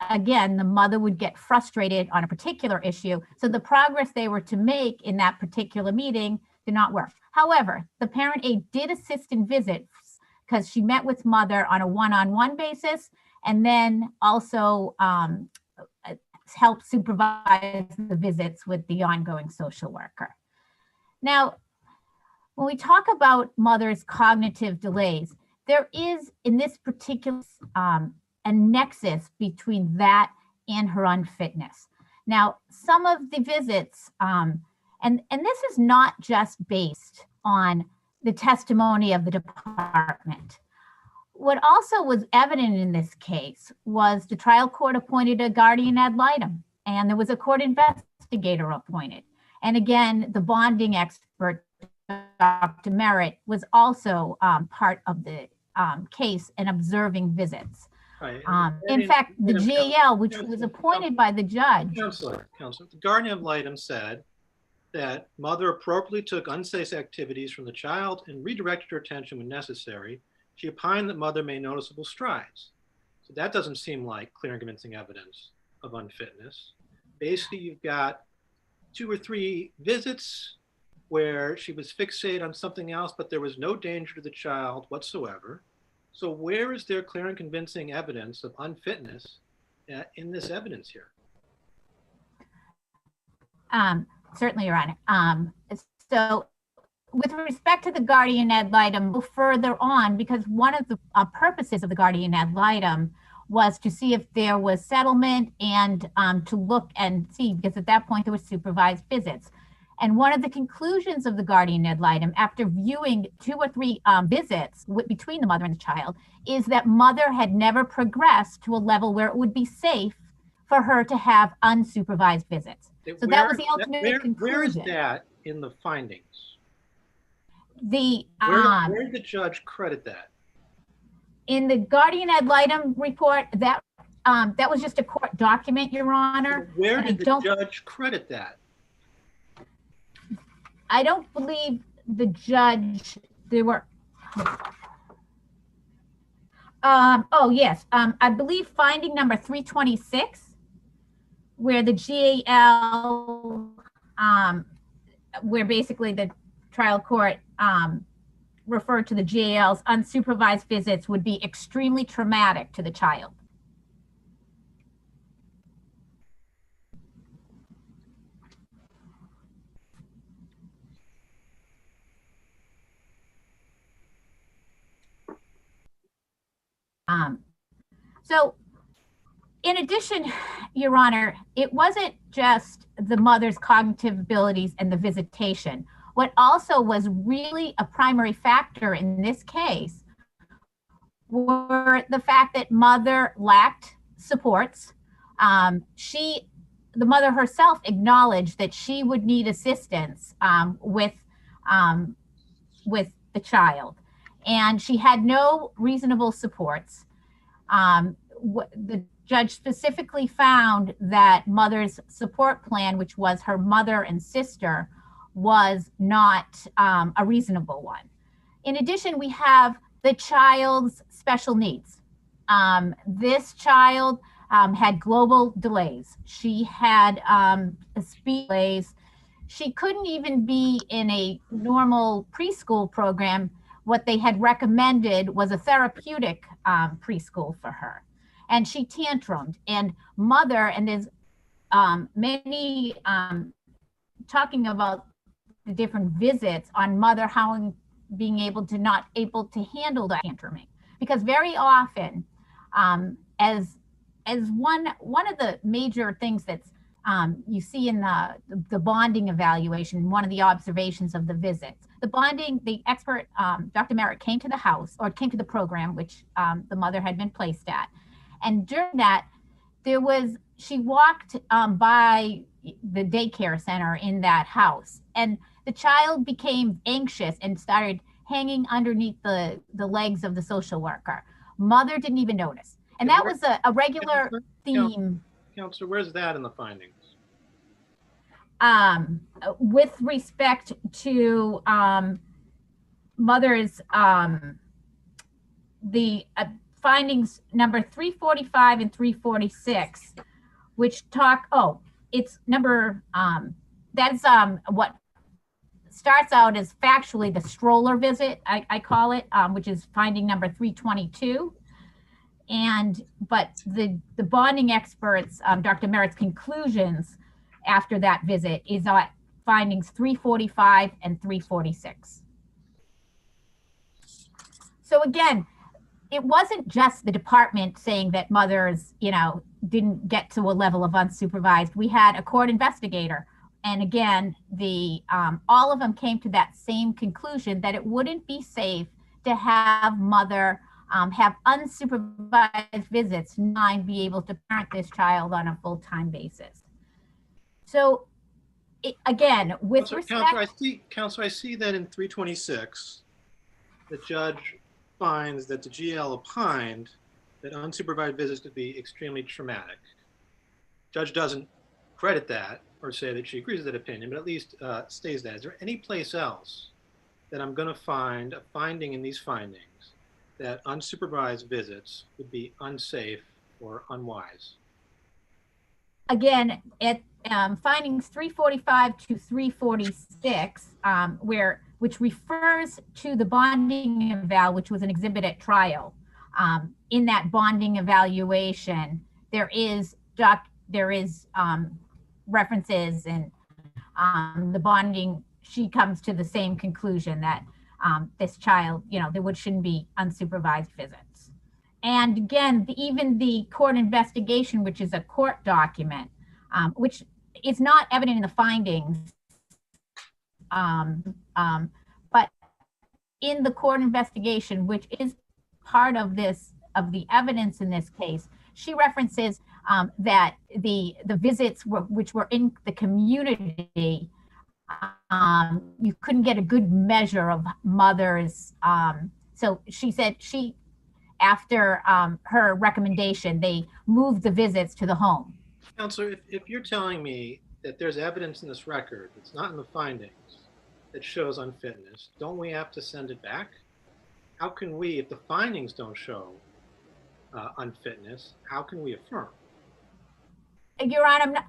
again, the mother would get frustrated on a particular issue. So the progress they were to make in that particular meeting did not work. However, the parent aid did assist in visits because she met with Mother on a one-on-one basis and then also helped supervise the visits with the ongoing social worker. Now, when we talk about Mother's cognitive delays, there is, in this particular, a nexus between that and her unfitness. Now, some of the visits, and this is not just based on the testimony of the department. What also was evident in this case was the trial court appointed a guardian ad litem, and there was a court investigator appointed. And again, the bonding expert, Dr. Merritt, was also part of the case and observing visits. Right. In fact, the GAL, which was appointed by the judge. Counselor, the guardian ad litem said that Mother appropriately took unsafe activities from the child and redirected her attention when necessary. She opined that Mother made noticeable strides. So that doesn't seem like clear and convincing evidence of unfitness. Basically, you've got 2 or 3 visits where she was fixated on something else, but there was no danger to the child whatsoever. So where is there clear and convincing evidence of unfitness in this evidence here? Certainly, Your Honor. So with respect to the guardian ad litem, further on, because one of the purposes of the guardian ad litem was to see if there was settlement and to look and see, because at that point there were supervised visits. And one of the conclusions of the guardian ad litem, after viewing 2 or 3 visits between the mother and the child, is that Mother had never progressed to a level where it would be safe for her to have unsupervised visits. So that was the ultimate conclusion. Where is that in the findings? Where did the judge credit that? In the guardian ad litem report, that was just a court document, Your Honor. So where did the judge credit that? I don't believe the judge, there were, oh yes, I believe finding number 326, where the GAL, where basically the trial court referred to the GAL's unsupervised visits would be extremely traumatic to the child. So in addition, Your Honor, it wasn't just the mother's cognitive abilities and the visitation. What also was really a primary factor in this case were the fact that mother lacked supports. The mother herself acknowledged that she would need assistance with the child, and she had no reasonable supports. The judge specifically found that mother's support plan, which was her mother and sister, was not a reasonable one. In addition, we have the child's special needs. This child had global delays. She had speech delays. She couldn't even be in a normal preschool program. What they had recommended was a therapeutic preschool for her. And she tantrumed. And mother, and there's many talking about the different visits on mother, how being able to not able to handle that tantruming. Because very often, as one of the major things that's you see in the bonding evaluation, one of the observations of the visits, the expert, Dr. Merritt, came to the house, or came to the program, which the mother had been placed at. And during that, she walked by the daycare center in that house, and the child became anxious and started hanging underneath the legs of the social worker. Mother didn't even notice. And that was a regular theme. Counselor, where's that in the findings? With respect to mother's, the findings number 345 and 346, which talk, it's number, that's what starts out as factually the stroller visit, I call it, which is finding number 322. But the bonding experts, Dr. Merritt's conclusions after that visit is at findings 345 and 346. So again, it wasn't just the department saying that mothers, didn't get to a level of unsupervised. We had a court investigator. And again, all of them came to that same conclusion, that it wouldn't be safe to have mother have unsupervised visits, and be able to parent this child on a full-time basis. So again, with respect— Counselor, I see that in 326, the judge finds that the GL opined that unsupervised visits could be extremely traumatic. Judge doesn't credit that or say that she agrees with that opinion, but at least states that. Is there any place else that I'm going to find a finding in these findings that unsupervised visits would be unsafe or unwise? Again, at findings 345 to 346, which refers to the bonding eval, which was an exhibit at trial. In that bonding evaluation, there is references, and the bonding, she comes to the same conclusion that this child, there shouldn't be unsupervised visits. And again, even the court investigation, which is a court document, which is not evident in the findings, but in the court investigation, which is part of the evidence in this case, she references that the visits which were in the community, you couldn't get a good measure of mothers. So she said after her recommendation, they moved the visits to the home. Counselor, if you're telling me that there's evidence in this record that's not in the findings that shows unfitness, don't we have to send it back? How can we, if the findings don't show unfitness, how can we affirm? Your Honor,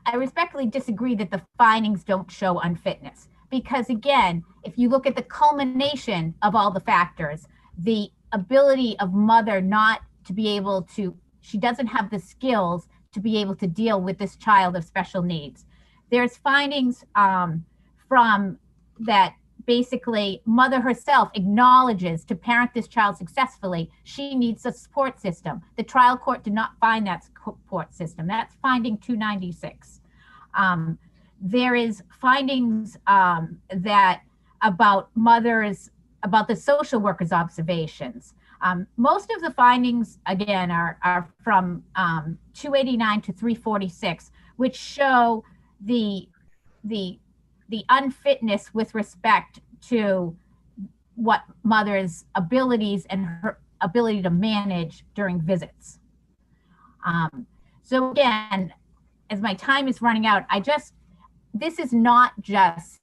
I respectfully disagree that the findings don't show unfitness, because again, if you look at the culmination of all the factors, the ability of mother not to be able to, she doesn't have the skills to be able to deal with this child of special needs. There's findings from that basically mother herself acknowledges to parent this child successfully, she needs a support system. The trial court did not find that support system. That's finding 296. There is findings that about mothers, about the social worker's observations. Most of the findings, again, are from 289 to 346, which show the unfitness with respect to what mother's abilities and her ability to manage during visits. So again, as my time is running out, this is not just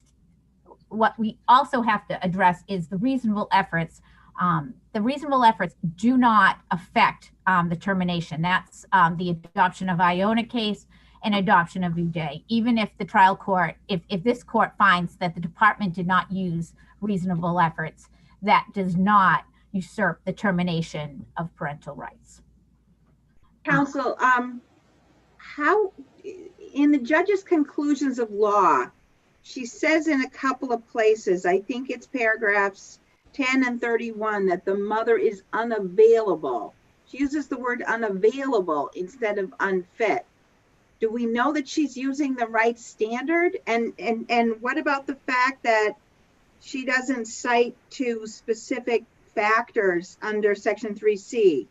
what we also have to address is the reasonable efforts. The reasonable efforts do not affect the termination. That's the adoption of Iona case and adoption of Uday. Even if the trial court, if this court finds that the department did not use reasonable efforts, that does not usurp the termination of parental rights. Counsel, how, in the judge's conclusions of law, she says in a couple of places, I think it's paragraphs 10 and 31, that the mother is unavailable. She uses the word unavailable instead of unfit. Do we know that she's using the right standard? And what about the fact that she doesn't cite to specific factors under Section 3C?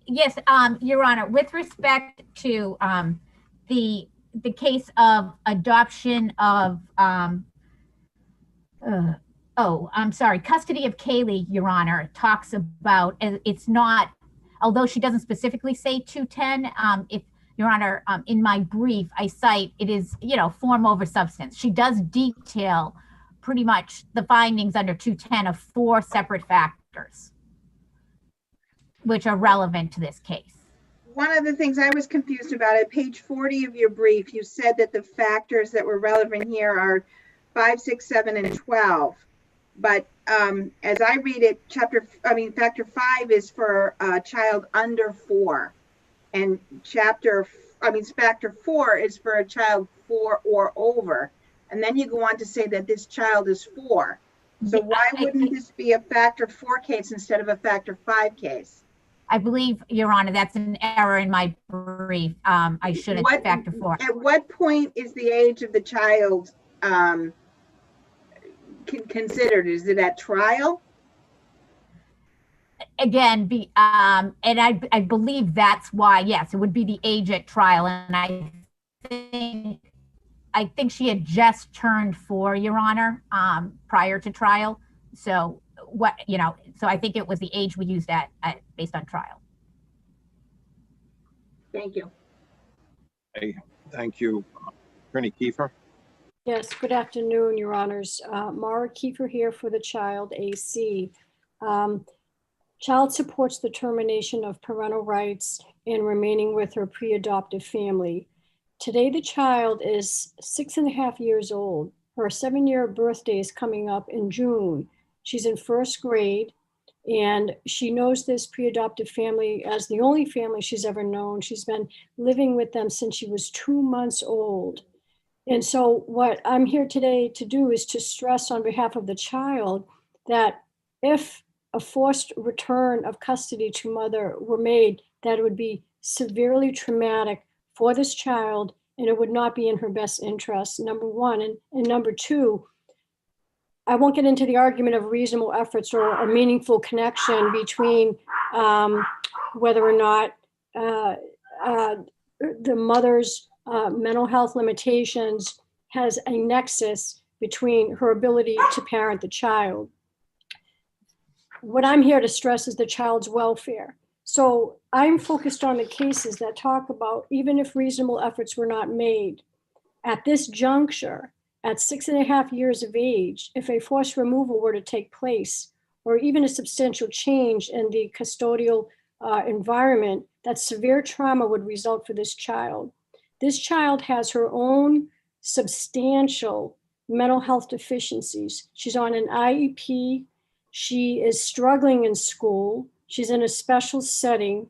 Yes, Your Honor, with respect to the case of adoption of, custody of Kaylee, Your Honor, talks about, it's not, although she doesn't specifically say 210, if Your Honor, in my brief, I cite it is, form over substance. She does detail pretty much the findings under 210 of 4 separate factors, which are relevant to this case. One of the things I was confused about, at page 40 of your brief, you said that the factors that were relevant here are 5, 6, 7, and 12. But as I read it, factor 5 is for a child under 4. And factor 4 is for a child 4 or over. And then you go on to say that this child is 4. So why wouldn't this be a factor 4 case instead of a factor 5 case? I believe, Your Honor, that's an error in my brief. I should have factor 4. At what point is the age of the child considered? Is it at trial? Again, and I believe that's why, yes, it would be the age at trial. And I think she had just turned 4, Your Honor, prior to trial. So so I think it was the age we used based on trial. Thank you. Okay, thank you. Attorney Kiefer. Yes, good afternoon, Your Honors. Mara Kiefer here for the child, AC. Child supports the termination of parental rights and remaining with her pre-adoptive family. Today, the child is 6.5 years old. Her 7-year birthday is coming up in June. She's in 1st grade, and she knows this pre-adoptive family as the only family she's ever known. She's been living with them since she was 2 months old. And so what I'm here today to do is to stress on behalf of the child that if a forced return of custody to mother were made, that it would be severely traumatic for this child, and it would not be in her best interest, number one. And number two, I won't get into the argument of reasonable efforts or a meaningful connection between whether or not the mother's mental health limitations has a nexus between her ability to parent the child. What I'm here to stress is the child's welfare. So I'm focused on the cases that talk about even if reasonable efforts were not made at this juncture, at 6.5 years of age, if a forced removal were to take place, or even a substantial change in the custodial environment, that severe trauma would result for this child. This child has her own substantial mental health deficiencies. She's on an IEP. She is struggling in school. She's in a special setting.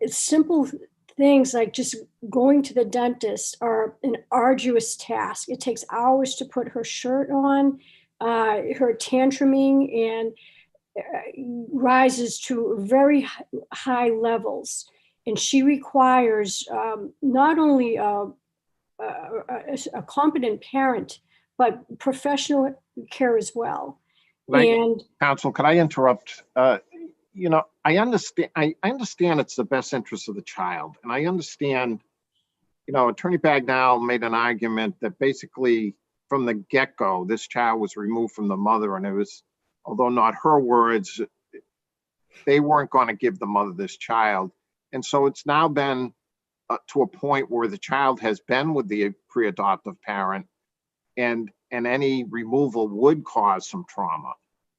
Simple things like just going to the dentist are an arduous task. It takes hours to put her shirt on, her tantruming, and rises to very high levels. And she requires not only a competent parent, but professional care as well. And Counsel, could I interrupt? You know, I understand it's the best interest of the child. And I understand, you know, Attorney Bagnall made an argument that basically from the get-go, this child was removed from the mother, and it was, although not her words, they weren't going to give the mother this child. And so it's now been to a point where the child has been with the pre-adoptive parent, and any removal would cause some trauma.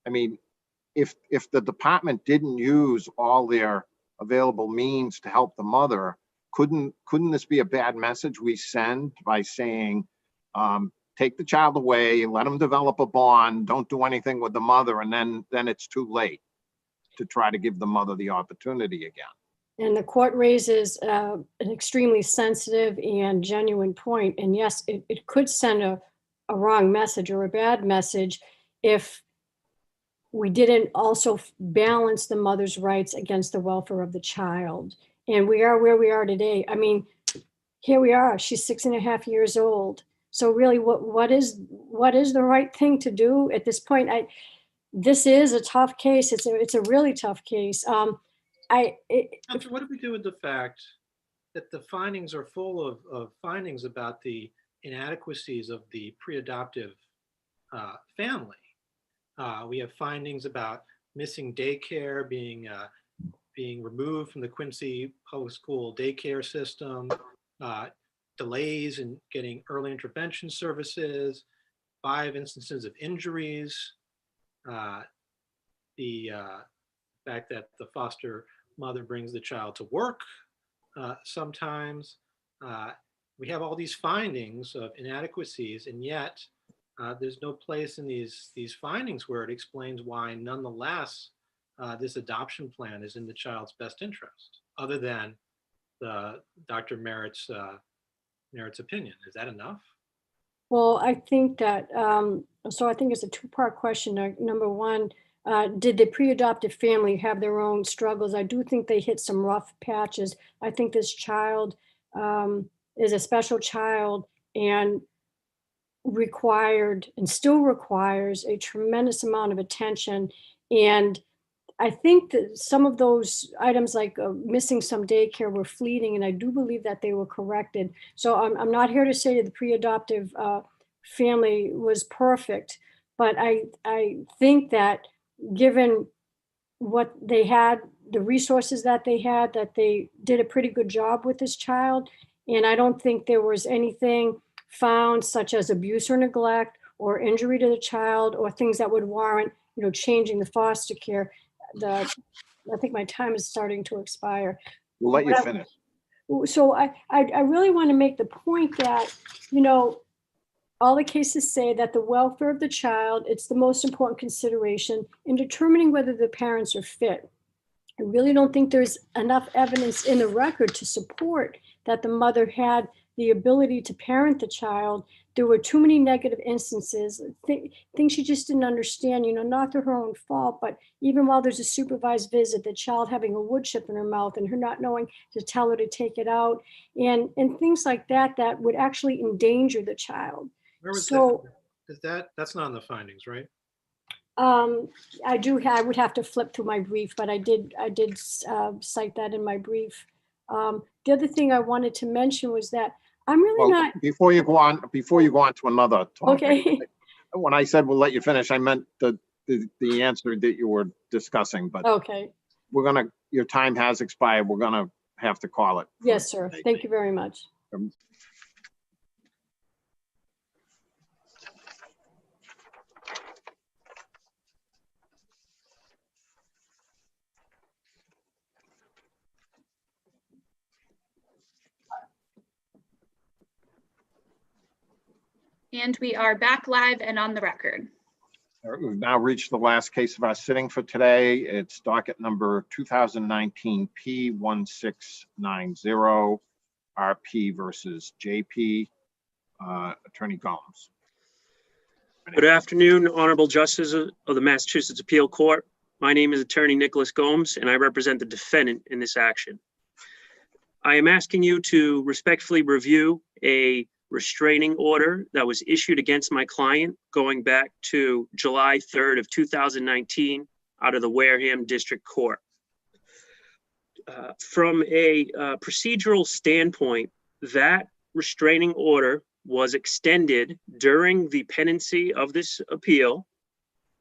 I mean, if the department didn't use all their available means to help the mother, couldn't this be a bad message we send by saying, take the child away, let them develop a bond, don't do anything with the mother, and then it's too late to try to give the mother the opportunity again? And the court raises an extremely sensitive and genuine point. And yes, it could send a wrong message or a bad message if we didn't also balance the mother's rights against the welfare of the child. And we are where we are today. I mean, here we are, she's 6.5 years old. So really, what is the right thing to do at this point? This is a tough case. It's a really tough case. Counselor, what do we do with the fact that the findings are full of findings about the inadequacies of the pre-adoptive family? We have findings about missing daycare, being removed from the Quincy Public School daycare system, delays in getting early intervention services, 5 instances of injuries, the fact that the foster mother brings the child to work sometimes. We have all these findings of inadequacies, and yet there's no place in these findings where it explains why nonetheless this adoption plan is in the child's best interest, other than Dr. Merritt's opinion. Is that enough? Well, I think that, so I think it's a 2-part question. Number one, did the pre-adoptive family have their own struggles? I do think they hit some rough patches. I think this child is a special child and required and still requires a tremendous amount of attention. And I think that some of those items like missing some daycare were fleeting, and I do believe that they were corrected. So I'm not here to say that the pre-adoptive family was perfect, but I think that given what they had, the resources that they had, that they did a pretty good job with this child. And I don't think there was anything found such as abuse or neglect or injury to the child or things that would warrant, changing the foster care. I think my time is starting to expire. We'll let you finish. So I really want to make the point that, all the cases say that the welfare of the child, it's the most important consideration in determining whether the parents are fit. I really don't think there's enough evidence in the record to support that the mother had the ability to parent the child. There were too many negative instances, things she just didn't understand, not through her own fault, but even while there's a supervised visit, the child having a wood chip in her mouth and her not knowing to tell her to take it out, and things like that would actually endanger the child. Where was that's not in the findings, right? I would have to flip through my brief, but I did cite that in my brief. The other thing I wanted to mention was that I'm really not. Before you go on to another topic. Okay. When I said we'll let you finish, I meant the answer that you were discussing. But okay, your time has expired. We're gonna have to call it. Yes, sir. Thank you very much. And we are back live and on the record. All right, we've now reached the last case of our sitting for today. It's docket number 2019 P1690, RP versus JP. Attorney Gomes. Good afternoon, Honorable Justices of the Massachusetts Appeal Court. My name is Attorney Nicholas Gomes, and I represent the defendant in this action. I am asking you to respectfully review a restraining order that was issued against my client going back to July 3rd of 2019 out of the Wareham District Court. From a procedural standpoint, that restraining order was extended during the pendency of this appeal,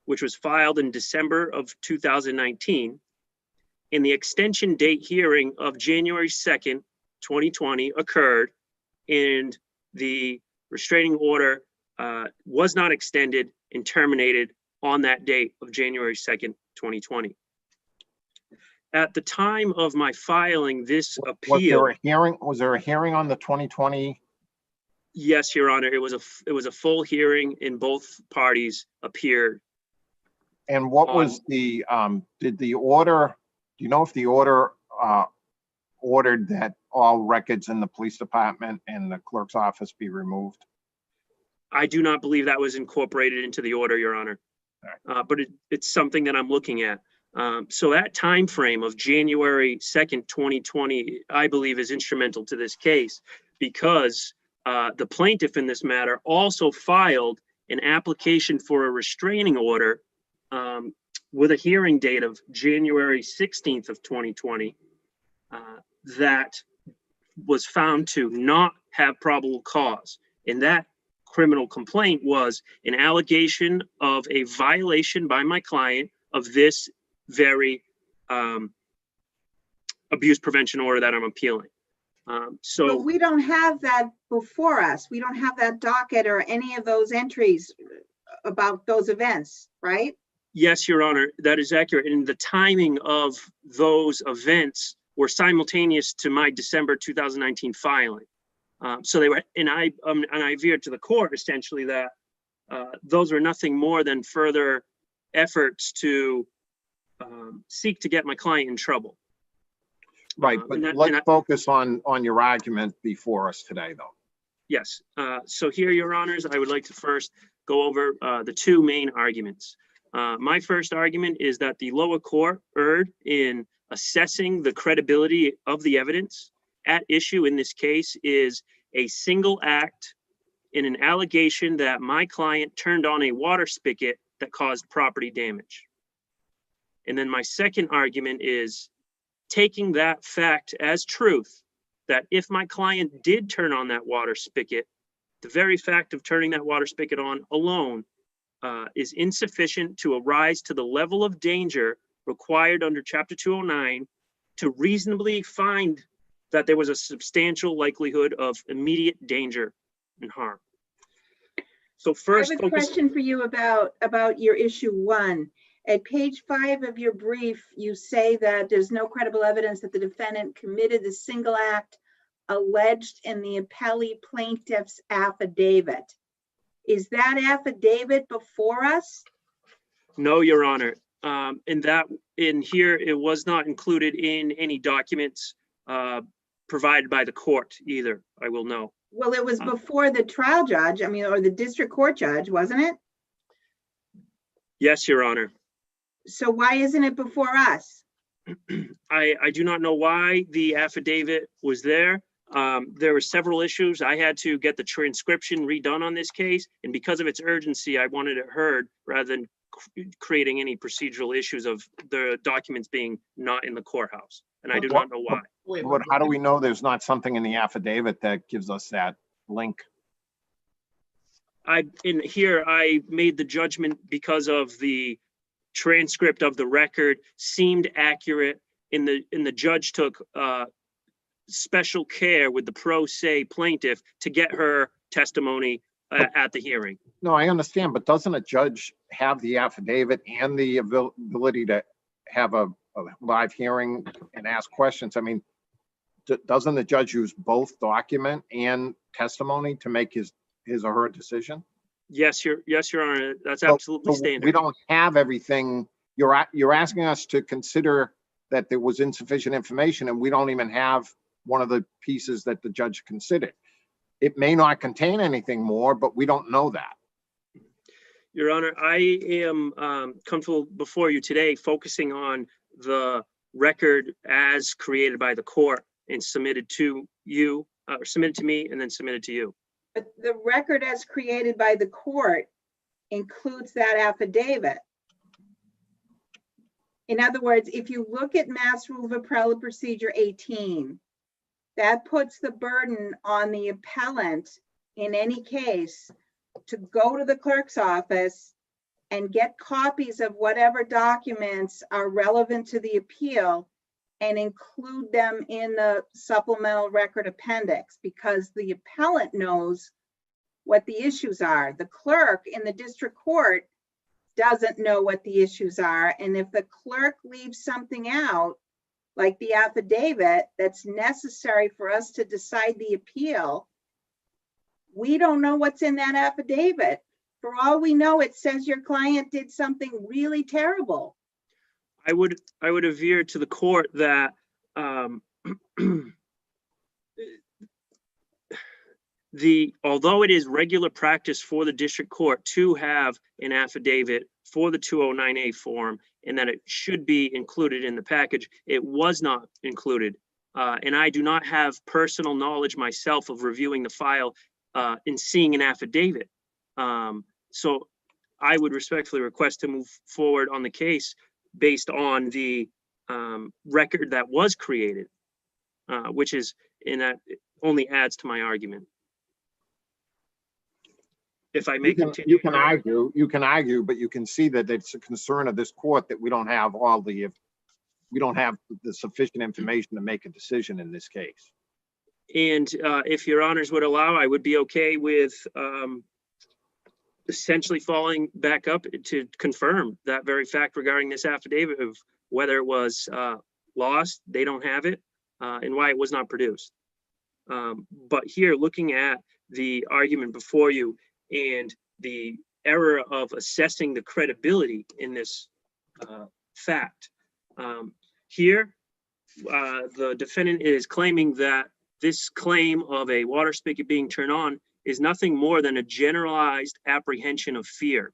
which was filed in December of 2019. And the extension date hearing of January 2nd, 2020 occurred, and the restraining order was not extended and terminated on that date of January 2nd, 2020. At the time of my filing this appeal, was there a hearing on the 2020? Yes, Your Honor. It was a full hearing and both parties appeared. And what was the did the order? Do you know if the order ordered that all records in the police department and the clerk's office be removed? I do not believe that was incorporated into the order, Your Honor. But it's something that I'm looking at. So that time frame of January 2nd, 2020, I believe is instrumental to this case because the plaintiff in this matter also filed an application for a restraining order with a hearing date of January 16th of 2020 that was found to not have probable cause. And that criminal complaint was an allegation of a violation by my client of this very abuse prevention order that I'm appealing. But we don't have that before us. We don't have that docket or any of those entries about those events, right? Yes, Your Honor, that is accurate. And the timing of those events were simultaneous to my December 2019 filing. So they were, and I veered to the court essentially that those were nothing more than further efforts to seek to get my client in trouble. Right, but let's focus on your argument before us today, though. Yes. So here, Your Honors, I would like to first go over the two main arguments. My first argument is that the lower court erred in assessing the credibility of the evidence. At issue in this case is a single act in an allegation that my client turned on a water spigot that caused property damage. And then my second argument is taking that fact as truth, that if my client did turn on that water spigot, the very fact of turning that water spigot on alone is insufficient to arise to the level of danger required under Chapter 209 to reasonably find that there was a substantial likelihood of immediate danger and harm. So first, I have a question for you about your issue 1. At page 5 of your brief, you say that there's no credible evidence that the defendant committed the single act alleged in the appellee plaintiff's affidavit. Is that affidavit before us? No, Your Honor. In here, it was not included in any documents provided by the court either, I will know. Well, it was before the trial judge, or the district court judge, wasn't it? Yes, Your Honor. So why isn't it before us? I do not know why the affidavit was there. There were several issues. I had to get the transcription redone on this case, and because of its urgency, I wanted it heard rather than creating any procedural issues of the documents being not in the courthouse. And I do not know why. But how do we know there's not something in the affidavit that gives us that link? In here, I made the judgment because of the transcript of the record seemed accurate, and the judge took special care with the pro se plaintiff to get her testimony at the hearing. No, I understand, but doesn't a judge have the affidavit and the ability to have a live hearing and ask questions? I mean, doesn't the judge use both document and testimony to make his or her decision? Yes, Your Honor, that's So- absolutely so We standard. don't have everything. You're asking us to consider that there was insufficient information, and we don't even have one of the pieces that the judge considered. It may not contain anything more, but we don't know that. Your Honor, I am comfortable before you today focusing on the record as created by the court and submitted to you, or submitted to me and then submitted to you. But the record as created by the court includes that affidavit. In other words, if you look at Mass Rule of Appellate Procedure 18, that puts the burden on the appellant in any case to go to the clerk's office and get copies of whatever documents are relevant to the appeal and include them in the supplemental record appendix, because the appellant knows what the issues are. The clerk in the district court doesn't know what the issues are. And if the clerk leaves something out, like the affidavit that's necessary for us to decide the appeal, we don't know what's in that affidavit. For all we know, it says your client did something really terrible. I would aver to the court that although it is regular practice for the district court to have an affidavit for the 209A form and that it should be included in the package, it was not included. And I do not have personal knowledge myself of reviewing the file and seeing an affidavit. So I would respectfully request to move forward on the case based on the record that was created, which is, and that only adds to my argument. If I may continue. You can argue, but you can see that it's a concern of this court that we don't have the sufficient information to make a decision in this case. And if your honors would allow, I would be okay with essentially falling back up to confirm that very fact regarding this affidavit of whether it was lost, they don't have it, and why it was not produced. But here, looking at the argument before you and the error of assessing the credibility in this fact, here, the defendant is claiming that this claim of a water spigot being turned on is nothing more than a generalized apprehension of fear.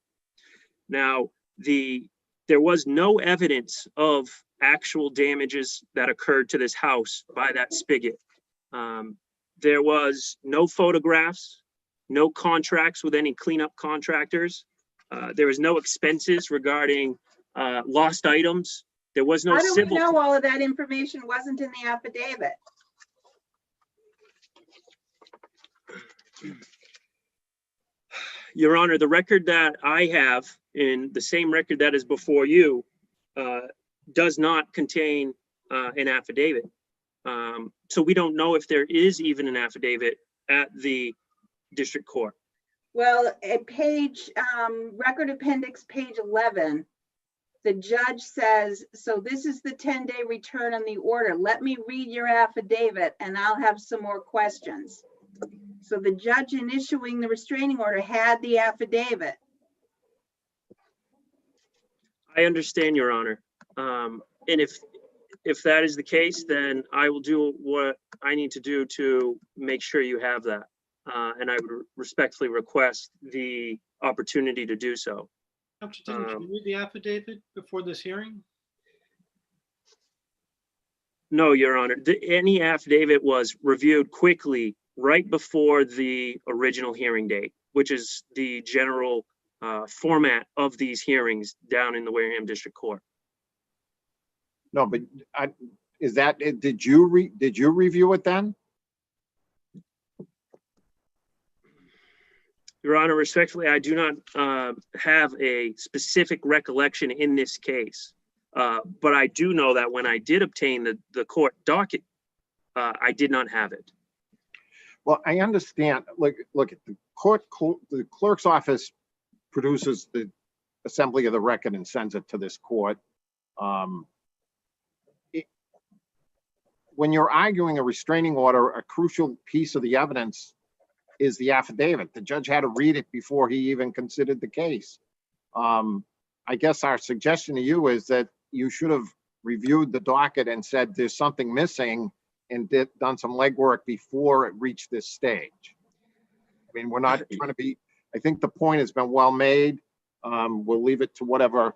Now, there was no evidence of actual damages that occurred to this house by that spigot. There was no photographs, no contracts with any cleanup contractors. There was no expenses regarding lost items. There was no How do we civil. know all of that information wasn't in the affidavit? Your Honor, the record that I have, in the same record that is before you, does not contain an affidavit. So we don't know if there is even an affidavit at the district court. Well, at page, record appendix, page 11, the judge says, so this is the 10-day return on the order. Let me read your affidavit and I'll have some more questions. So the judge in issuing the restraining order had the affidavit. I understand, Your Honor. And if that is the case, then I will do what I need to do to make sure you have that. And I would respectfully request the opportunity to do so. Didn't you read the affidavit before this hearing? No, Your Honor. Any affidavit was reviewed quickly right before the original hearing date, which is the general format of these hearings down in the Wareham District Court. No, but did you review it then? Your Honor, respectfully, I do not have a specific recollection in this case, but I do know that when I did obtain the court docket, I did not have it. Well, I understand. Look at the clerk's office produces the assembly of the record and sends it to this court. When you're arguing a restraining order, a crucial piece of the evidence is the affidavit. The judge had to read it before he even considered the case. I guess our suggestion to you is that you should have reviewed the docket and said there's something missing and done some legwork before it reached this stage. I mean, we're not trying to be, I think the point has been well made. We'll leave it to whatever,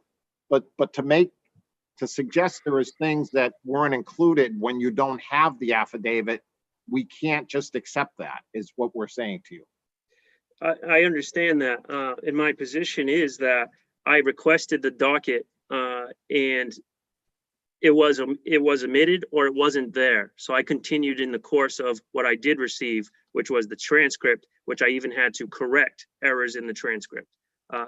but to suggest there is things that weren't included when you don't have the affidavit, we can't just accept that, is what we're saying to you. I understand that. And my position is that I requested the docket and it was omitted or it wasn't there. So I continued in the course of what I did receive, which was the transcript, which I even had to correct errors in the transcript.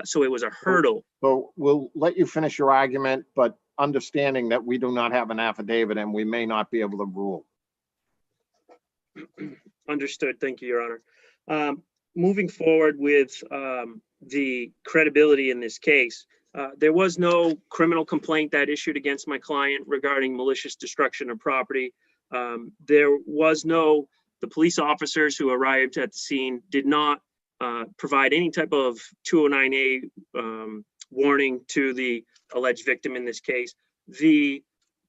So it was a hurdle. So we'll let you finish your argument, but understanding that we do not have an affidavit and we may not be able to rule. Understood. Thank you, Your Honor. Moving forward with the credibility in this case, there was no criminal complaint that issued against my client regarding malicious destruction of property. There was no, the police officers who arrived at the scene did not provide any type of 209A warning to the alleged victim in this case. The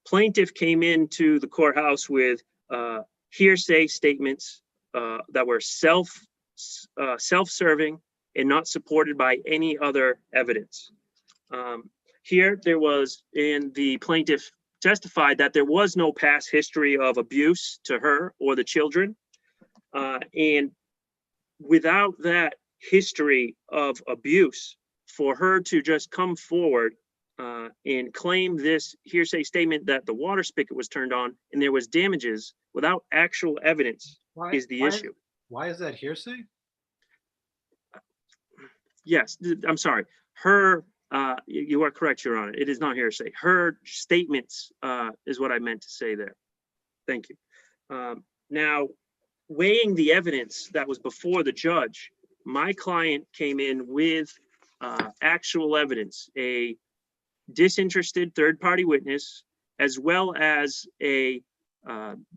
plaintiff came into the courthouse with hearsay statements that were self-serving and not supported by any other evidence. Here there was, and the plaintiff testified that there was no past history of abuse to her or the children. And without that history of abuse, for her to just come forward and claim this hearsay statement that the water spigot was turned on and there was damages without actual evidence is the issue. Why is that hearsay? Yes, I'm sorry. Her, you are correct, Your Honor. It is not hearsay. Her statements is what I meant to say there. Thank you. Now, weighing the evidence that was before the judge, my client came in with actual evidence, a disinterested third-party witness, as well as a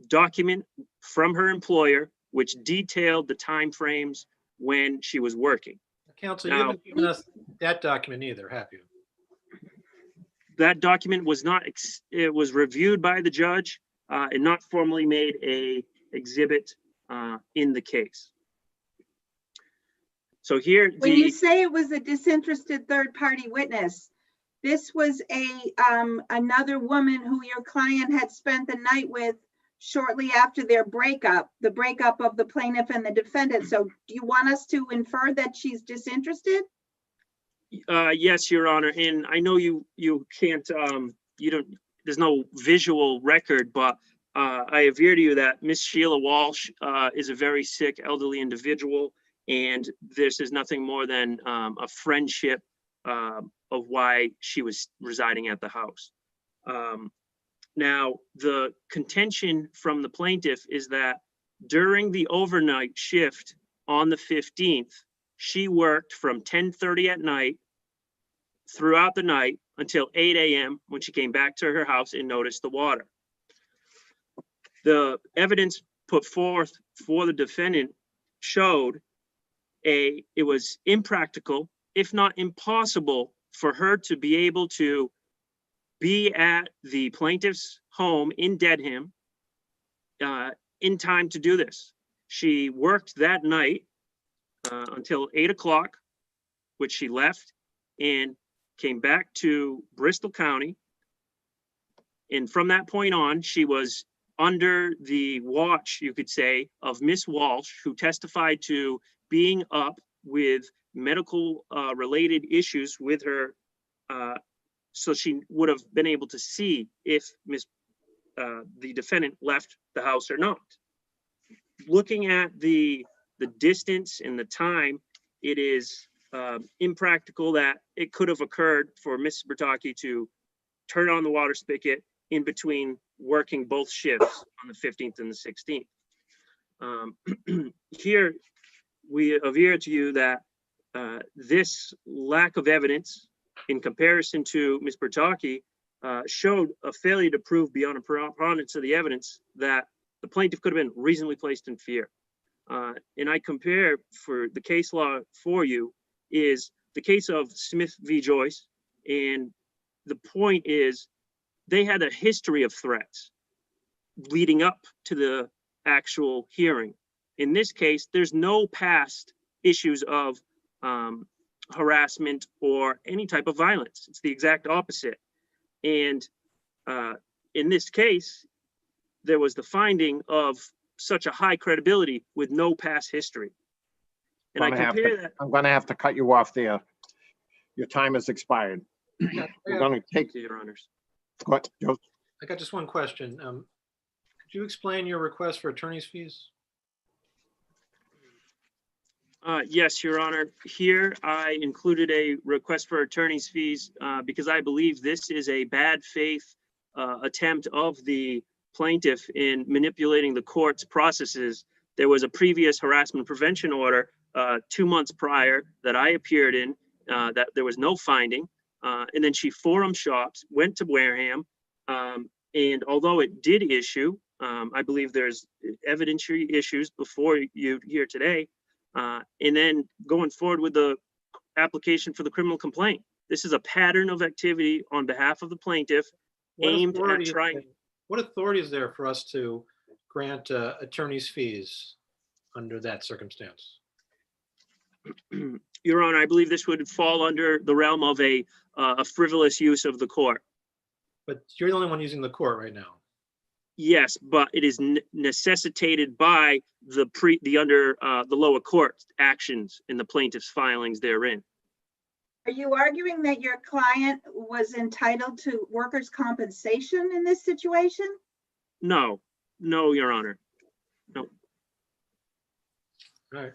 document from her employer, which detailed the timeframes when she was working. Counsel, you haven't given us that document either, have you? That document was not, it was reviewed by the judge and not formally made a exhibit in the case. So here, when you say it was a disinterested third-party witness, this was another woman who your client had spent the night with shortly after their breakup, the breakup of the plaintiff and the defendant. So do you want us to infer that she's disinterested? Yes, Your Honor. And I know you can't, you don't, there's no visual record, but I aver to you that Miss Sheila Walsh is a very sick elderly individual, and this is nothing more than a friendship of why she was residing at the house. Now, the contention from the plaintiff is that during the overnight shift on the 15th, she worked from 10:30 at night throughout the night until 8 a.m. when she came back to her house and noticed the water. The evidence put forth for the defendant showed it was impractical, if not impossible, for her to be able to be at the plaintiff's home in Dedham in time to do this. She worked that night until 8 o'clock, which she left and came back to Bristol County. And from that point on, she was under the watch, you could say, of Miss Walsh, who testified to being up with medical related issues with her. So she would have been able to see if the defendant left the house or not. Looking at the distance and the time, it is impractical that it could have occurred for Mrs. Bertocchi to turn on the water spigot in between working both shifts on the 15th and the 16th. Here, we aver to you that this lack of evidence in comparison to Ms. Bertocchi showed a failure to prove beyond a preponderance of the evidence that the plaintiff could have been reasonably placed in fear. And I compare for the case law for you is the case of Smith v. Joyce. And the point is they had a history of threats leading up to the actual hearing. In this case, there's no past issues of harassment or any type of violence. It's the exact opposite. And in this case, there was the finding of such a high credibility with no past history. And I compare that. I'm going to have to cut you off there. Your time has expired. We're going to take Your honors. Go ahead, Joe. I got just one question. Could you explain your request for attorney's fees? Yes, Your Honor. Here, I included a request for attorney's fees because I believe this is a bad faith attempt of the plaintiff in manipulating the court's processes. There was a previous harassment prevention order 2 months prior that I appeared in that there was no finding. And then she forum shopped, went to Wareham, and although it did issue, I believe there's evidentiary issues before you here today. And then going forward with the application for the criminal complaint. This is a pattern of activity on behalf of the plaintiff aimed at trying. What authority is there for us to grant attorney's fees under that circumstance? Your Honor, I believe this would fall under the realm of a frivolous use of the court. But you're the only one using the court right now. Yes, but it is necessitated by the lower court actions in the plaintiff's filings therein. Are you arguing that your client was entitled to workers' compensation in this situation? No, Your Honor. No. All right.